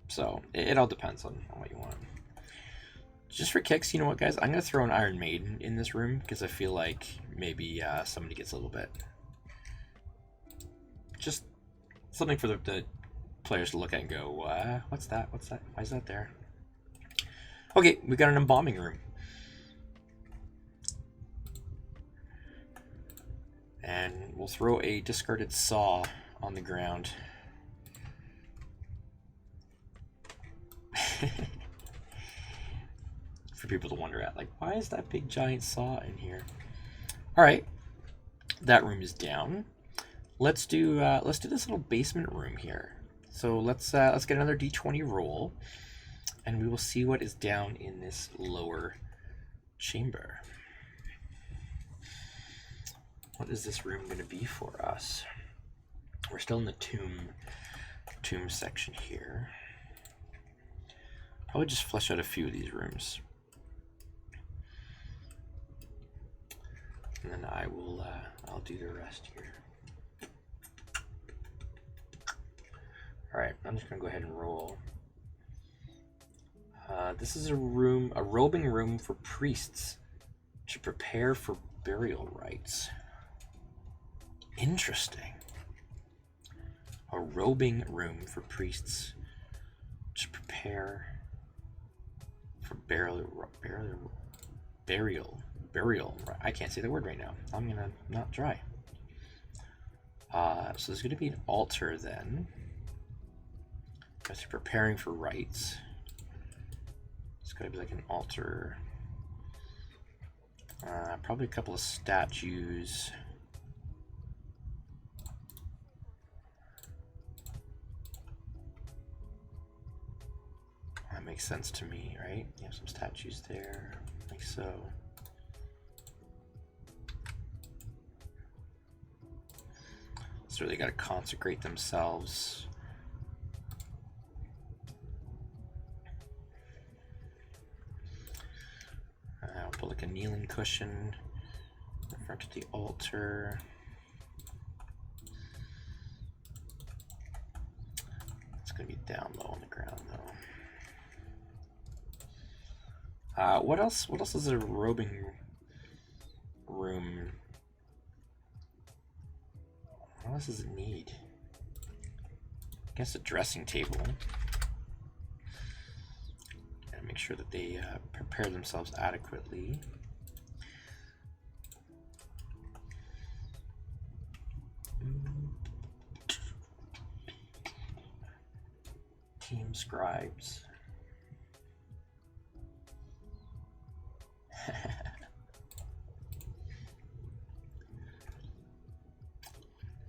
So it all depends on what you want. Just for kicks, you know what, guys? I'm going to throw an Iron Maiden in this room because I feel like maybe somebody gets a little bit. Just something for the players to look at and go, what's that? What's that? Why is that there? Okay, we got an Embalming Room. And we'll throw a discarded saw on the ground. For people to wonder at, like, why is that big giant saw in here? All right, that room is down. Let's do this little basement room here. So let's get another D20 roll, and we will see what is down in this lower chamber. What is this room going to be for us? We're still in the tomb section here. Probably just flesh out a few of these rooms. And then I will I'll do the rest here. All right, I'm just gonna go ahead and roll. This is a robing room for priests. To prepare for burial rites. Interesting. A robing room for priests to prepare for burial. I can't say the word right now. I'm gonna not try. So there's gonna be an altar then. As you're preparing for rites, it's gonna be like an altar. Probably a couple of statues. That makes sense to me, right? You have some statues there, like so. So they got to consecrate themselves. I'll put like a kneeling cushion in front of the altar. It's gonna be down low on the ground though. What else? What else is a robing room? What else does it need? I guess a dressing table. Gotta make sure that they prepare themselves adequately. Team scribes.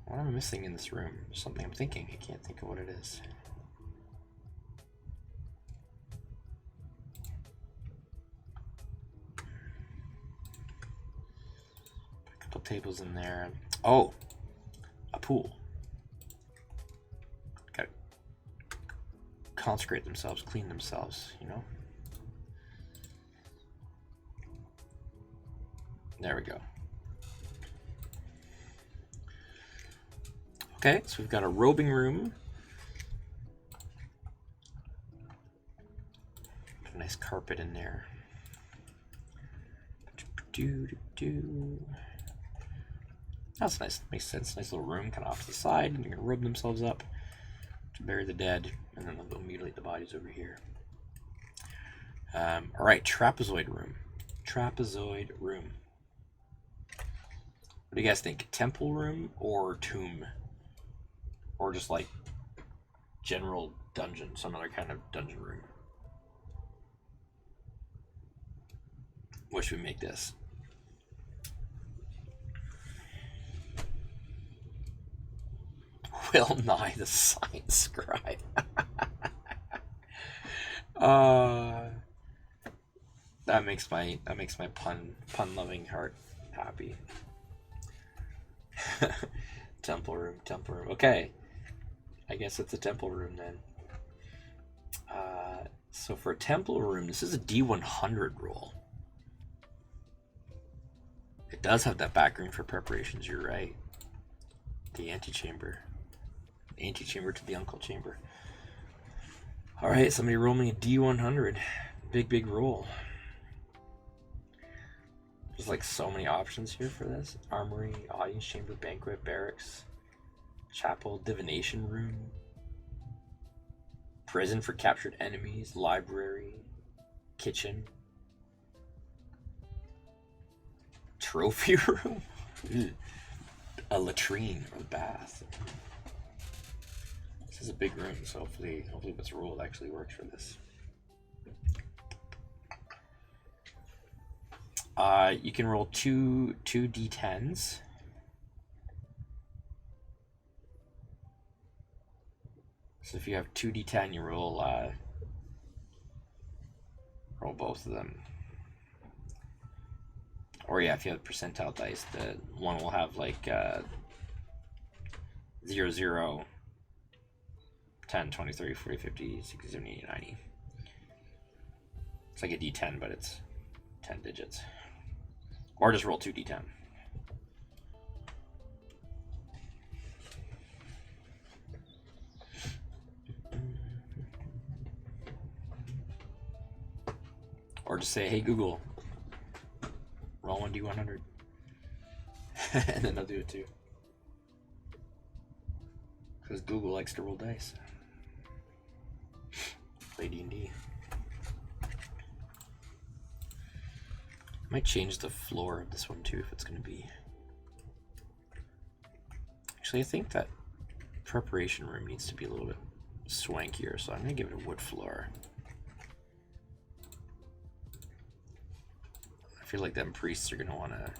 What am I missing in this room? There's something I'm thinking. I can't think of what it is. Put a couple tables in there. Oh, a pool. Gotta consecrate themselves, clean themselves, you know? There we go. Okay, so we've got a robing room. Put a nice carpet in there. That's nice. Makes sense. Nice little room, kind of off to the side. And they're gonna rub themselves up to bury the dead, and then they'll go mutilate the bodies over here. All right, trapezoid room. Trapezoid room. What do you guys think? Temple room or tomb? Or just like general dungeon, some other kind of dungeon room? What should we make this? Will Nye the Science Scribe. That makes my pun loving heart happy. Temple room. Okay, I guess it's a temple room then. So for a temple room, this is a D100 roll. It does have that back room for preparations. You're right. The antechamber. Antechamber to the uncle chamber. All right, somebody roll me a D100. Big roll. There's like so many options here for this. Armory, audience chamber, banquet, barracks, chapel, divination room, prison for captured enemies, library, kitchen, trophy room, a latrine or bath. This is a big room, so hopefully what's rolled actually works for this. You can roll two d10s. So if you have 2d10, you roll both of them. Or yeah, if you have percentile dice, the one will have like 0, 0, 10, 20, 30, 40, 50, 60, 70, 80, 90. It's like a d10, but it's 10 digits. Or just roll 2d10. Or just say, hey Google, roll 1D100. And then I'll do it too. Because Google likes to roll dice. Play D&D. Might change the floor of this one too if it's going to be. Actually, I think that preparation room needs to be a little bit swankier, so I'm going to give it a wood floor. I feel like them priests are going to want to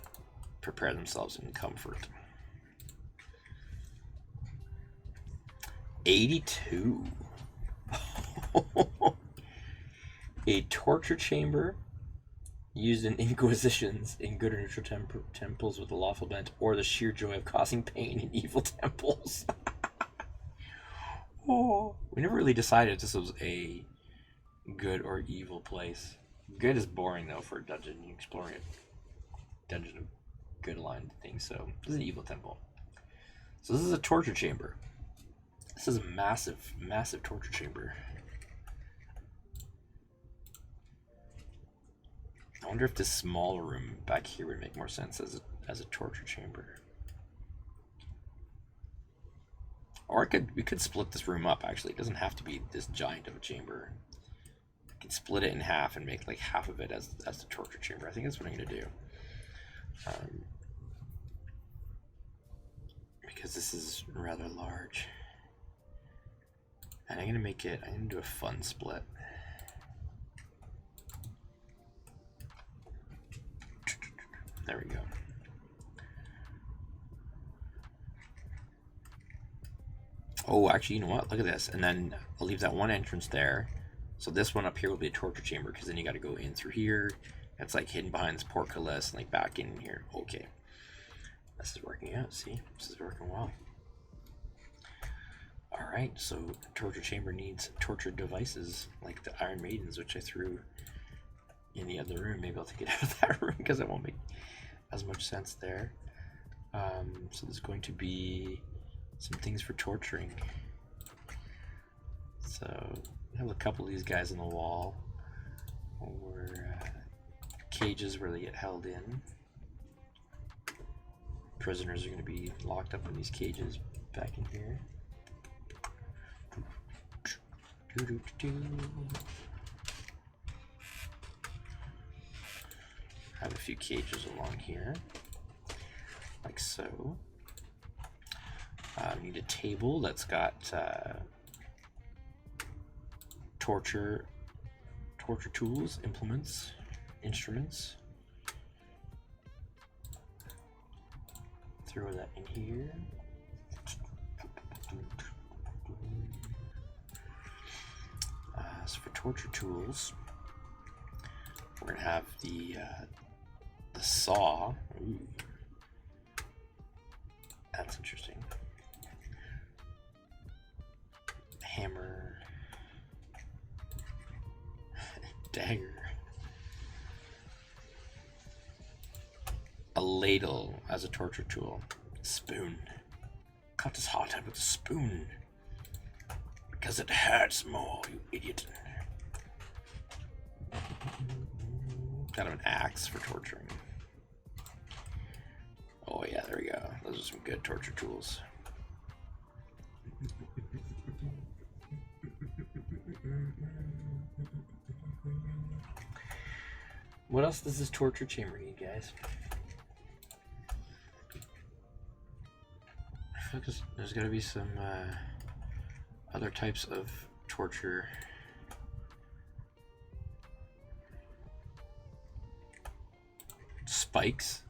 prepare themselves in comfort. 82. A torture chamber used in inquisitions in good or neutral temples with a lawful bent, or the sheer joy of causing pain in evil temples. Oh, we never really decided if this was a good or evil place. Good is boring though for a dungeon. You're exploring a dungeon of good aligned things. So this is an evil temple. So this is a torture chamber. This is a massive, massive torture chamber. I wonder if this small room back here would make more sense as a torture chamber. Or we could split this room up, actually. It doesn't have to be this giant of a chamber. I can split it in half and make like half of it as the torture chamber. I think that's what I'm going to do. Because this is rather large. And I'm going to do a fun split. There we go. Oh, actually, you know what? Look at this. And then I'll leave that one entrance there. So this one up here will be a torture chamber, because then you got to go in through here. It's like hidden behind this portcullis and like back in here. Okay. This is working out. See? This is working well. Alright, so torture chamber needs torture devices like the Iron Maidens, which I threw in the other room. Maybe I'll take it out of that room because it won't make as much sense there. So there's going to be some things for torturing. So I have a couple of these guys on the wall, or cages where they get held in. Prisoners are going to be locked up in these cages back in here. Have a few cages along here, like so. We need a table that's got torture tools, implements, instruments. Throw that in here. So for torture tools, we're gonna have the saw. Ooh. That's interesting. Hammer, dagger, a ladle as a torture tool, spoon. Cut his heart out with a spoon because it hurts more, you idiot. Kind of an axe for torturing. Oh yeah, there we go. Those are some good torture tools. What else does this torture chamber need, guys? I feel like there's got to be some other types of torture. Spikes.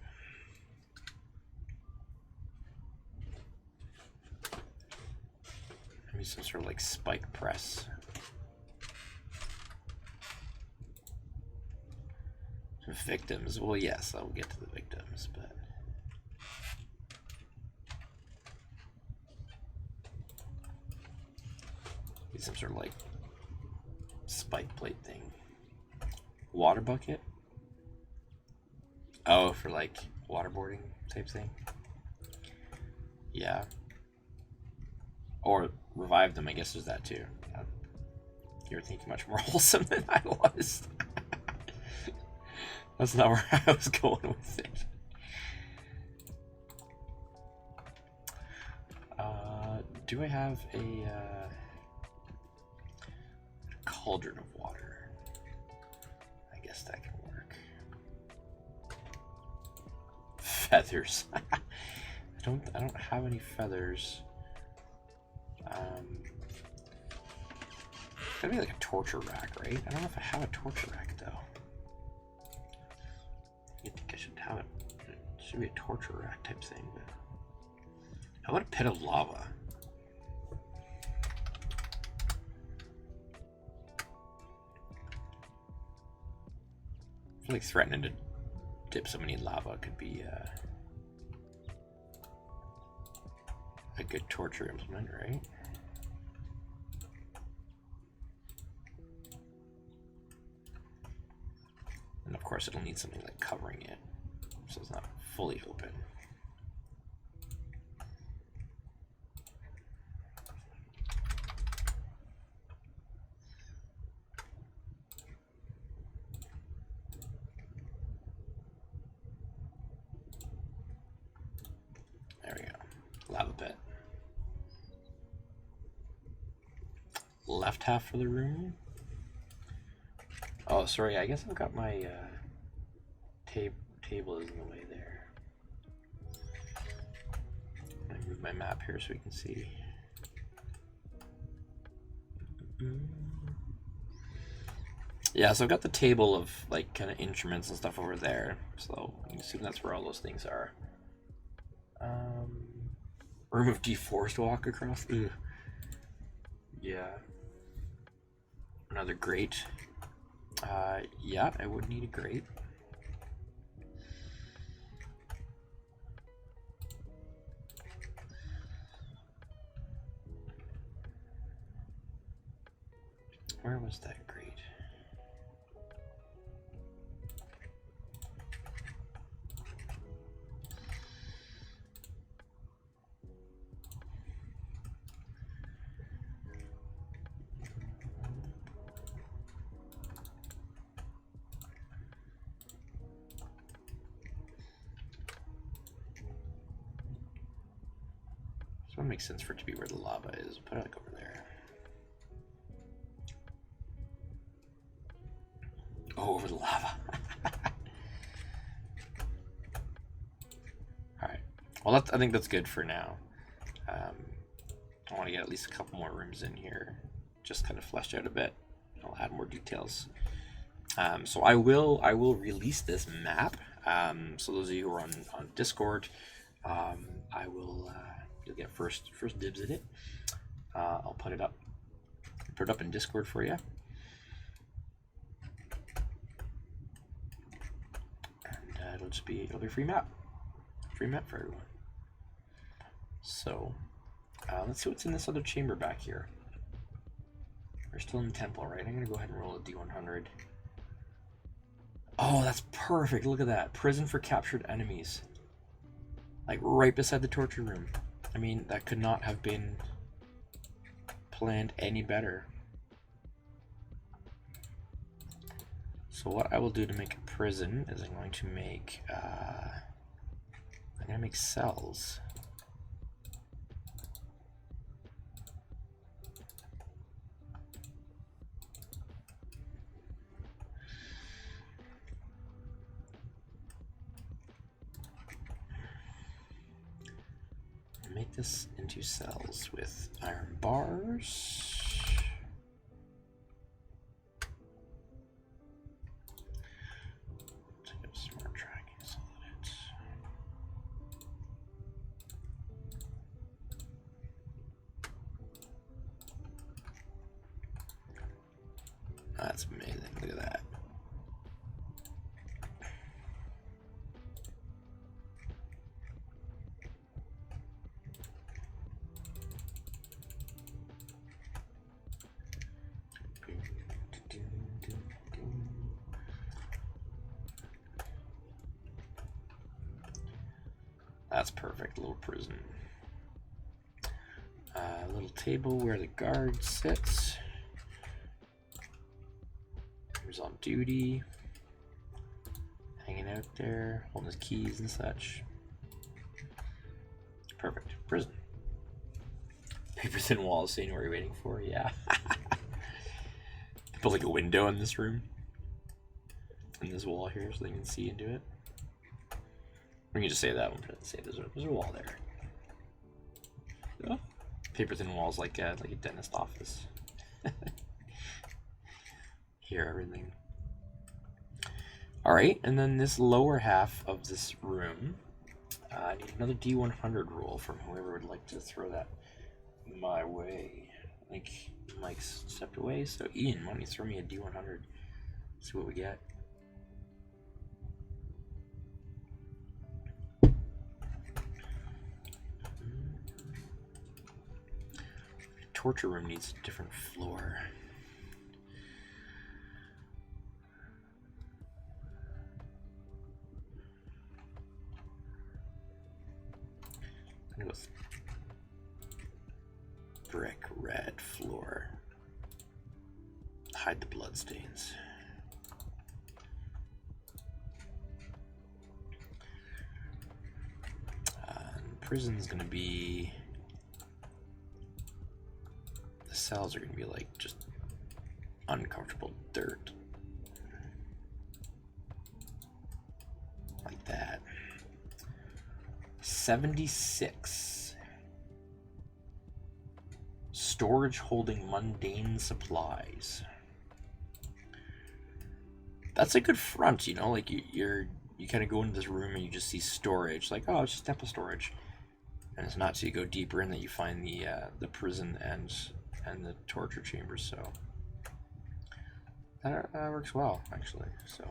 Maybe some sort of like spike press. Victims. Well, yes, I'll get to the victims, but some sort of like spike plate thing. Water bucket. Oh, for like waterboarding type thing. Yeah. Or revive them, I guess there's that too. You're thinking much more wholesome than I was. That's not where I was going with it. Do I have a cauldron of water? I guess that can work. Feathers. I don't have any feathers. Gotta be like a torture rack, right? I don't know if I have a torture rack though. I think I should have it. It should be a torture rack type thing, but how about a pit of lava? I feel like threatening to dip somebody in lava could be a good torture implement, right? And of course it'll need something like covering it so it's not fully open. There we go. Lava pit. Left half for the room. Oh, sorry, I guess I've got my table is in the way there. Let me move my map here so we can see. Yeah, so I've got the table of like kind of instruments and stuff over there, so you can assume that's where all those things are. Room of deforced walk across. Ugh. Yeah. Another grate. Yeah, I would need a grate. Where was that grate? So it makes sense for it to be where the lava is. Put it like over there. Oh, over the lava. Alright. Well, I think that's good for now. I want to get at least a couple more rooms in here. Just kind of fleshed out a bit. I'll add more details. So I will release this map. So those of you who are on Discord, I will you'll get first dibs at it. I'll put it up in Discord for you. And it'll be a free map for everyone. So let's see what's in this other chamber back here. We're still in the temple, right? I'm gonna go ahead and roll a D100. Oh, that's perfect. Look at that. Prison for captured enemies. Like right beside the torture room. I mean, that could not have been planned any better. So what I will do to make a prison is I'm going to make cells. Make this into cells with iron bars. Take up smart tracking so that it's that's amazing. Look at that. That's perfect. Little prison. Little table where the guard sits. Who's on duty. hanging out there, holding his keys and such. Perfect. Prison. Paper thin walls saying what you're waiting for. Yeah. Put like a window in this room, in this wall here, so they can see into it. We can just say that one. Say there's a wall there. Oh. Paper thin walls like a dentist office. Hear everything. All right, and then this lower half of this room. I need another D100 roll from whoever would like to throw that my way. I think Mike's stepped away, so Ian, why don't you throw me a D100? See what we get. Torture room needs a different floor. I'm gonna go with brick red floor. Hide the bloodstains. Prison's gonna be. The cells are gonna be like just uncomfortable dirt. Like that. 76. Storage holding mundane supplies. That's a good front, you know, like you kind of go into this room and you just see storage, like, oh, it's just temple storage. And it's not, so you go deeper in that you find the prison and the torture chambers, so that works well, actually. So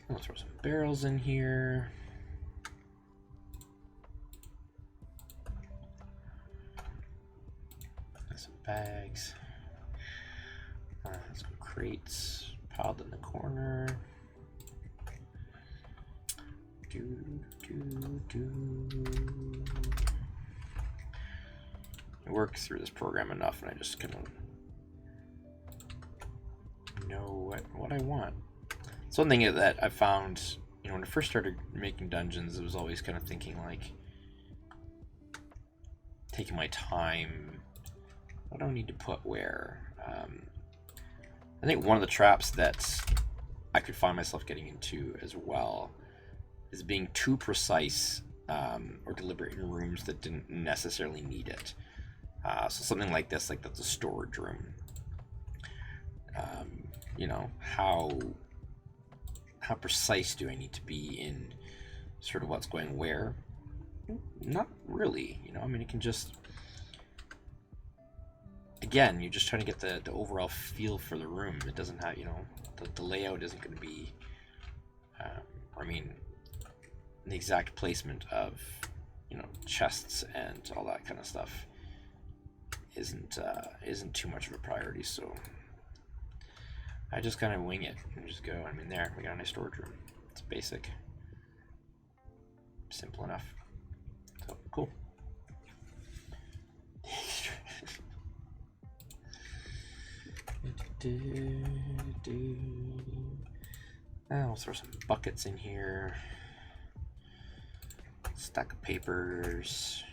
I'll throw some barrels in here. Some bags. Some crates piled in the corner. I work through this program enough, and I just kind of know what I want. Something that I found, you know, when I first started making dungeons, it was always kind of thinking like, taking my time. What do I need to put where? I think one of the traps that I could find myself getting into as well is being too precise or deliberate in rooms that didn't necessarily need it. So something like this, like that's a storage room. You know, how precise do I need to be in sort of what's going where? Not really, you know. I mean, it can just, again, you're just trying to get the overall feel for the room. It doesn't have, you know, the layout isn't going to be, I mean, the exact placement of, you know, chests and all that kind of stuff isn't too much of a priority. So I just kind of wing it and just go. I mean, there, we got a nice storage room. It's basic, simple enough. So cool. We'll throw some buckets in here. Stack of papers.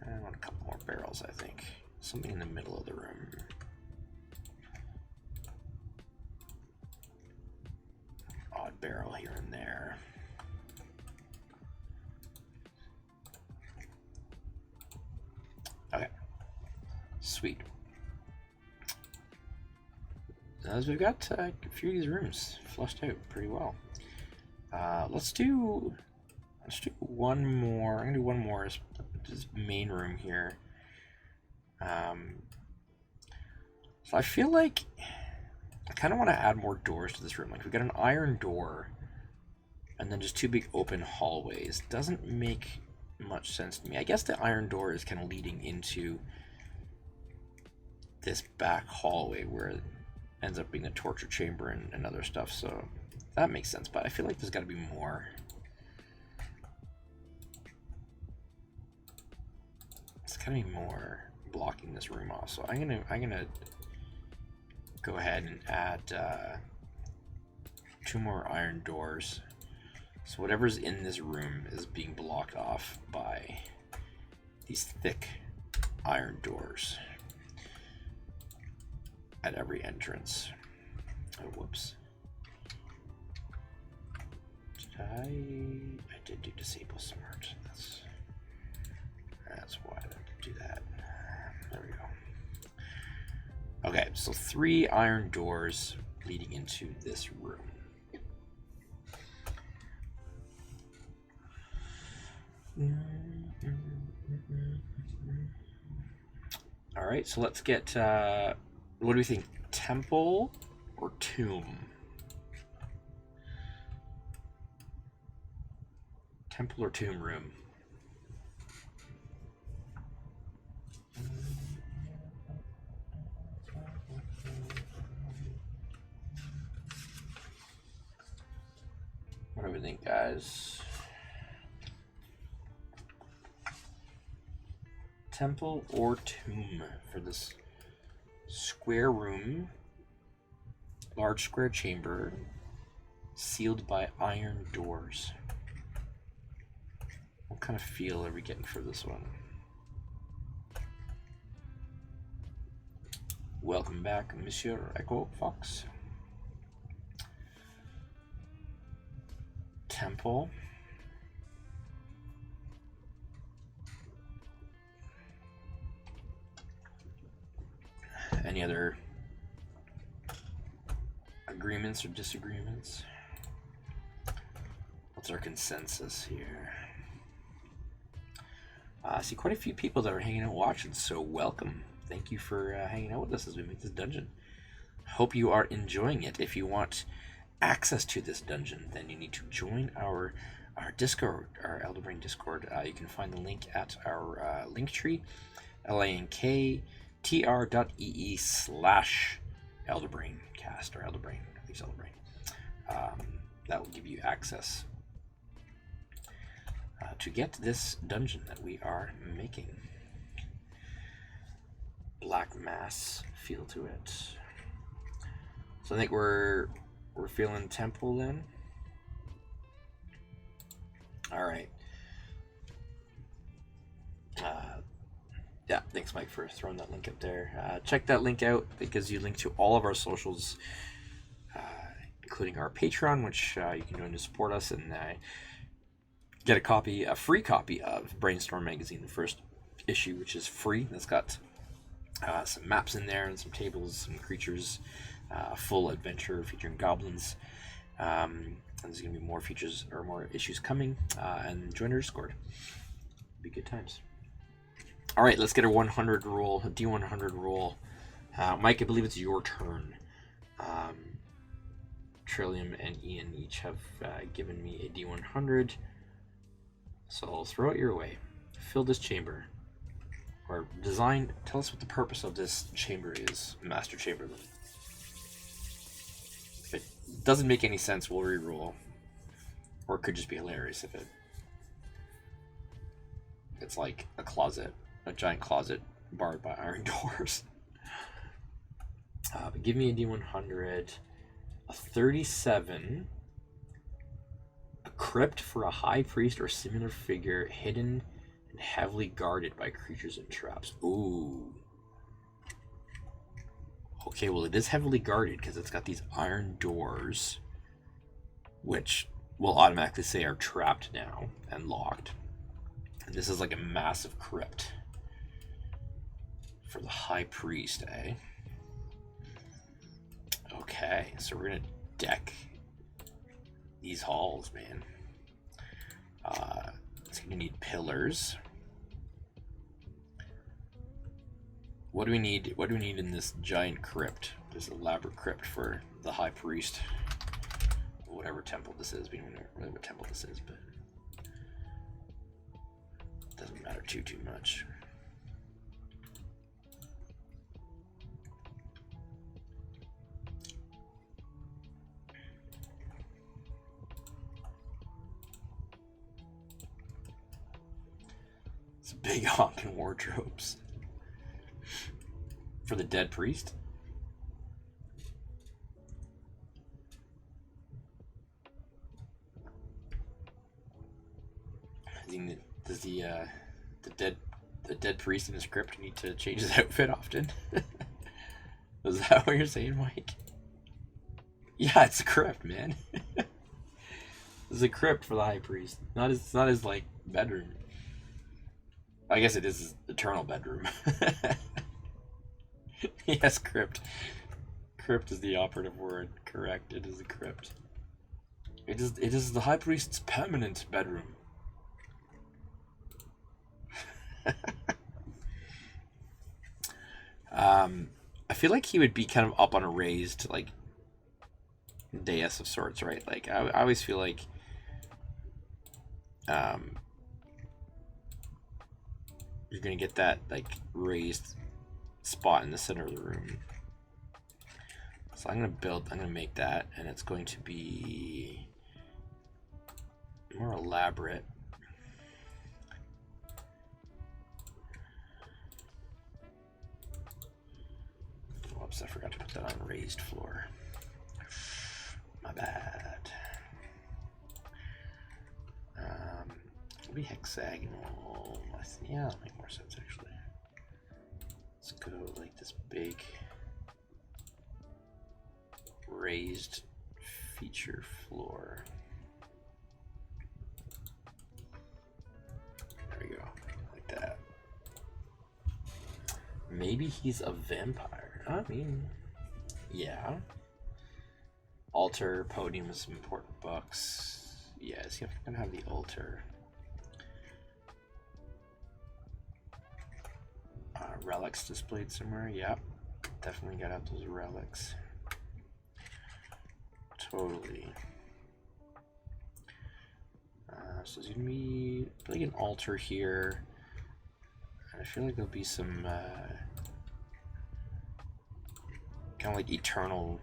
I want a couple more barrels, I think. Something in the middle of the room. Odd barrel here and there. Okay. Sweet. As we've got a few of these rooms flushed out pretty well. Let's do one more. I'm gonna do one more as this main room here. So I feel like I kind of want to add more doors to this room. Like, we got an iron door and then just two big open hallways. Doesn't make much sense to me. I guess the iron door is kind of leading into this back hallway where it ends up being the torture chamber and other stuff, so that makes sense. But I feel like there's got to be more. gonna be more blocking this room off. So I'm gonna go ahead and add 2 more iron doors. So whatever's in this room is being blocked off by these thick iron doors at every entrance. Oh, whoops. I did do disable smart. That's why I didn't do that. There we go. Okay, so 3 iron doors leading into this room. All right, so let's get, what do we think? Temple or tomb? Temple or tomb room? What do we think, guys? Temple or tomb for this square room, large square chamber, sealed by iron doors. What kind of feel are we getting for this one? Welcome back, Monsieur Echo Fox. Temple. Any other agreements or disagreements? What's our consensus here? I see quite a few people that are hanging out watching, so welcome. Thank you for hanging out with us as we make this dungeon. Hope you are enjoying it. If you want access to this dungeon, then you need to join our Discord, our Elderbrain Discord. You can find the link at our link tree, linktr.ee/Elderbraincast or Elderbrain, at least Elderbrain. That will give you access to get this dungeon that we are making. Black mass feel to it. So I think we're feeling temple then. All right. Yeah, thanks Mike for throwing that link up there. Check that link out. It gives you a link to all of our socials, including our Patreon, which you can join to support us and get a free copy of Brainstorm Magazine, the first issue, which is free. That's got some maps in there and some tables, some creatures, full adventure featuring goblins. And there's going to be more features or more issues coming. And join our Discord. Be good times. All right, let's get a 100 roll, a D100 roll. Mike, I believe it's your turn. Trillium and Ian each have given me a D100. So I'll throw it your way. Fill this chamber. Or design, tell us what the purpose of this chamber is, Master Chamberlain. If it doesn't make any sense, we'll re-roll. Or it could just be hilarious if it's like a closet, a giant closet barred by iron doors. But give me a D100, a 37, a crypt for a high priest or similar figure hidden and heavily guarded by creatures and traps. Ooh. Okay, well it is heavily guarded because it's got these iron doors, which will automatically say are trapped now and locked. And this is like a massive crypt for the high priest, eh? Okay, so we're gonna deck these halls, man. It's gonna need pillars. What do we need? What do we need in this giant crypt? This elaborate crypt for the high priest. Whatever temple this is. We don't know really what temple this is, but it doesn't matter too much. It's big honking wardrobes. For the dead priest? Does the dead priest in his crypt need to change his outfit often? Is that what you're saying, Mike? Yeah, it's a crypt, man. It's a crypt for the high priest. It's not his like bedroom. I guess it is his eternal bedroom. Yes, crypt. Crypt is the operative word. Correct. It is a crypt. It is the high priest's permanent bedroom. I feel like he would be kind of up on a raised like dais of sorts, right? Like I always feel like you're gonna get that like raised spot in the center of the room. So I'm gonna make that, and it's going to be more elaborate. Whoops, I forgot to put that on raised floor. My bad. Maybe hexagonal. Yeah, that'll make more sense actually. Let's go like this big raised feature floor. There we go, like that. Maybe he's a vampire. I mean, yeah. Altar, podium with some important books. Yes, you're gonna have the altar. Relics displayed somewhere. Yep, definitely gotta have those relics. Totally. So there's gonna be like an altar here. I feel like there'll be some kind of like eternal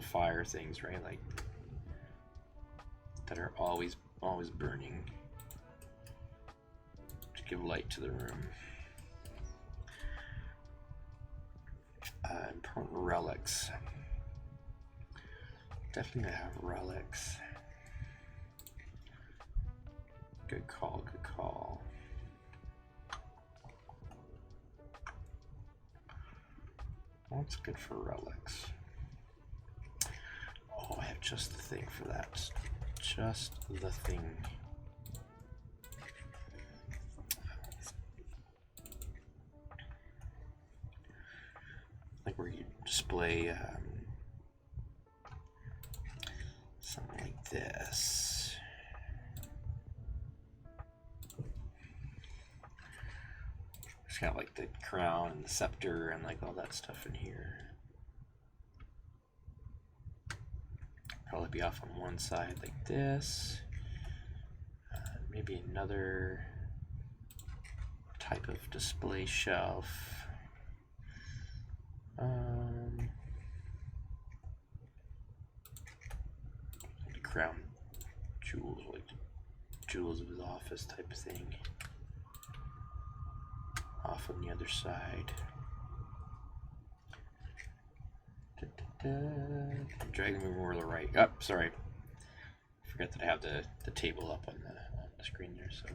fire things, right? Like that are always burning to give light to the room. Important relics. Definitely gonna have relics. Good call, good call. What's good for relics? Oh, I have just the thing for that. Just the thing. Like where you display something like this. It's got like the crown and the scepter and like all that stuff in here. Probably be off on one side like this. Maybe another type of display shelf. The crown jewels, like jewels of his office type of thing. Off on the other side. Drag them over to the right. Oh, sorry. Forgot that I have the table up on the screen there, so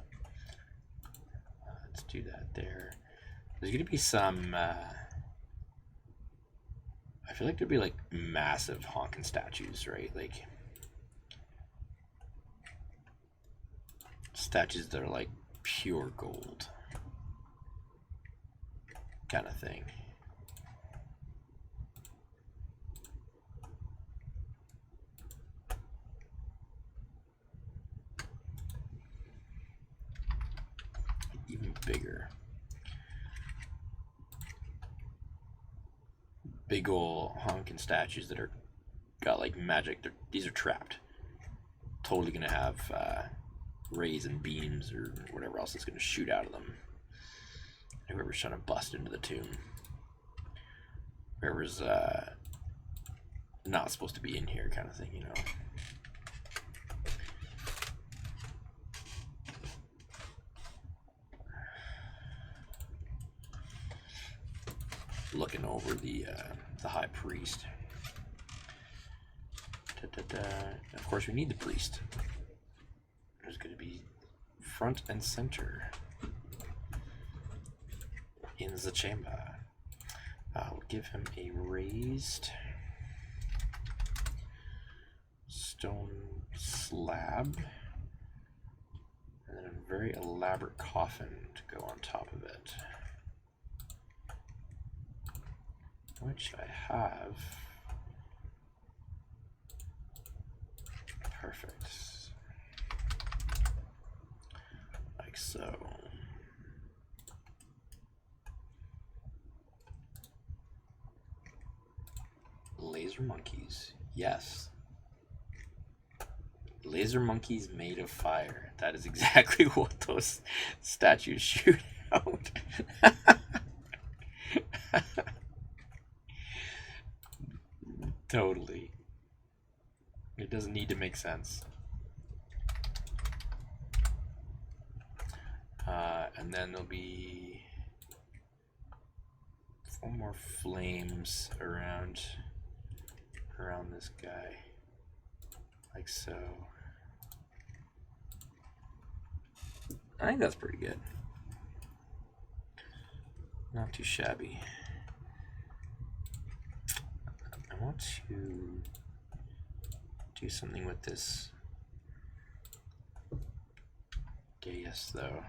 let's do that there. There's going to be some I feel like there'd be like massive honking statues, right? Like statues that are like pure gold kind of thing. Even bigger. Big ol' honking statues that are got like magic. These are trapped. Totally gonna have rays and beams or whatever else is gonna shoot out of them. Whoever's trying to bust into the tomb. Whoever's not supposed to be in here kind of thing, you know. looking over the high priest. Of course, we need the priest. There's going to be front and center in the chamber. I'll give him a raised stone slab and then a very elaborate coffin to go on top of it, which I have. Perfect. Like so. Laser monkeys. Yes. Laser monkeys made of fire. That is exactly what those statues shoot out. Totally. It doesn't need to make sense. And then there'll be 4 more flames around this guy, like so. I think that's pretty good. Not too shabby. I want to do something with this dais though.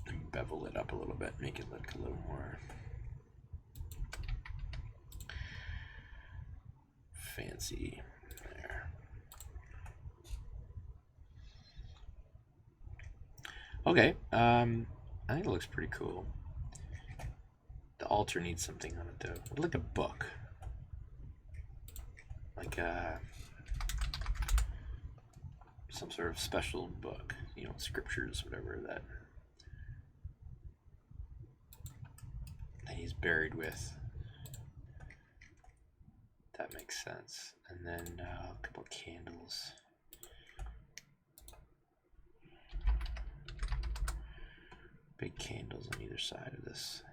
And bevel it up a little bit, make it look a little more fancy there. Okay, I think it looks pretty cool. The altar needs something on it though, like a book, like some sort of special book, you know, scriptures, whatever that he's buried with. That makes sense. And then a couple of candles. Big candles on either side of this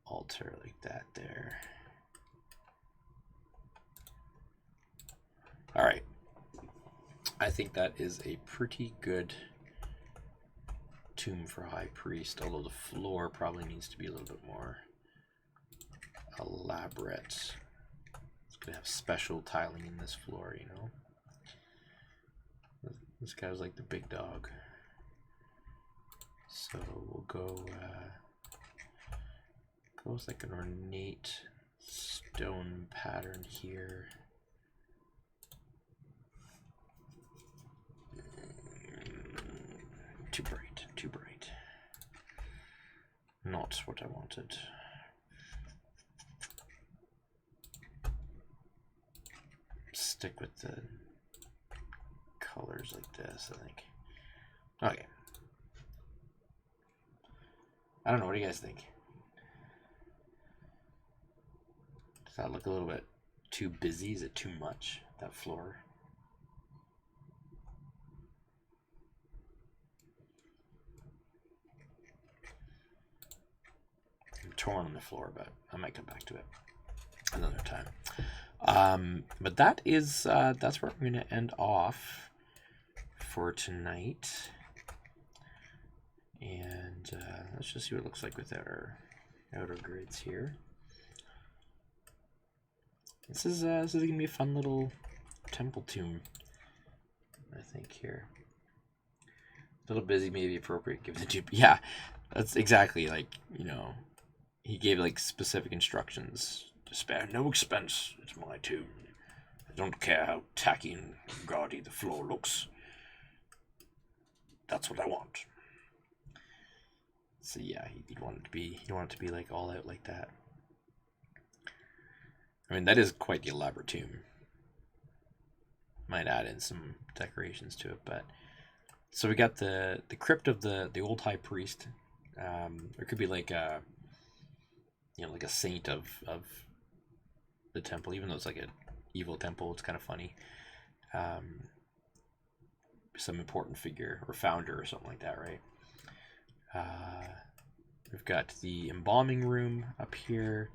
altar, like that there. All right. I think that is a pretty good tomb for High Priest, although the floor probably needs to be a little bit more elaborate. It's gonna have special tiling in this floor, you know. This guy's like the big dog. So we'll go with like an ornate stone pattern here. Too bright, too bright. Not what I wanted. Stick with the colors like this, I think. Okay. I don't know, what do you guys think? Does that look a little bit too busy? Is it too much, that floor? I'm torn on the floor, but I might come back to it another time. But that is that's where I'm going to end off for tonight. And let's just see what it looks like with our outer grids here. This is going to be a fun little temple tomb, I think, here. A little busy, maybe appropriate given the dupe. Yeah, that's exactly, like, you know, he gave like specific instructions to spare no expense. It's my tomb. I don't care how tacky and gaudy the floor looks. That's what I want. So yeah, he'd want it to be like all out like that. I mean, that is quite the elaborate tomb. Might add in some decorations to it, but so we got the crypt of the old high priest. There could be like a, you know, like a saint of the temple, even though it's like an evil temple. It's kind of funny. Some important figure or founder or something like that, right? We've got the Embalming Room up here,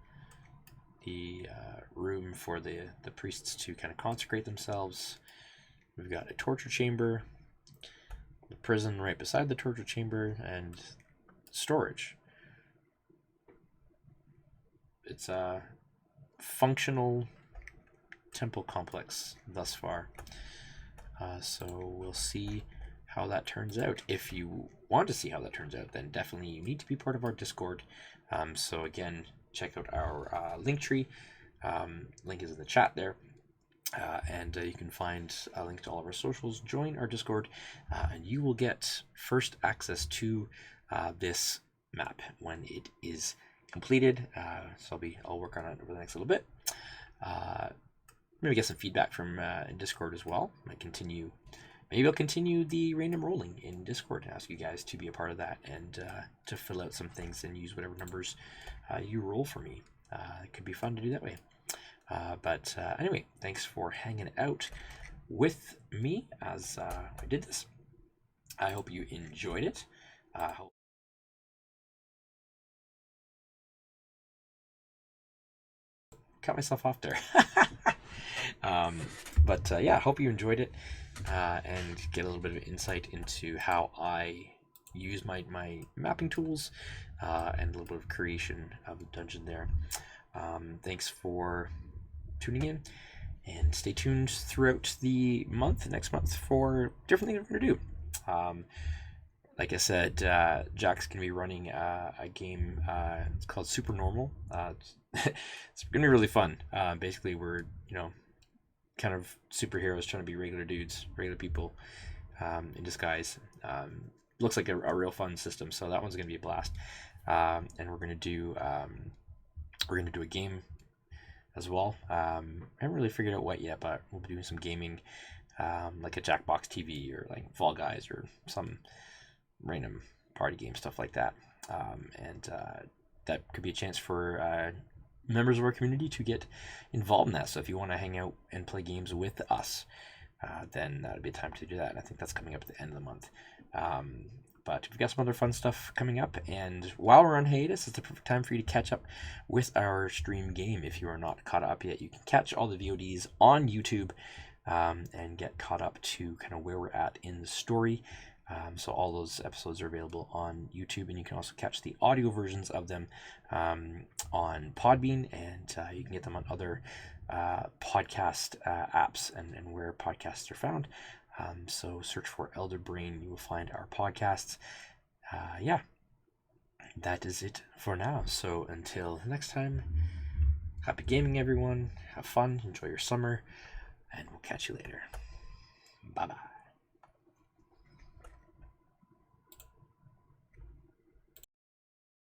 the room for the priests to kind of consecrate themselves. We've got a torture chamber, the prison right beside the torture chamber, and storage. It's a functional temple complex thus far. So we'll see how that turns out. If you want to see how that turns out, then definitely you need to be part of our Discord. So again, check out our link tree. Link is in the chat there. And you can find a link to all of our socials. Join our Discord, and you will get first access to this map when it is completed. So I'll work on it over the next little bit. Maybe get some feedback from in Discord as well. Maybe I'll continue the random rolling in Discord and ask you guys to be a part of that and to fill out some things and use whatever numbers you roll for me. It could be fun to do that way. But anyway, thanks for hanging out with me as I did this. I hope you enjoyed it. Cut myself off there. But yeah, I hope you enjoyed it and get a little bit of insight into how I use my mapping tools and a little bit of creation of the dungeon there. Thanks for tuning in, and stay tuned throughout the next month, for different things we're going to do. Like I said, Jack's going to be running a game. It's called Super Normal. It's going to be really fun. Basically, we're, kind of superheroes trying to be regular dudes, regular people in disguise. Looks like a real fun system, so that one's going to be a blast. And we're going to do a game as well. I haven't really figured out what yet, but we'll be doing some gaming, like a Jackbox TV or like Fall Guys or some random party game, stuff like that. And that could be a chance for members of our community to get involved in that. So if you want to hang out and play games with us, then that would be a time to do that. And I think that's coming up at the end of the month. But we've got some other fun stuff coming up, and while we're on hiatus, it's the perfect time for you to catch up with our stream game. If you are not caught up yet, you can catch all the VODs on YouTube and get caught up to kind of where we're at in the story. So all those episodes are available on YouTube, and you can also catch the audio versions of them on Podbean, and you can get them on other podcast apps and where podcasts are found. So search for Elder Brain, you will find our podcasts. Yeah, that is it for now. So until next time, happy gaming, everyone. Have fun, enjoy your summer, and we'll catch you later. Bye-bye.